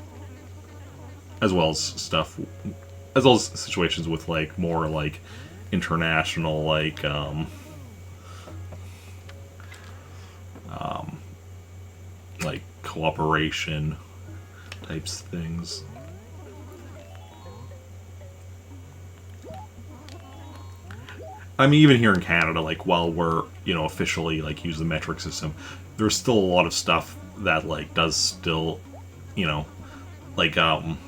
as well as situations with like more like international like cooperation types things. I mean, even here in Canada, like while we're officially like use the metric system, there's still a lot of stuff that like does still like I don't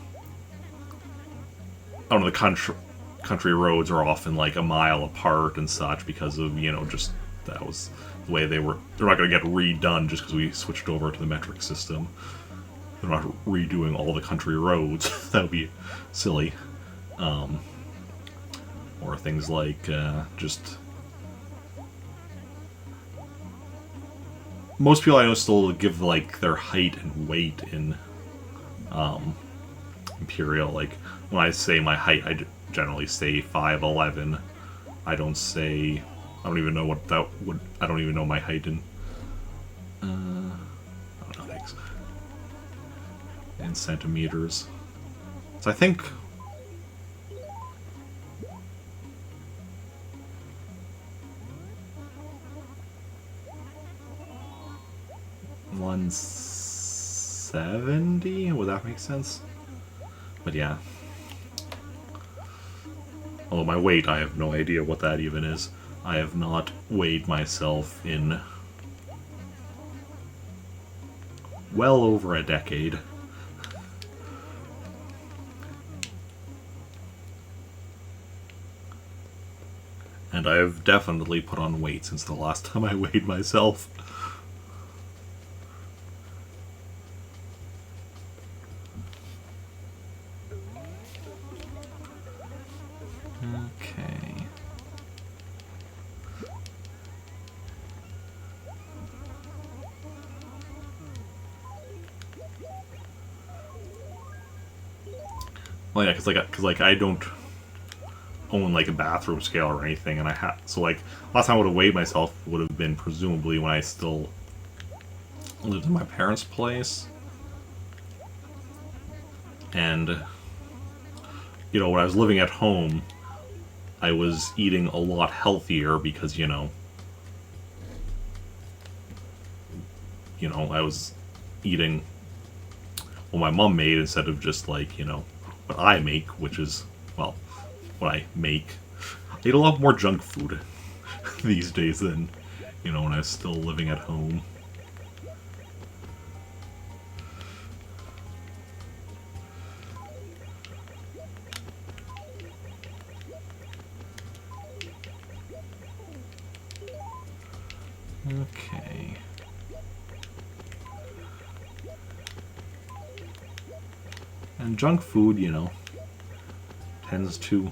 know, the country roads are often like a mile apart and such because of just that was the way they're not going to get redone just because we switched over to the metric system. They're not redoing all the country roads. That would be silly. Or things like just most people I know still give like their height and weight in imperial. Like when I say my height, I generally say 5'11". I don't even know what that would. I don't even know my height in. I don't know, thanks. In centimeters. So I think. $170? Would that make sense? But yeah. Although my weight, I have no idea what that even is. I have not weighed myself in well over a decade. And I have definitely put on weight since the last time I weighed myself. Okay. Well, yeah, because I don't. own like a bathroom scale or anything, and I had so like last time I would have weighed myself would have been presumably when I still lived in my parents' place, and you know when I was living at home, I was eating a lot healthier because you know I was eating what my mom made instead of just like what I make, which is well what I make. I eat a lot more junk food these days than when I was still living at home. Okay. And junk food, tends to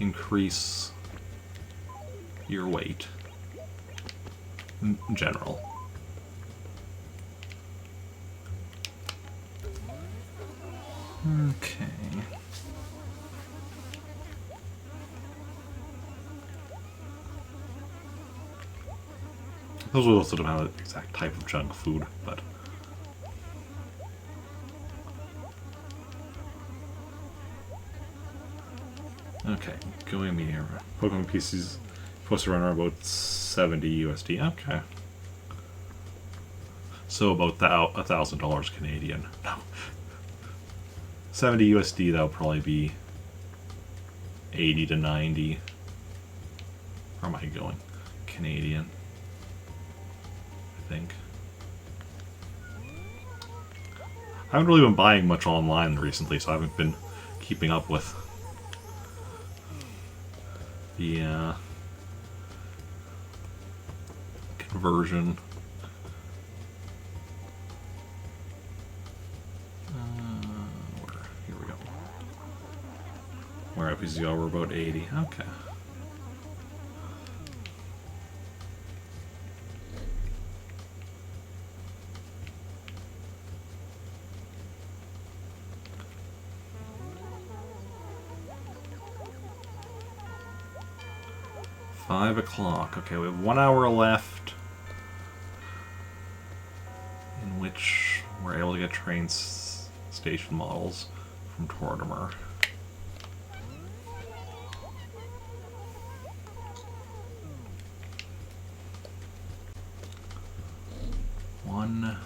increase your weight in general. Okay. Those are also not the exact type of junk food, but okay, going me Pokemon PCs supposed to run around about 70 USD. Okay. So about $1,000 Canadian. No. 70 USD, that'll probably be 80 to 90. Where am I going? Canadian. I think. I haven't really been buying much online recently, so I haven't been keeping up with the conversion. Here we go. Where FPCR we're about 80. Okay. Five o'clock. Okay, we have 1 hour left in which we're able to get train station models from Tortimer. One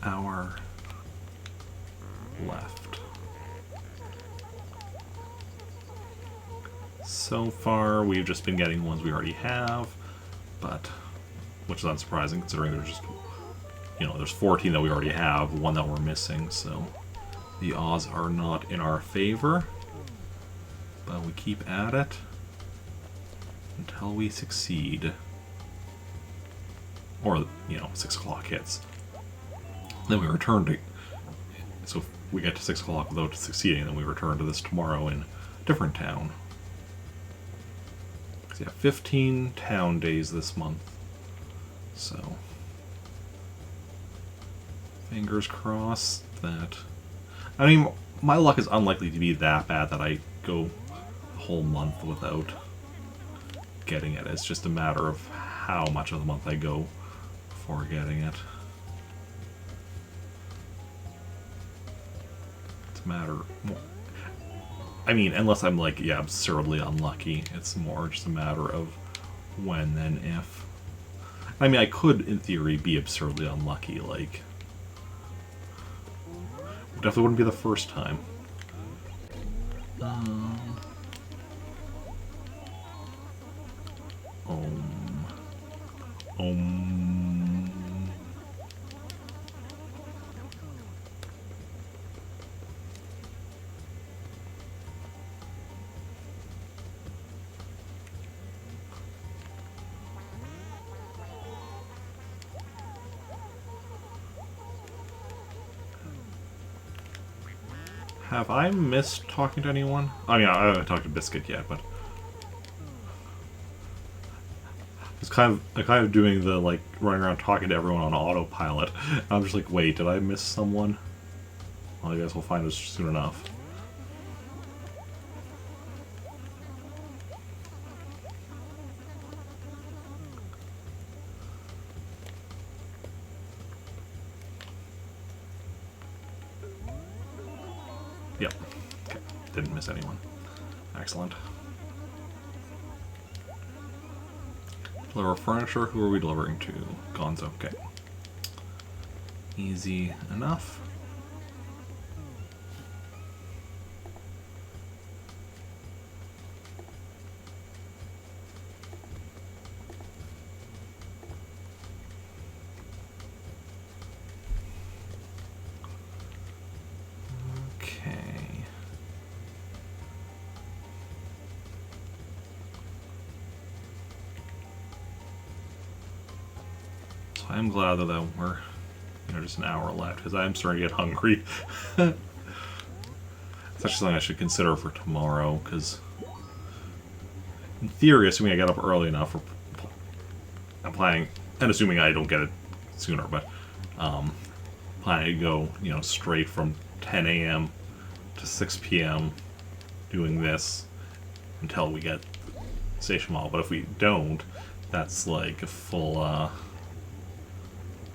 hour left. So far, we've just been getting ones we already have, but which is unsurprising considering there's just there's 14 that we already have, one that we're missing, so the odds are not in our favor. But we keep at it until we succeed. Or, 6 o'clock hits. Then we return to... So if we get to 6 o'clock without succeeding, then we return to this tomorrow in a different town. Because, yeah, 15 town days this month. So... fingers crossed that... I mean, my luck is unlikely to be that bad that I go a whole month without getting it. It's just a matter of how much of the month I go before getting it. It's a matter... I mean, unless I'm like, yeah, absurdly unlucky, it's more just a matter of when than if. I mean, I could, in theory, be absurdly unlucky, like... Definitely wouldn't be the first time. Have I missed talking to anyone? I mean, I haven't talked to Biscuit yet, but it's I'm kind of doing the like running around talking to everyone on autopilot. I'm just like, wait, did I miss someone? Well, I guess we'll find this soon enough. didn't miss anyone. Excellent. Deliver furniture. Who are we delivering to? Gonzo. Okay. Easy enough. I'm glad that we're, just an hour left, because I'm starting to get hungry. It's actually something I should consider for tomorrow, because in theory, assuming I get up early enough, I'm planning, and assuming I don't get it sooner, but planning to go, straight from 10 a.m. to 6 p.m. doing this until we get Station Mall. But if we don't, that's like a full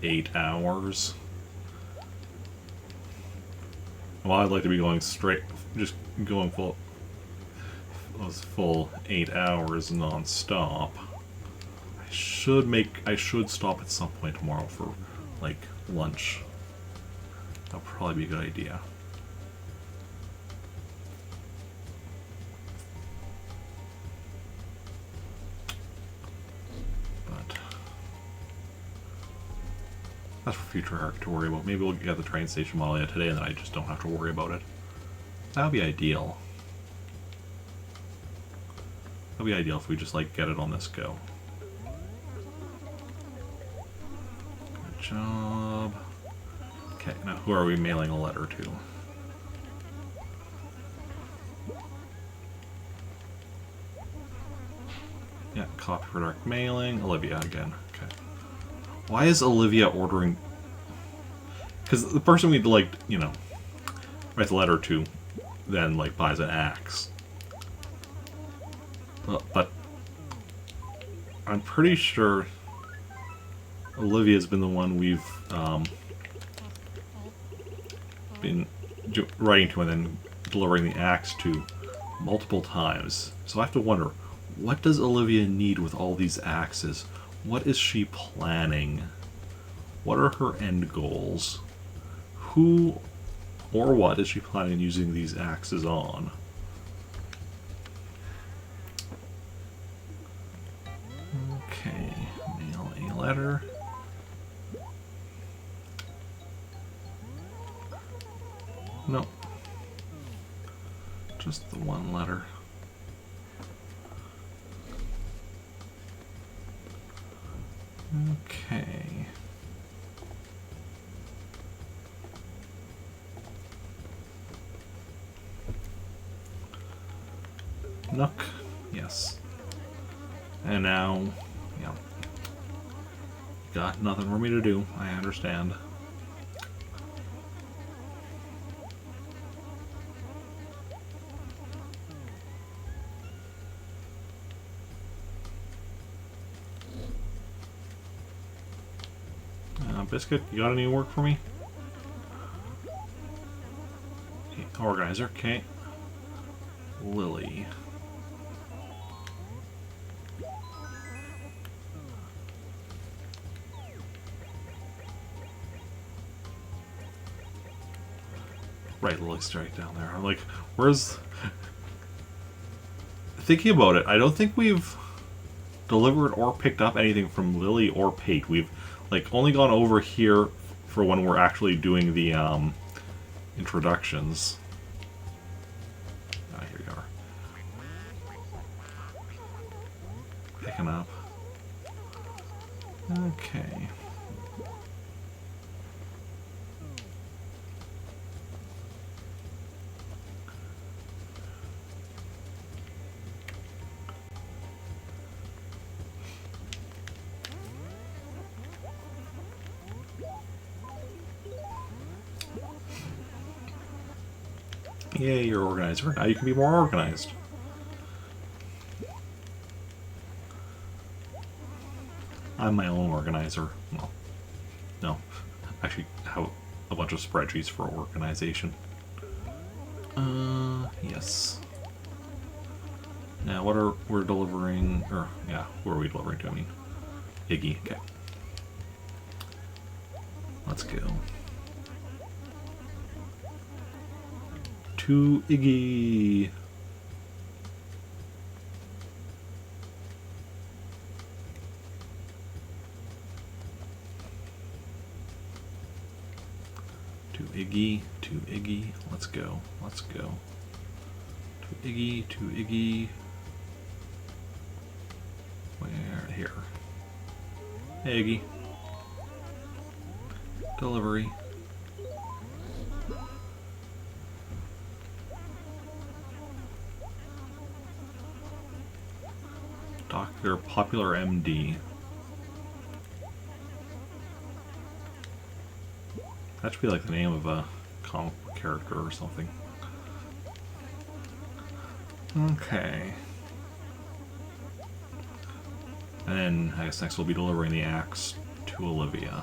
8 hours. Well, I'd like to be going straight, just going full 8 hours non-stop. I should stop at some point tomorrow for, like, lunch. That'll probably be a good idea. That's for future Ark to worry about. Maybe we'll get the train station model yet today and then I just don't have to worry about it. That would be ideal. That would be ideal if we just, like, get it on this go. Good job. Okay, now who are we mailing a letter to? Yeah, copy for direct mailing. Olivia again. Okay. Why is Olivia ordering... Because the person we'd, like, write the letter to then, like, buys an axe. But I'm pretty sure Olivia's been the one we've been writing to and then delivering the axe to multiple times. So I have to wonder, what does Olivia need with all these axes? What is she planning? What are her end goals? Who or what is she planning on using these axes on? Okay, mail a letter. No. Just the one letter. Okay. Nook, yes. And now, yeah. Got nothing for me to do, I understand. Biscuit, you got any work for me? Organizer, okay. Lily. Right, Lily's straight down there. I'm like, where's... Thinking about it, I don't think we've delivered or picked up anything from Lily or Pate. We've, like, only gone over here for when we're actually doing the introductions. Ah, here we are. Picking up. Okay. Yay, you're organizer. Now you can be more organized. I'm my own organizer. Well, no. Actually, have a bunch of spreadsheets for organization. Yes. this. Now, what are we're delivering? Or yeah, who are we delivering to? I mean, Iggy. Okay. Let's go. To Iggy. To Iggy, let's go, let's go. To Iggy. Where? Here. Hey, Iggy. Delivery. Dr. Popular MD. That should be like the name of a comic book character or something. Okay. And then I guess next we'll be delivering the axe to Olivia.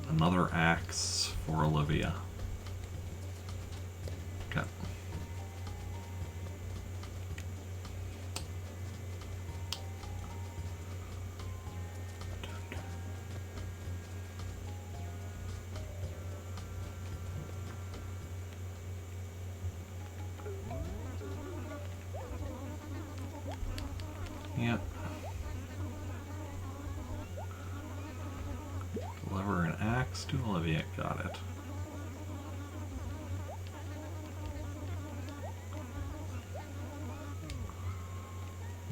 Another axe for Olivia. Okay. Yep. Deliver an axe to Olivia. Got it.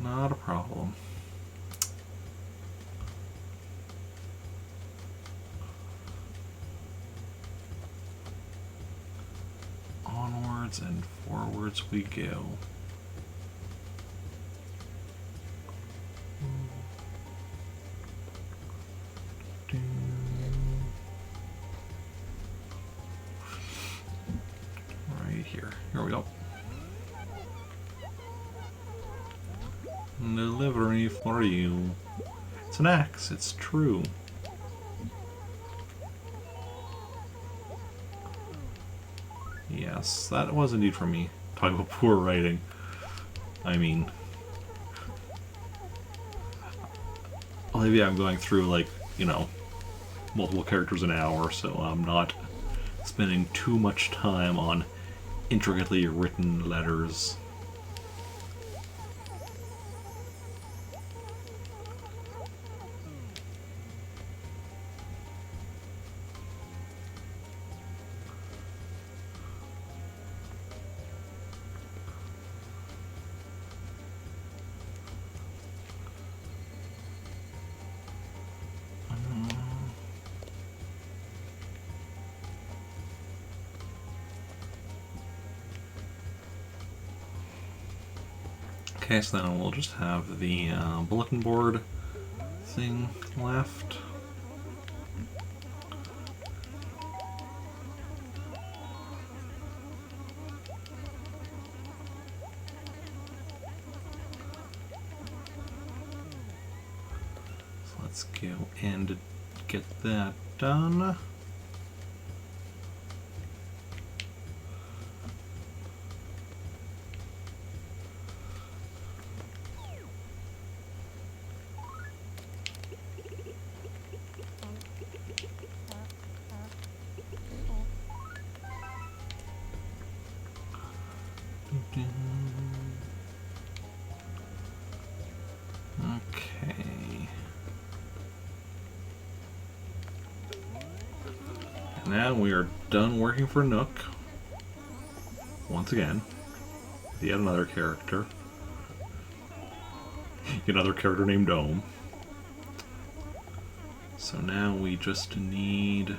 Not a problem. Onwards and forwards we go. Right here. Here we go. Delivery for you. It's an axe, it's true. Yes, that was indeed from me. Talk about poor writing. I mean, Olivia, I'm going through, like, you know, multiple characters an hour, so I'm not spending too much time on intricately written letters. Okay, so then we'll just have the bulletin board thing left. So let's go and get that done. Okay. Now we are done working for Nook. Once again. Yet another character. Another character named Dome. So now we just need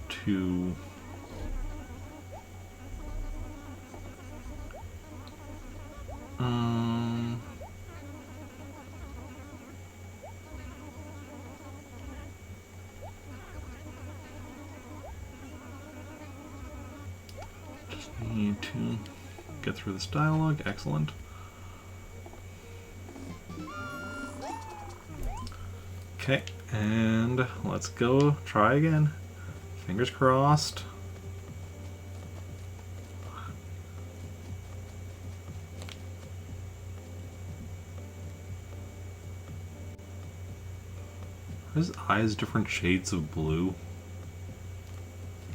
to need to get through this dialogue. Excellent. Okay, and let's go try again. Fingers crossed. his eyes different shades of blue?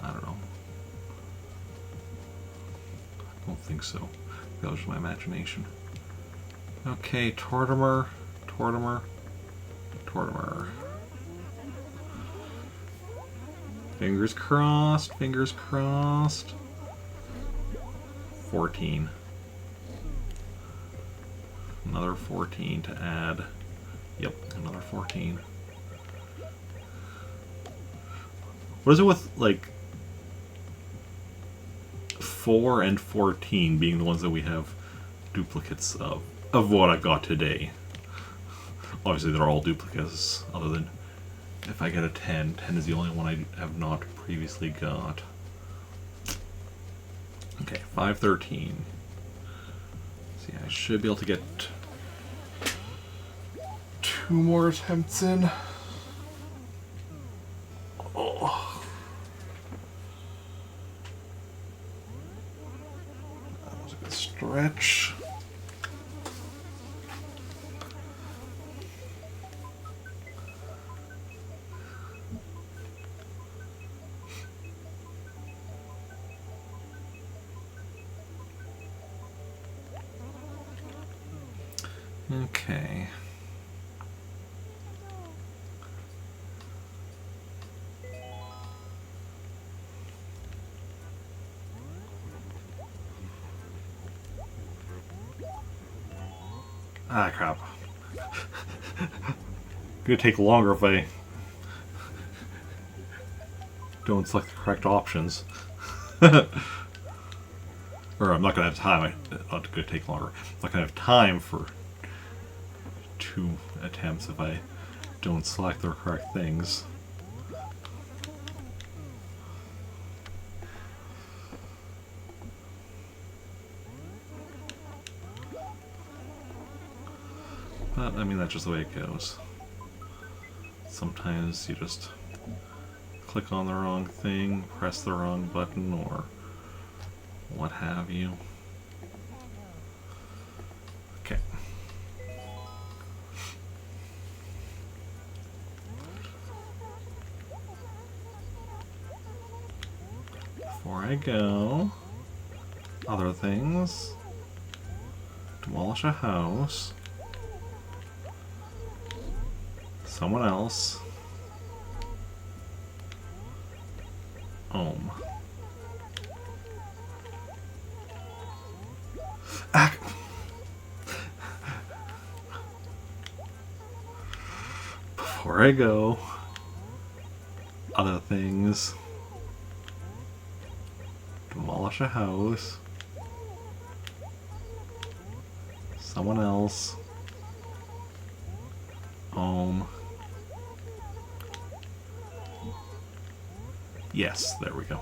I don't know. I don't think so. That was my imagination. Okay, Tortimer, Tortimer, Tortimer. Fingers crossed, fingers crossed. 14. Another 14 to add. Yep, another 14. What is it with, like, 4 and 14 being the ones that we have duplicates of what I got today? Obviously, they're all duplicates, other than if I get a 10. 10 is the only one I have not previously got. Okay, 513. See, I should be able to get 2 more attempts in. Oh. That was a good stretch. Okay. Ah, crap. Gonna take longer if I don't select the correct options. Or I'm not gonna have time. Not gonna take longer. I'm not gonna have time for 2 attempts if I don't select the correct things. But, I mean, that's just the way it goes. Sometimes you just click on the wrong thing, press the wrong button, or what have you. Okay. Before I go, other things. Demolish a house. Someone else. Ohm. Ah. Before I go, other things. Demolish a house. Someone else. Ohm. Yes, there we go.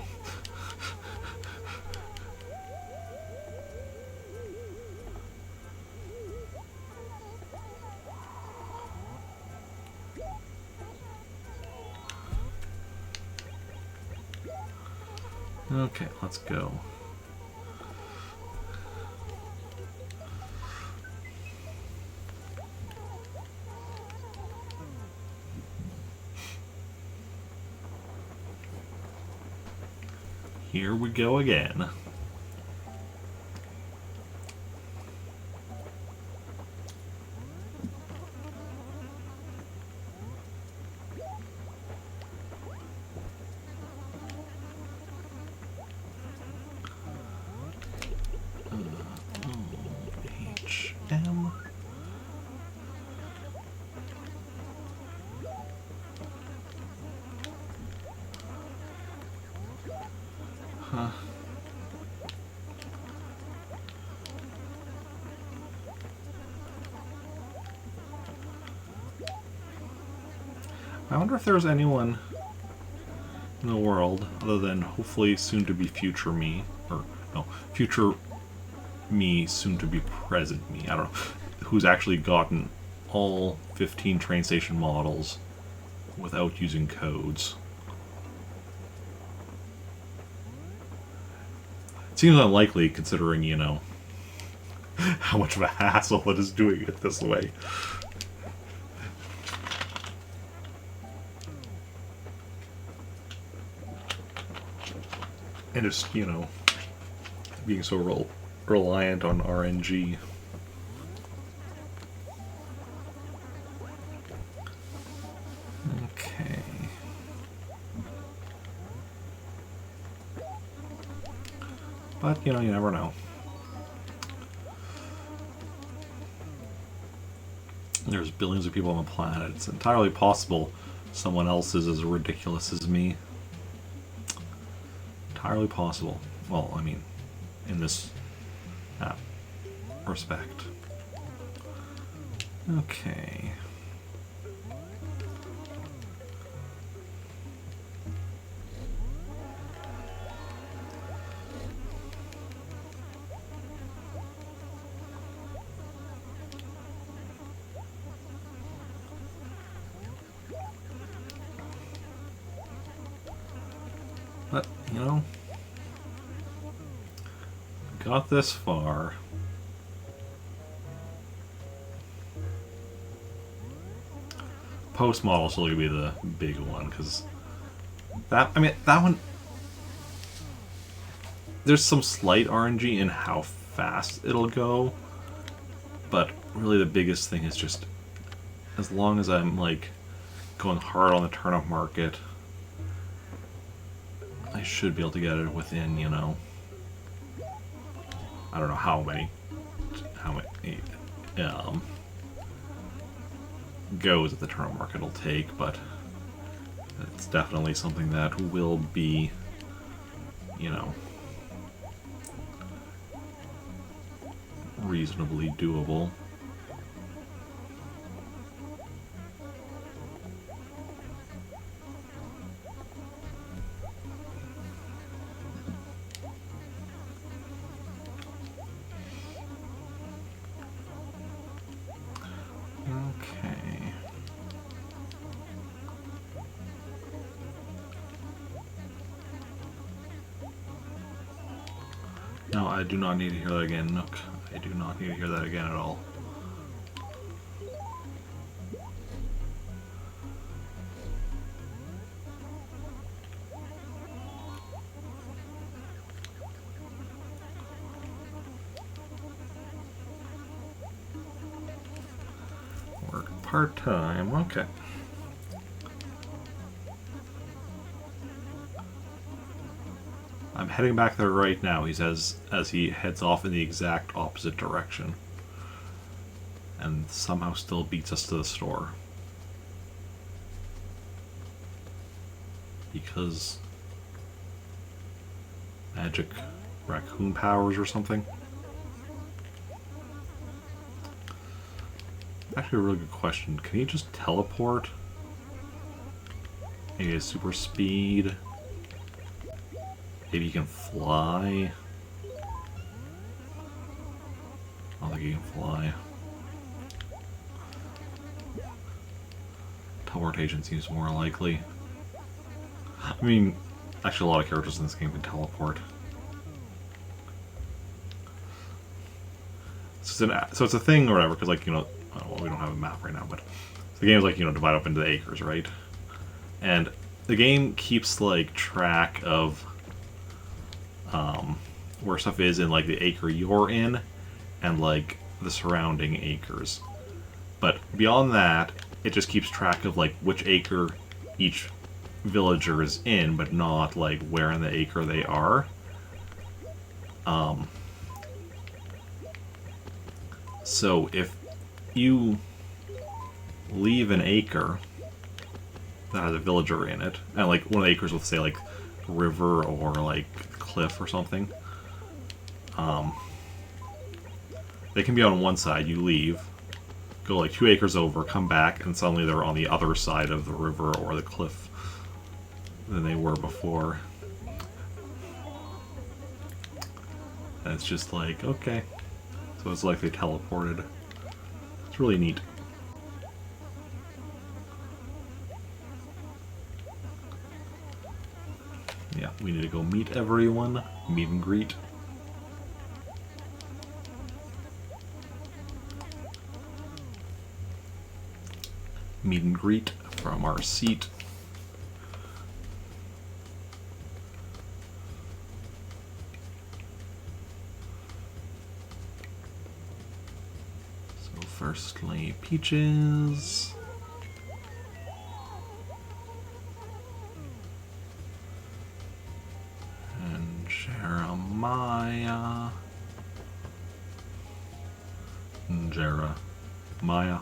Okay, let's go. Here we go again. HM. Huh. I wonder if there's anyone in the world, other than hopefully soon to be future me, or no, future me, soon to be present me, I don't know, who's actually gotten all 15 train station models without using codes. It seems unlikely considering, you know, how much of a hassle it is doing it this way. And just, you know, being so reliant on RNG. Okay. But, you know, you never know. There's billions of people on the planet. It's entirely possible someone else is as ridiculous as me. Entirely possible. Well, I mean, in this respect. Okay. But, you know, got this far. Post model still gonna be the big one, because that, I mean, that one, there's some slight RNG in how fast it'll go, but really the biggest thing is just, as long as I'm, like, going hard on the turnip market, I should be able to get it within, you know, I don't know how many goes that the turnip market will take, but it's definitely something that will be, you know, reasonably doable. Okay. No, I do not need to hear that again, Nook. I do not need to hear that again at all. Work part-time, okay. I'm heading back there right now, he says, as he heads off in the exact opposite direction. And somehow still beats us to the store. Because magic raccoon powers or something. Actually a really good question. Can he just teleport? Maybe a super speed? Maybe he can fly? I don't think he can fly. Teleportation seems more likely. I mean, actually a lot of characters in this game can teleport. So it's a thing or whatever, because, like, you know, well, we don't have a map right now, but the game's, like, you know, divided up into the acres, right? And the game keeps, like, track of where stuff is in, like, the acre you're in and, like, the surrounding acres. But beyond that, it just keeps track of, like, which acre each villager is in, but not, like, where in the acre they are. So if you leave an acre that has a villager in it, and, like, one of the acres with, say, like, river or, like, cliff or something, they can be on one side, you leave, go, like, 2 acres over, come back, and suddenly they're on the other side of the river or the cliff than they were before. And it's just like, okay. So it's like they teleported. It's really neat. Yeah, we need to go meet everyone. Meet and greet. Meet and greet from our seat. Firstly, Peaches. And Jeremiah. And Jeremiah.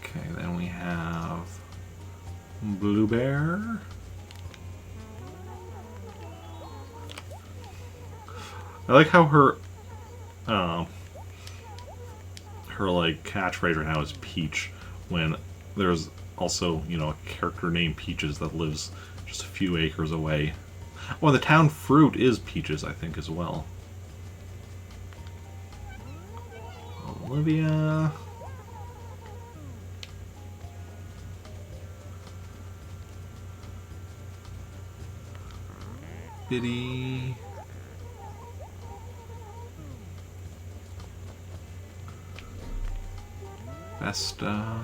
Okay, then we have Blue Bear. I like how her like catchphrase right now is Peach, when there's also, you know, a character named Peaches that lives just a few acres away. Well, the town fruit is Peaches, I think, as well. Olivia. Biddy. Vesta.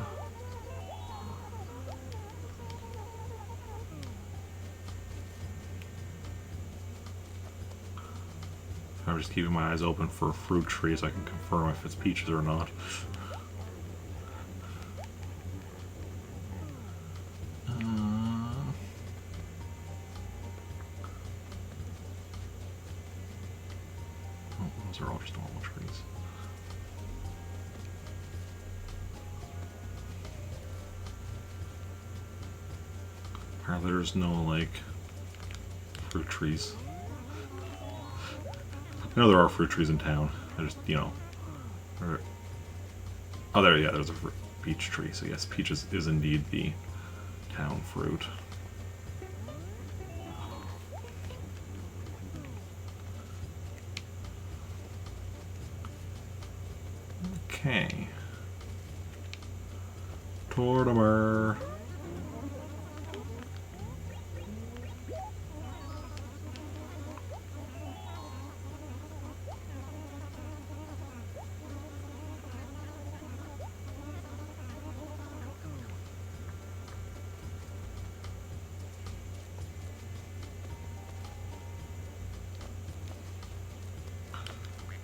I'm just keeping my eyes open for a fruit tree so I can confirm if it's Peaches or not. Those are all just normal trees. Apparently there's no, like, fruit trees. I know there are fruit trees in town. I just, you know... Oh, there, yeah, there's a peach tree. So yes, Peaches is indeed the town fruit. Okay. Tortimer.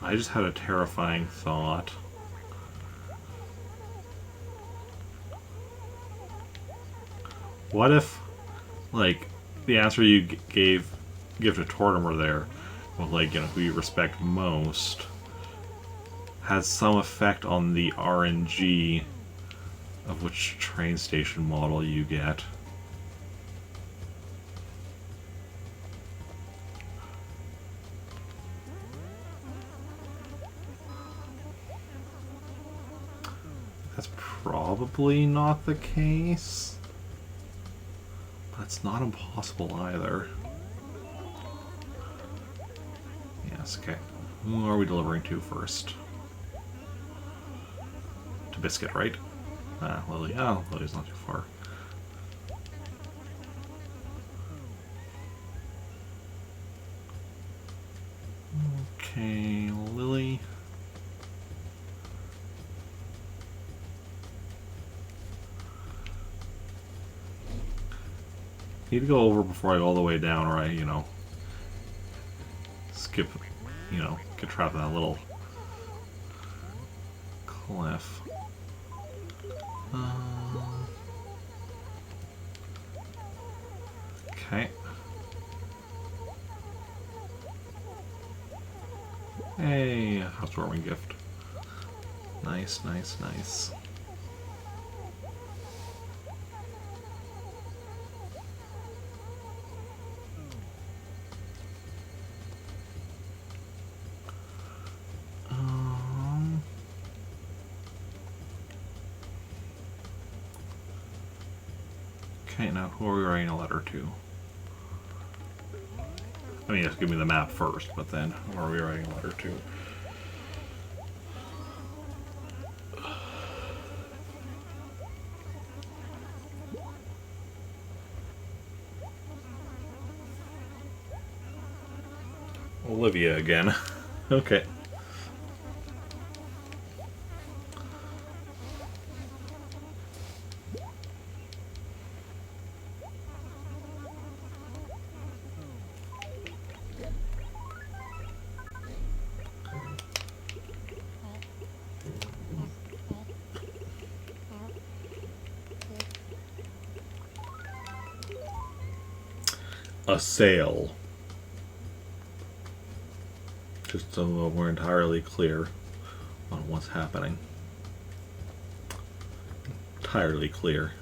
I just had a terrifying thought. What if, like, the answer you give to Tortimer there, with, like, you know, who you respect most, has some effect on the RNG of which train station model you get? That's probably not the case. But it's not impossible either. Yes, okay. Who are we delivering to first? To Biscuit, right? Lily. Oh, Lily's not too far. Okay, Lily. Need to go over before I go all the way down, or I, you know, skip, you know, get trapped in that little cliff. Okay. Hey, housewarming gift. Nice, nice, nice. Okay, now who are we writing a letter to? I mean, yes, give me the map first, but then who are we writing a letter to? Olivia again. Okay. a sale. Just so we're entirely clear on what's happening. Entirely clear.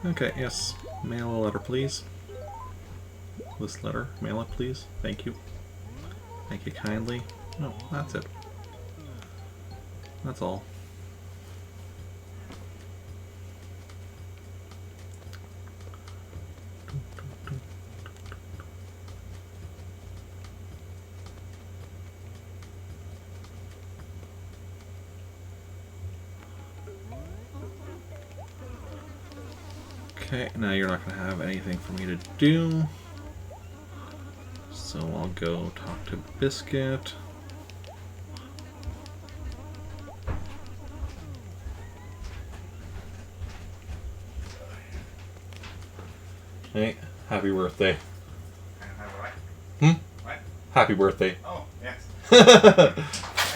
Okay, yes. Mail a letter, please. This letter. Mail it, please. Thank you. Thank you kindly. No, that's it. That's all. Okay, now you're not going to have anything for me to do. So I'll go talk to Biscuit. Hey, happy birthday. Hmm? What? Happy birthday. Oh, yes. I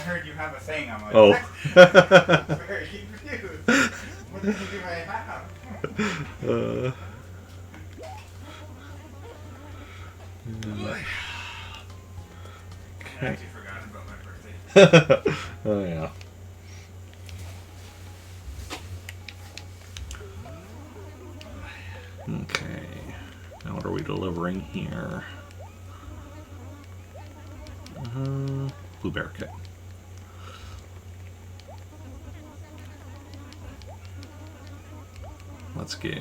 heard you have a thing. I'm like, Oh. very confused. What did you do I have? I actually forgot about my birthday. Oh, yeah. Okay. Now what are we delivering here? Blue Bear Kit. Let's go.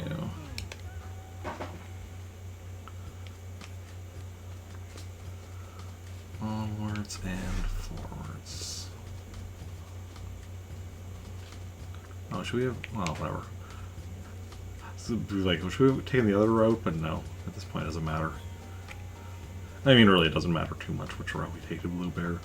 Onwards and forwards. Oh, should we have... Well, whatever. So, like, should we have taken the other route? But no, at this point it doesn't matter. I mean, really, it doesn't matter too much which route we take to Blue Bear.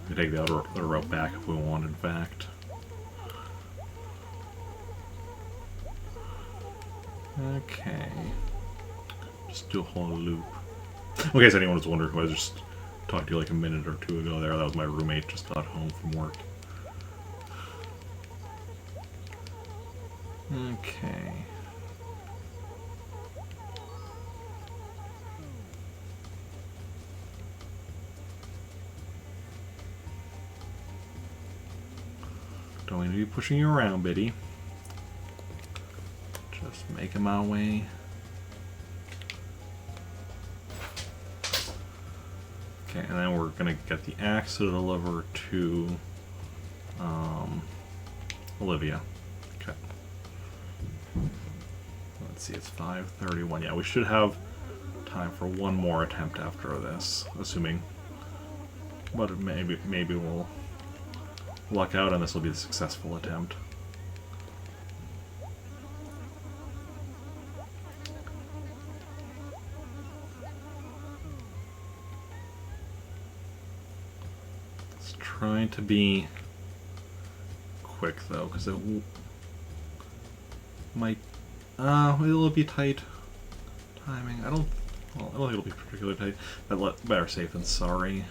We take the other route back if we want, in fact. Okay. Just do a whole loop. In case anyone was wondering who I just talked to you like a minute or two ago there, that was my roommate, just got home from work. Okay. Don't need to be pushing you around, Biddy. Just making my way. Okay, and then we're gonna get the axe to deliver to Olivia. Okay. Let's see, it's 5:31. Yeah, we should have time for one more attempt after this, assuming. But maybe we'll luck out and this will be a successful attempt. It's trying to be quick though, because it might it'll be tight timing. I don't think it'll be particularly tight, but better safe than sorry.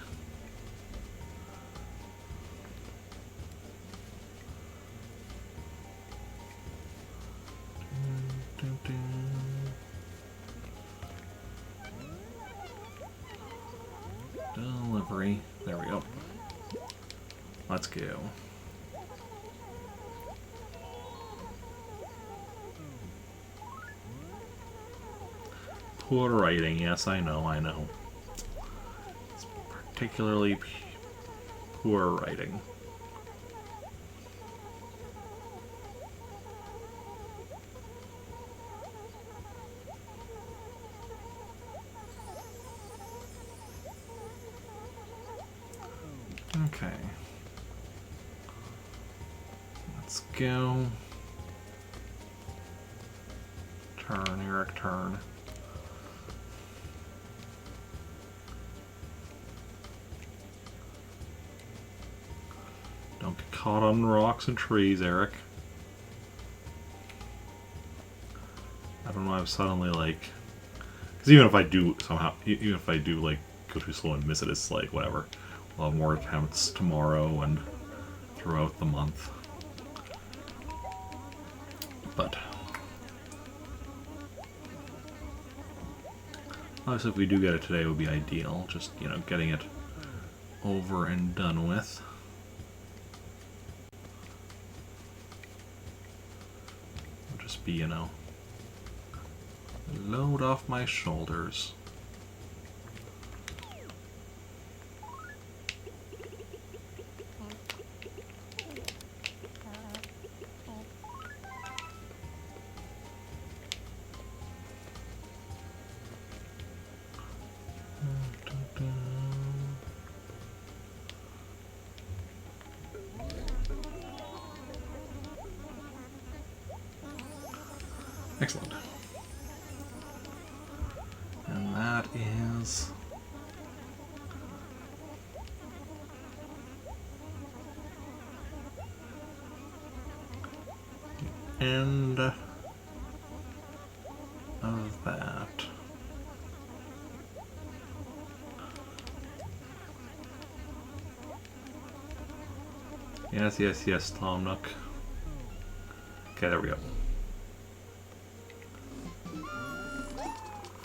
Delivery. There we go. Let's go. Poor writing. Yes, I know. It's particularly poor writing. Okay. Let's go. Turn, Eric, turn. Don't get caught on rocks and trees, Eric. I don't know, I'm suddenly like Because even if I do somehow, even if I do like go too slow and miss it, it's like whatever. We'll have more attempts tomorrow and throughout the month. But obviously, if we do get it today, it would be ideal. Just, you know, getting it over and done with. It'll just be, you know, load off my shoulders. Excellent. And that is... end of that. Yes, yes, yes, Tom Nook. Okay, there we go.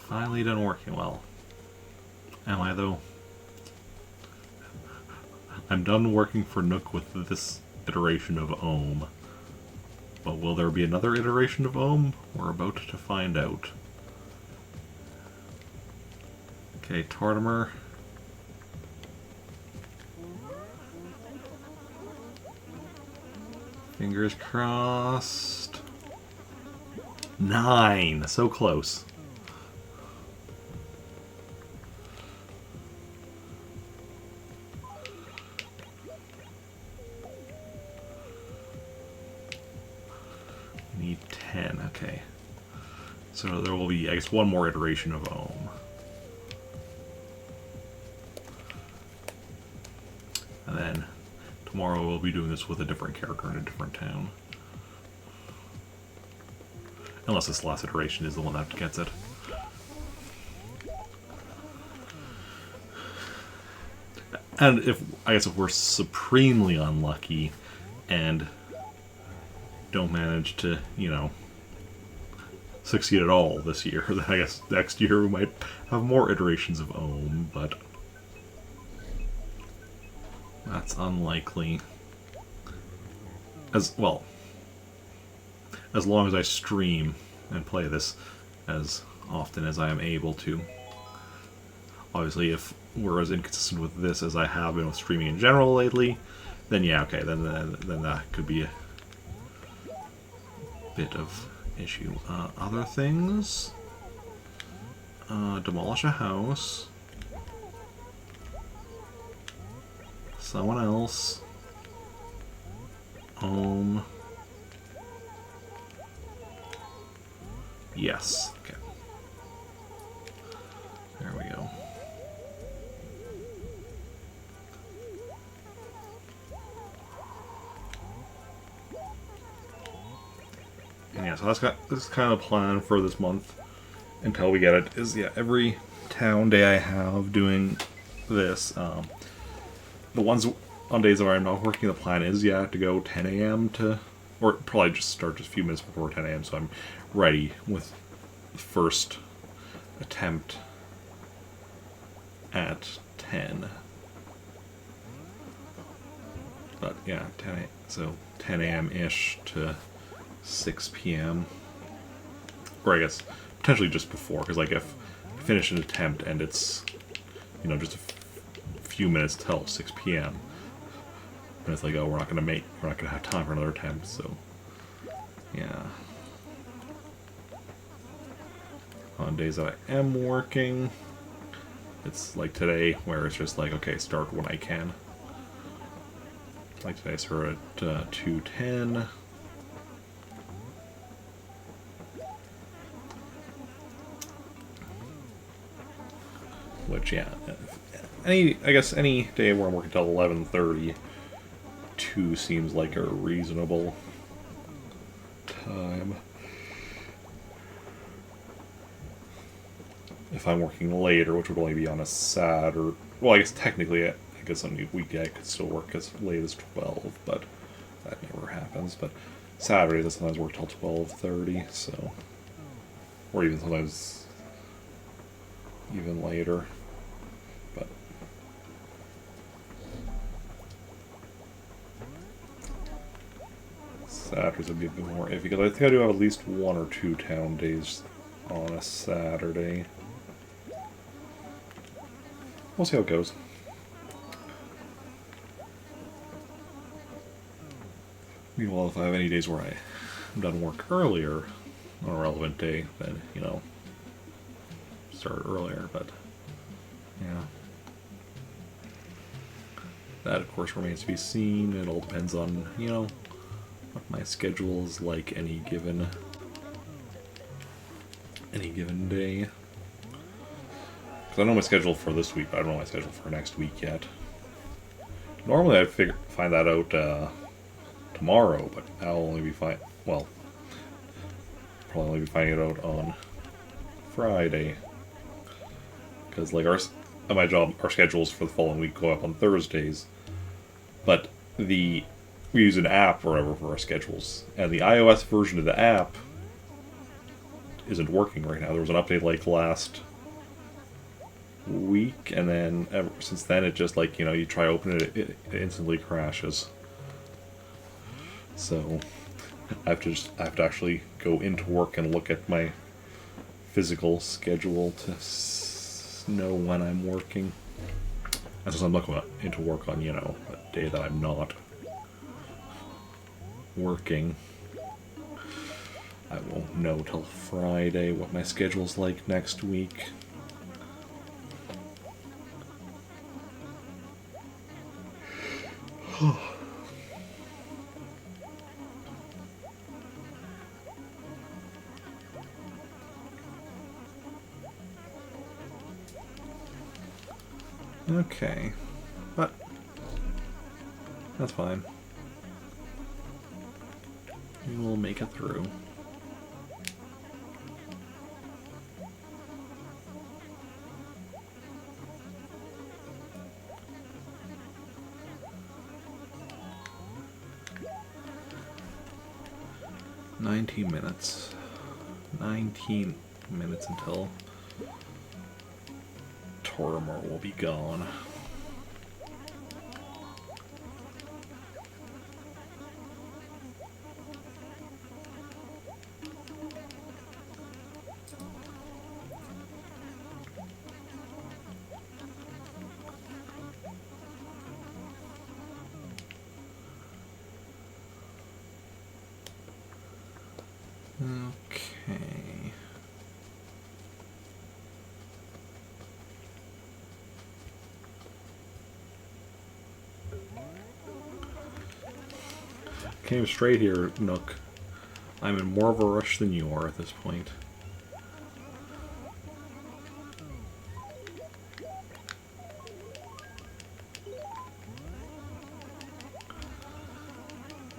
Finally done working well. Am I, though? I'm done working for Nook with this iteration of Ohm. But will there be another iteration of Ohm? We're about to find out. Okay, Tortimer. Fingers crossed. 9! So close. Need 10, okay. So there will be, I guess, one more iteration of Ohm. And then tomorrow we'll be doing this with a different character in a different town. Unless this last iteration is the one that gets it. And if, I guess if we're supremely unlucky and don't manage to, you know, succeed at all this year, then I guess next year we might have more iterations of Ohm, but that's unlikely. As well, as long as I stream and play this as often as I am able to. Obviously, if we're as inconsistent with this as I have been with streaming in general lately, then yeah, okay, then that could be a bit of issue. Other things? Demolish a house. Someone else. Ohm. Yes. Okay. There we go. And yeah, so this is kind of the plan for this month until we get it. Is yeah, every town day I have doing this. The ones on days where I'm not working, the plan is to go 10 a.m. to, or probably just start just a few minutes before 10 a.m. so I'm ready with the first attempt at 10. But yeah, 10 a.m. ish to 6 p.m. Or I guess potentially just before, because like if I finish an attempt and it's, you know, just a few minutes till 6 p.m. and it's like, oh, we're not gonna have time for another attempt, so yeah. On days that I am working, it's like today, where it's just like, okay, start when I can. Like today, so we're at 2:10. Which, yeah, I guess any day where I'm working till 11:30, 2 seems like a reasonable time. if I'm working later, which would only be on a Saturday. Well, I guess technically, I guess on a weekday I could still work as late as 12, but that never happens. But Saturdays I sometimes work till 12:30, so, or even sometimes even later. But Saturdays would be a bit more iffy because I think I do have at least 1 or 2 town days on a Saturday. We'll see how it goes. Meanwhile, if I have any days where I'm done work earlier on a relevant day, then, you know, start earlier, but, yeah. That, of course, remains to be seen. It all depends on, you know, what my schedule is like any given day. Because I know my schedule for this week, but I don't know my schedule for next week yet. Normally I'd find that out tomorrow, but I'll only be probably only be finding it out on Friday. Because like at my job, our schedules for the following week go up on Thursdays, but we use an app or whatever for our schedules, and the iOS version of the app isn't working right now. There was an update like last week, and then ever since then it just, like, you know, you try to open it, it instantly crashes. So I have to actually go into work and look at my physical schedule to know when I'm working. And since I'm looking into work on, you know, a day that I'm not working, I won't know till Friday what my schedule's like next week. Okay, but that's fine. We will make it through. "19 minutes. 19 minutes until Tormor will be gone." Okay. Came straight here, Nook. I'm in more of a rush than you are at this point.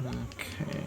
Okay.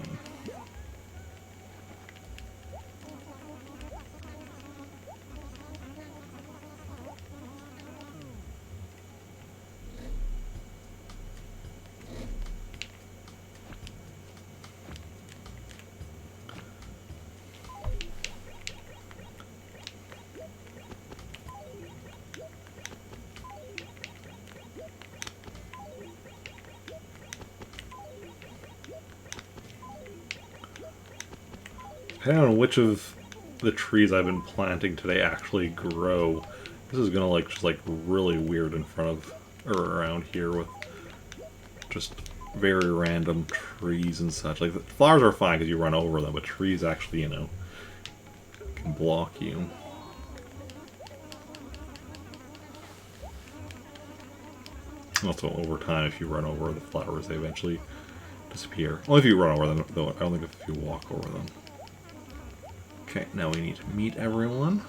Depending on which of the trees I've been planting today actually grow, this is gonna just really weird in front of or around here with just very random trees and such. Like, the flowers are fine because you run over them, but trees actually, you know, can block you. Also, over time, if you run over the flowers, they eventually disappear. Only if you run over them, though. I don't think if you walk over them. Okay, now we need to meet everyone.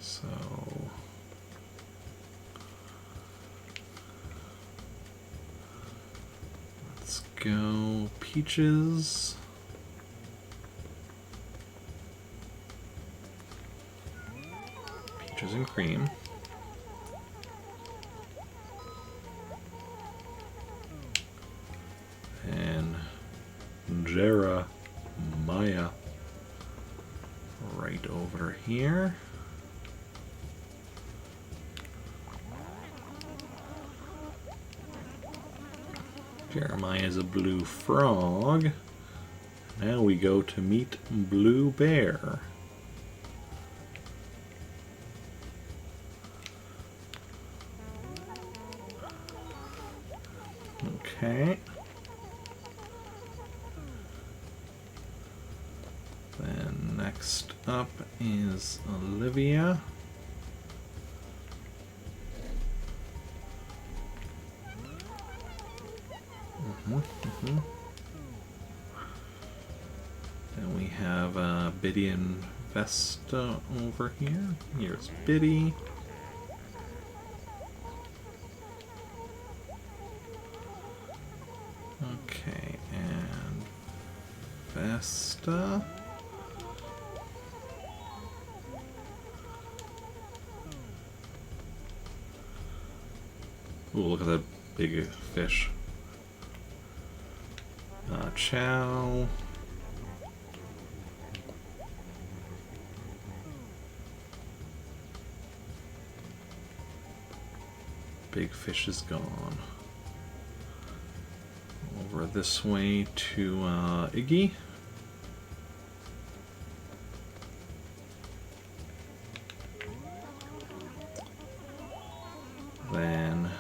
So... let's go peaches. Peaches and cream. And Jeremiah right over here. Jeremiah is a blue frog. Now we go to meet Blue Bear. Okay. Then next up is Olivia. Then we have Biddy and Vesta over here. Here's Biddy. Okay, and Vesta. Ooh, look at that big fish. Chow. Big fish is gone. Over this way to Iggy. Then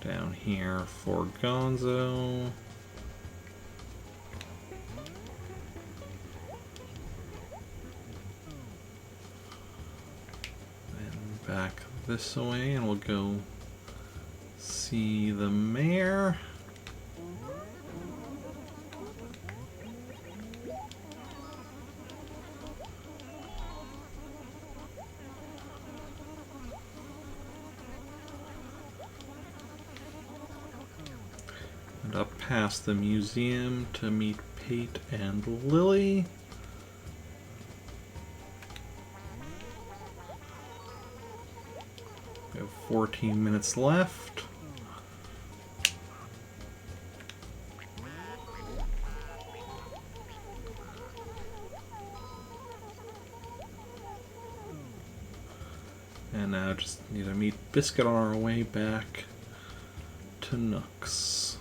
down here for Gonzo. And back this way, and we'll go see the mayor. And up past the museum to meet Pate and Lily. We have 14 minutes left. And now just need to meet Biscuit on our way back to Nooks.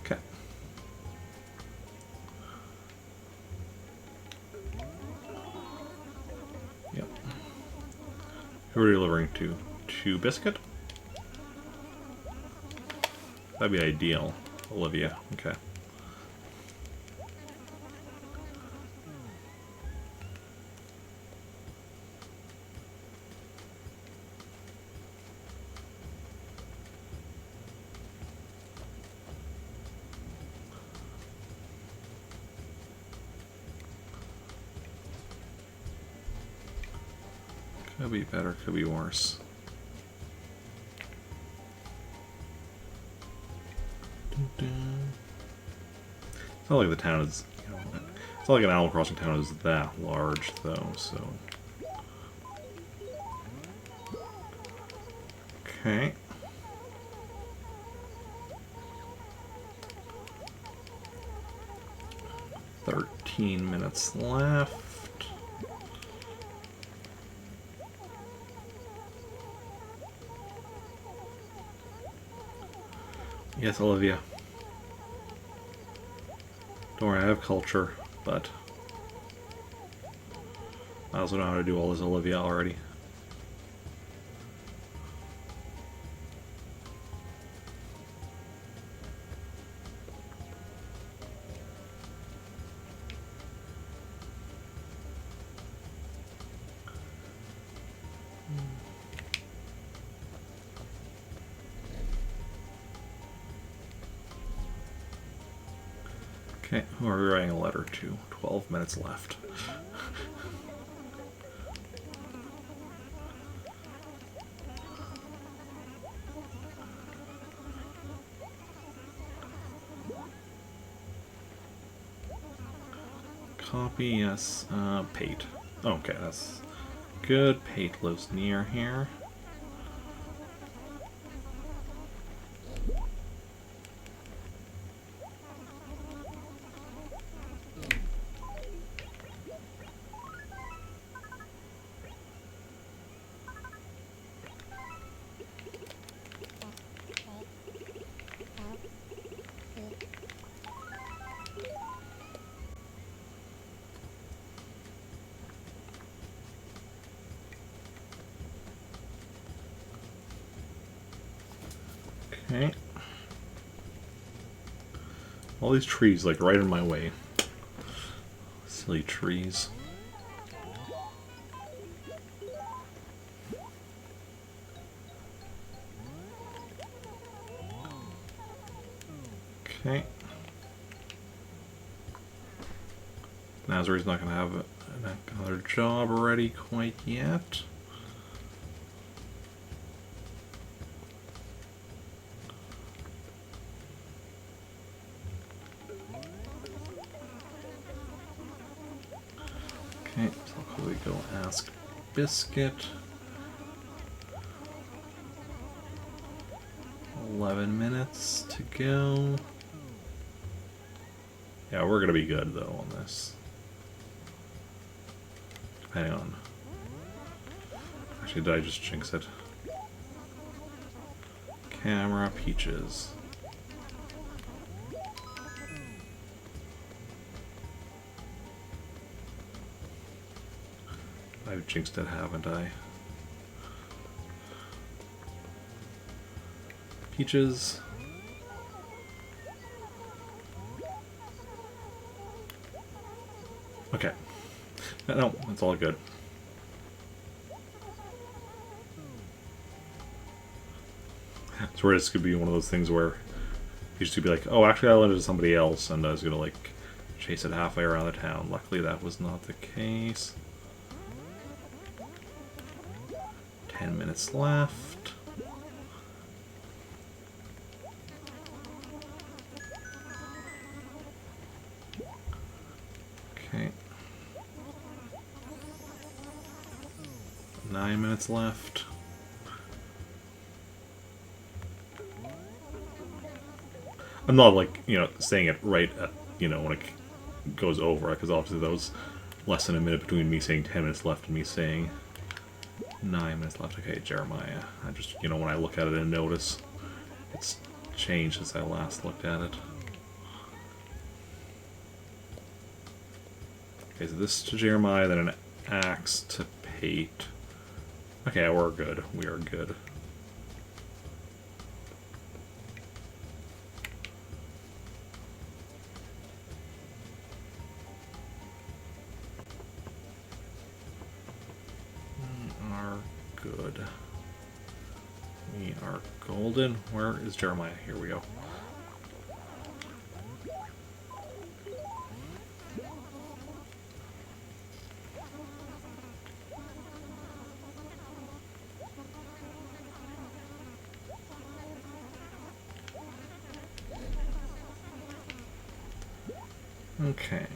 Okay. Yep. Who are we delivering to? To Biscuit? That'd be ideal. Olivia. Okay. Could be better, could be worse. It's not like the town is, you know, it's not like an Animal Crossing town is that large, though, so. Okay. "13 minutes left. Yes, Olivia. Don't worry, I have culture, but I also know how to do all this Olivia already. Okay, who are we writing a letter to? 12 minutes left. copy, yes. Pate. Okay, that's good. Pate lives near here. Okay. All these trees, like, right in my way. Silly trees. Okay. Nazari's not going to have another job ready quite yet. Okay, so I'll quickly go ask Biscuit. 11 minutes to go. Yeah, we're gonna be good though on this. Depending on. Actually, did I just jinx it? Camera, Peaches. I've jinxed it, haven't I? Peaches. Okay. No, it's all good. So this could be one of those things where Peaches could be like, oh, actually I lent it to somebody else, and I was gonna, like, chase it halfway around the town. Luckily that was not the case. 10 minutes left. Okay. 9 minutes left. I'm not, like, you know, saying it right at, you know, when it goes over, because obviously that was less than a minute between me saying 10 minutes left and me saying 9 minutes left. Okay, Jeremiah. I just, you know, when I look at it and notice it's changed since I last looked at it. Okay, so this to Jeremiah, then an axe to Pate. Okay, we're good. We are good. We are good. We are golden. Where is Jeremiah? Here we go. Okay.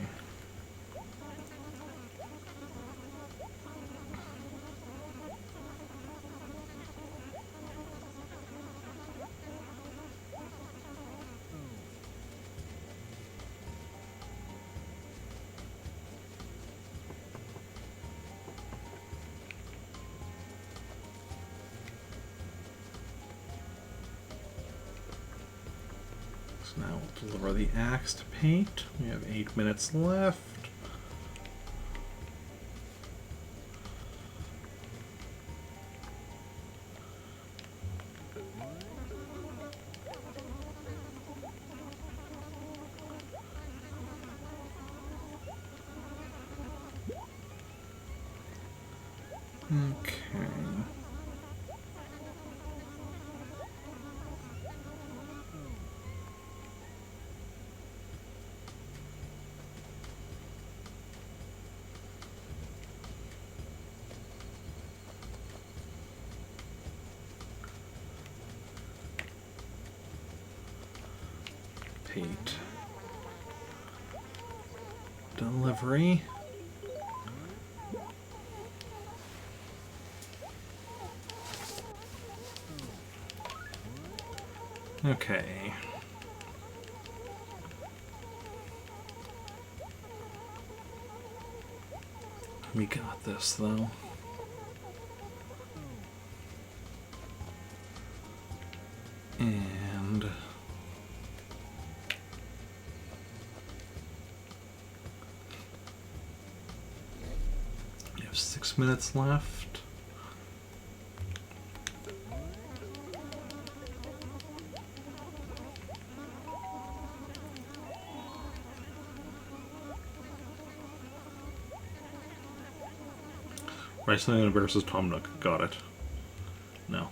So now we'll deliver the axe to Pate. We have 8 minutes left. Okay. Pate. Deliver delivery. Okay. We got this, though. And... we have 6 minutes left. Wrestling versus Tom Nook. Got it. No.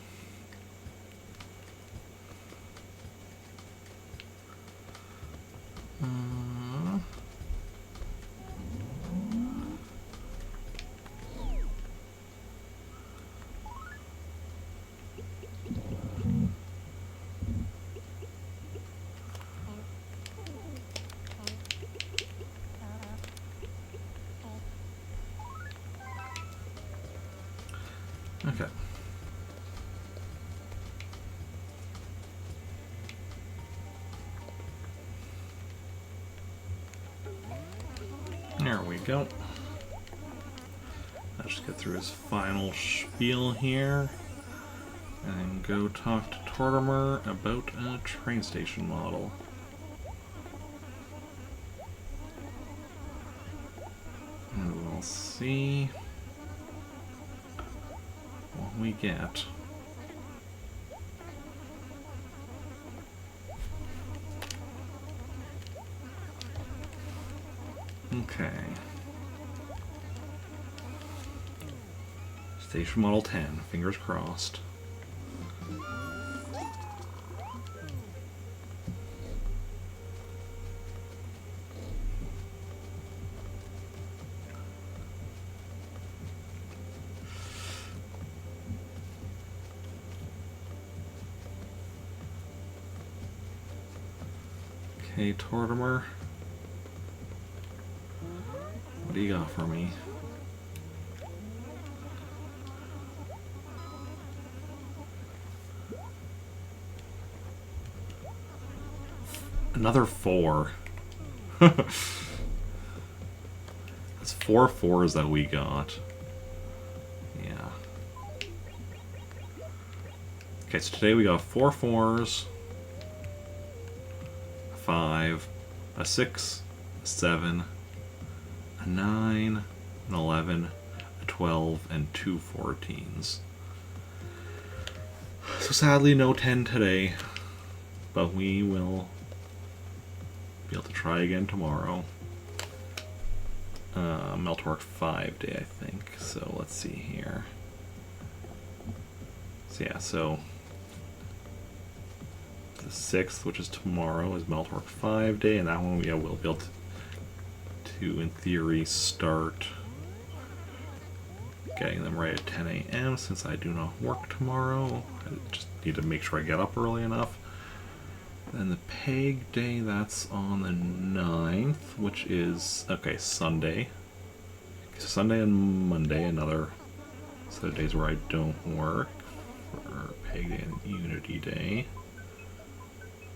Okay. There we go. I'll just get through his final spiel here and go talk to Tortimer about a train station model. And we'll see what we get. Okay. Station Model 10, fingers crossed. Okay, Tortimer. What do you got for me? Another 4. That's 4 4s that we got. Yeah. Okay, so today we got 4 4s, a 5, a 6, a 7, a 9, an 11, a 12, and 2 14s. So sadly, no 10 today, but we will be able to try again tomorrow. Meltork 5 day, I think. So let's see here. So yeah, so the 6th, which is tomorrow, is Meltork 5 day, and that one we'll be able to, in theory, start getting them right at 10 a.m. since I do not work tomorrow. I just need to make sure I get up early enough. Then the Peg Day, that's on the 9th, which is, okay, Sunday. So Sunday and Monday, another set of days where I don't work for Peg Day and Unity Day.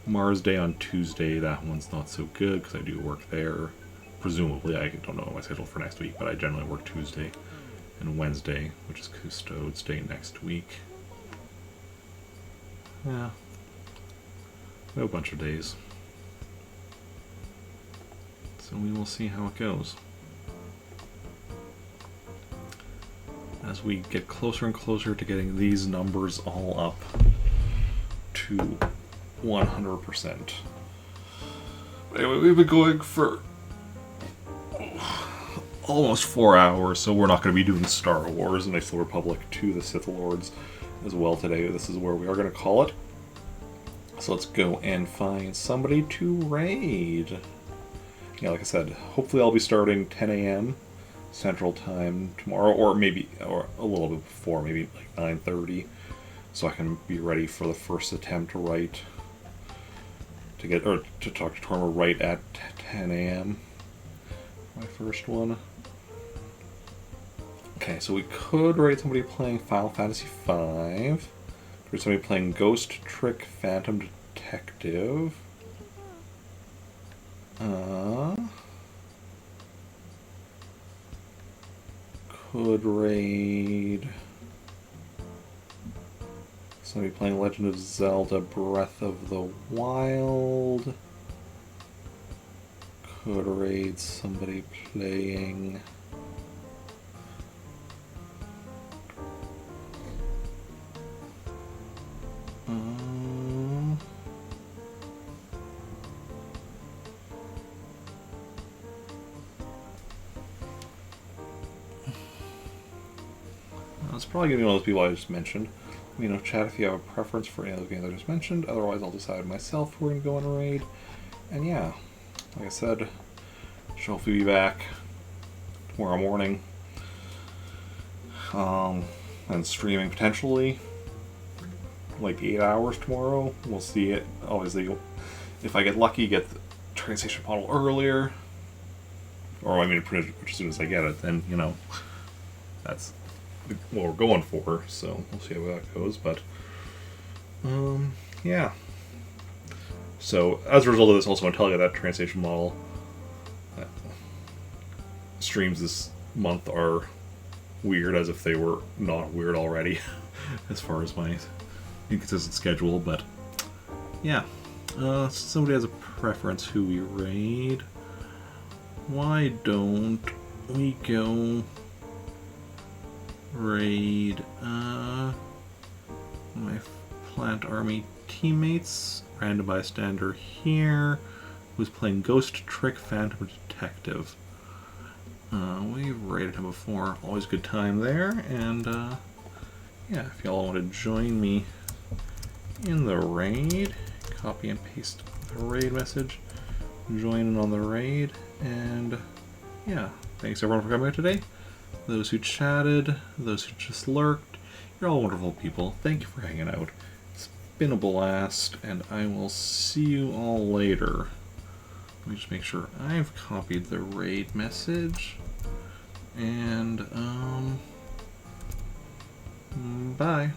Mars Day on Tuesday, that one's not so good because I do work there. Presumably, I don't know my schedule for next week, but I generally work Tuesday and Wednesday, which is Custodes Day next week. Yeah. A bunch of days. So we will see how it goes. As we get closer and closer to getting these numbers all up to 100%. Anyway, we've been going for almost 4 hours, so we're not going to be doing Star Wars and Knights of the Republic to the Sith Lords as well today. This is where we are going to call it. So let's go and find somebody to raid. Yeah, like I said, hopefully I'll be starting 10 a.m. Central Time tomorrow, or maybe a little bit before, maybe like 9:30, so I can be ready for the first attempt to write, to talk to Tortimer right at 10 a.m. my first one. Okay, so we could raid somebody playing Final Fantasy V. There's somebody playing Ghost Trick Phantom Detective. Could raid somebody playing Legend of Zelda Breath of the Wild. Could raid somebody playing it's probably going to be one of those people I just mentioned. Let me know, chat, if you have a preference for any of those games I just mentioned. Otherwise, I'll decide myself who we're going to go on a raid. And yeah, like I said, should hopefully be back tomorrow morning. And streaming potentially like 8 hours tomorrow. We'll see it. Obviously, if I get lucky, get the train station model earlier. Or I mean, pretty much as soon as I get it, then, you know, that's what we're going for, so we'll see how that goes. But yeah, so as a result of this, also want to tell you that train station model streams this month are weird, as if they were not weird already as far as my inconsistent schedule. But yeah, somebody has a preference who we raid. Why don't we go raid my Plant Army teammates? Random bystander here who's playing Ghost Trick Phantom Detective. We've raided him before. Always a good time there. And yeah, if y'all want to join me in the raid, copy and paste the raid message, join in on the raid. And yeah, thanks everyone for coming out today. Those who chatted, those who just lurked, you're all wonderful people. Thank you for hanging out. It's been a blast, and I will see you all later. Let me just make sure I've copied the raid message. And, bye.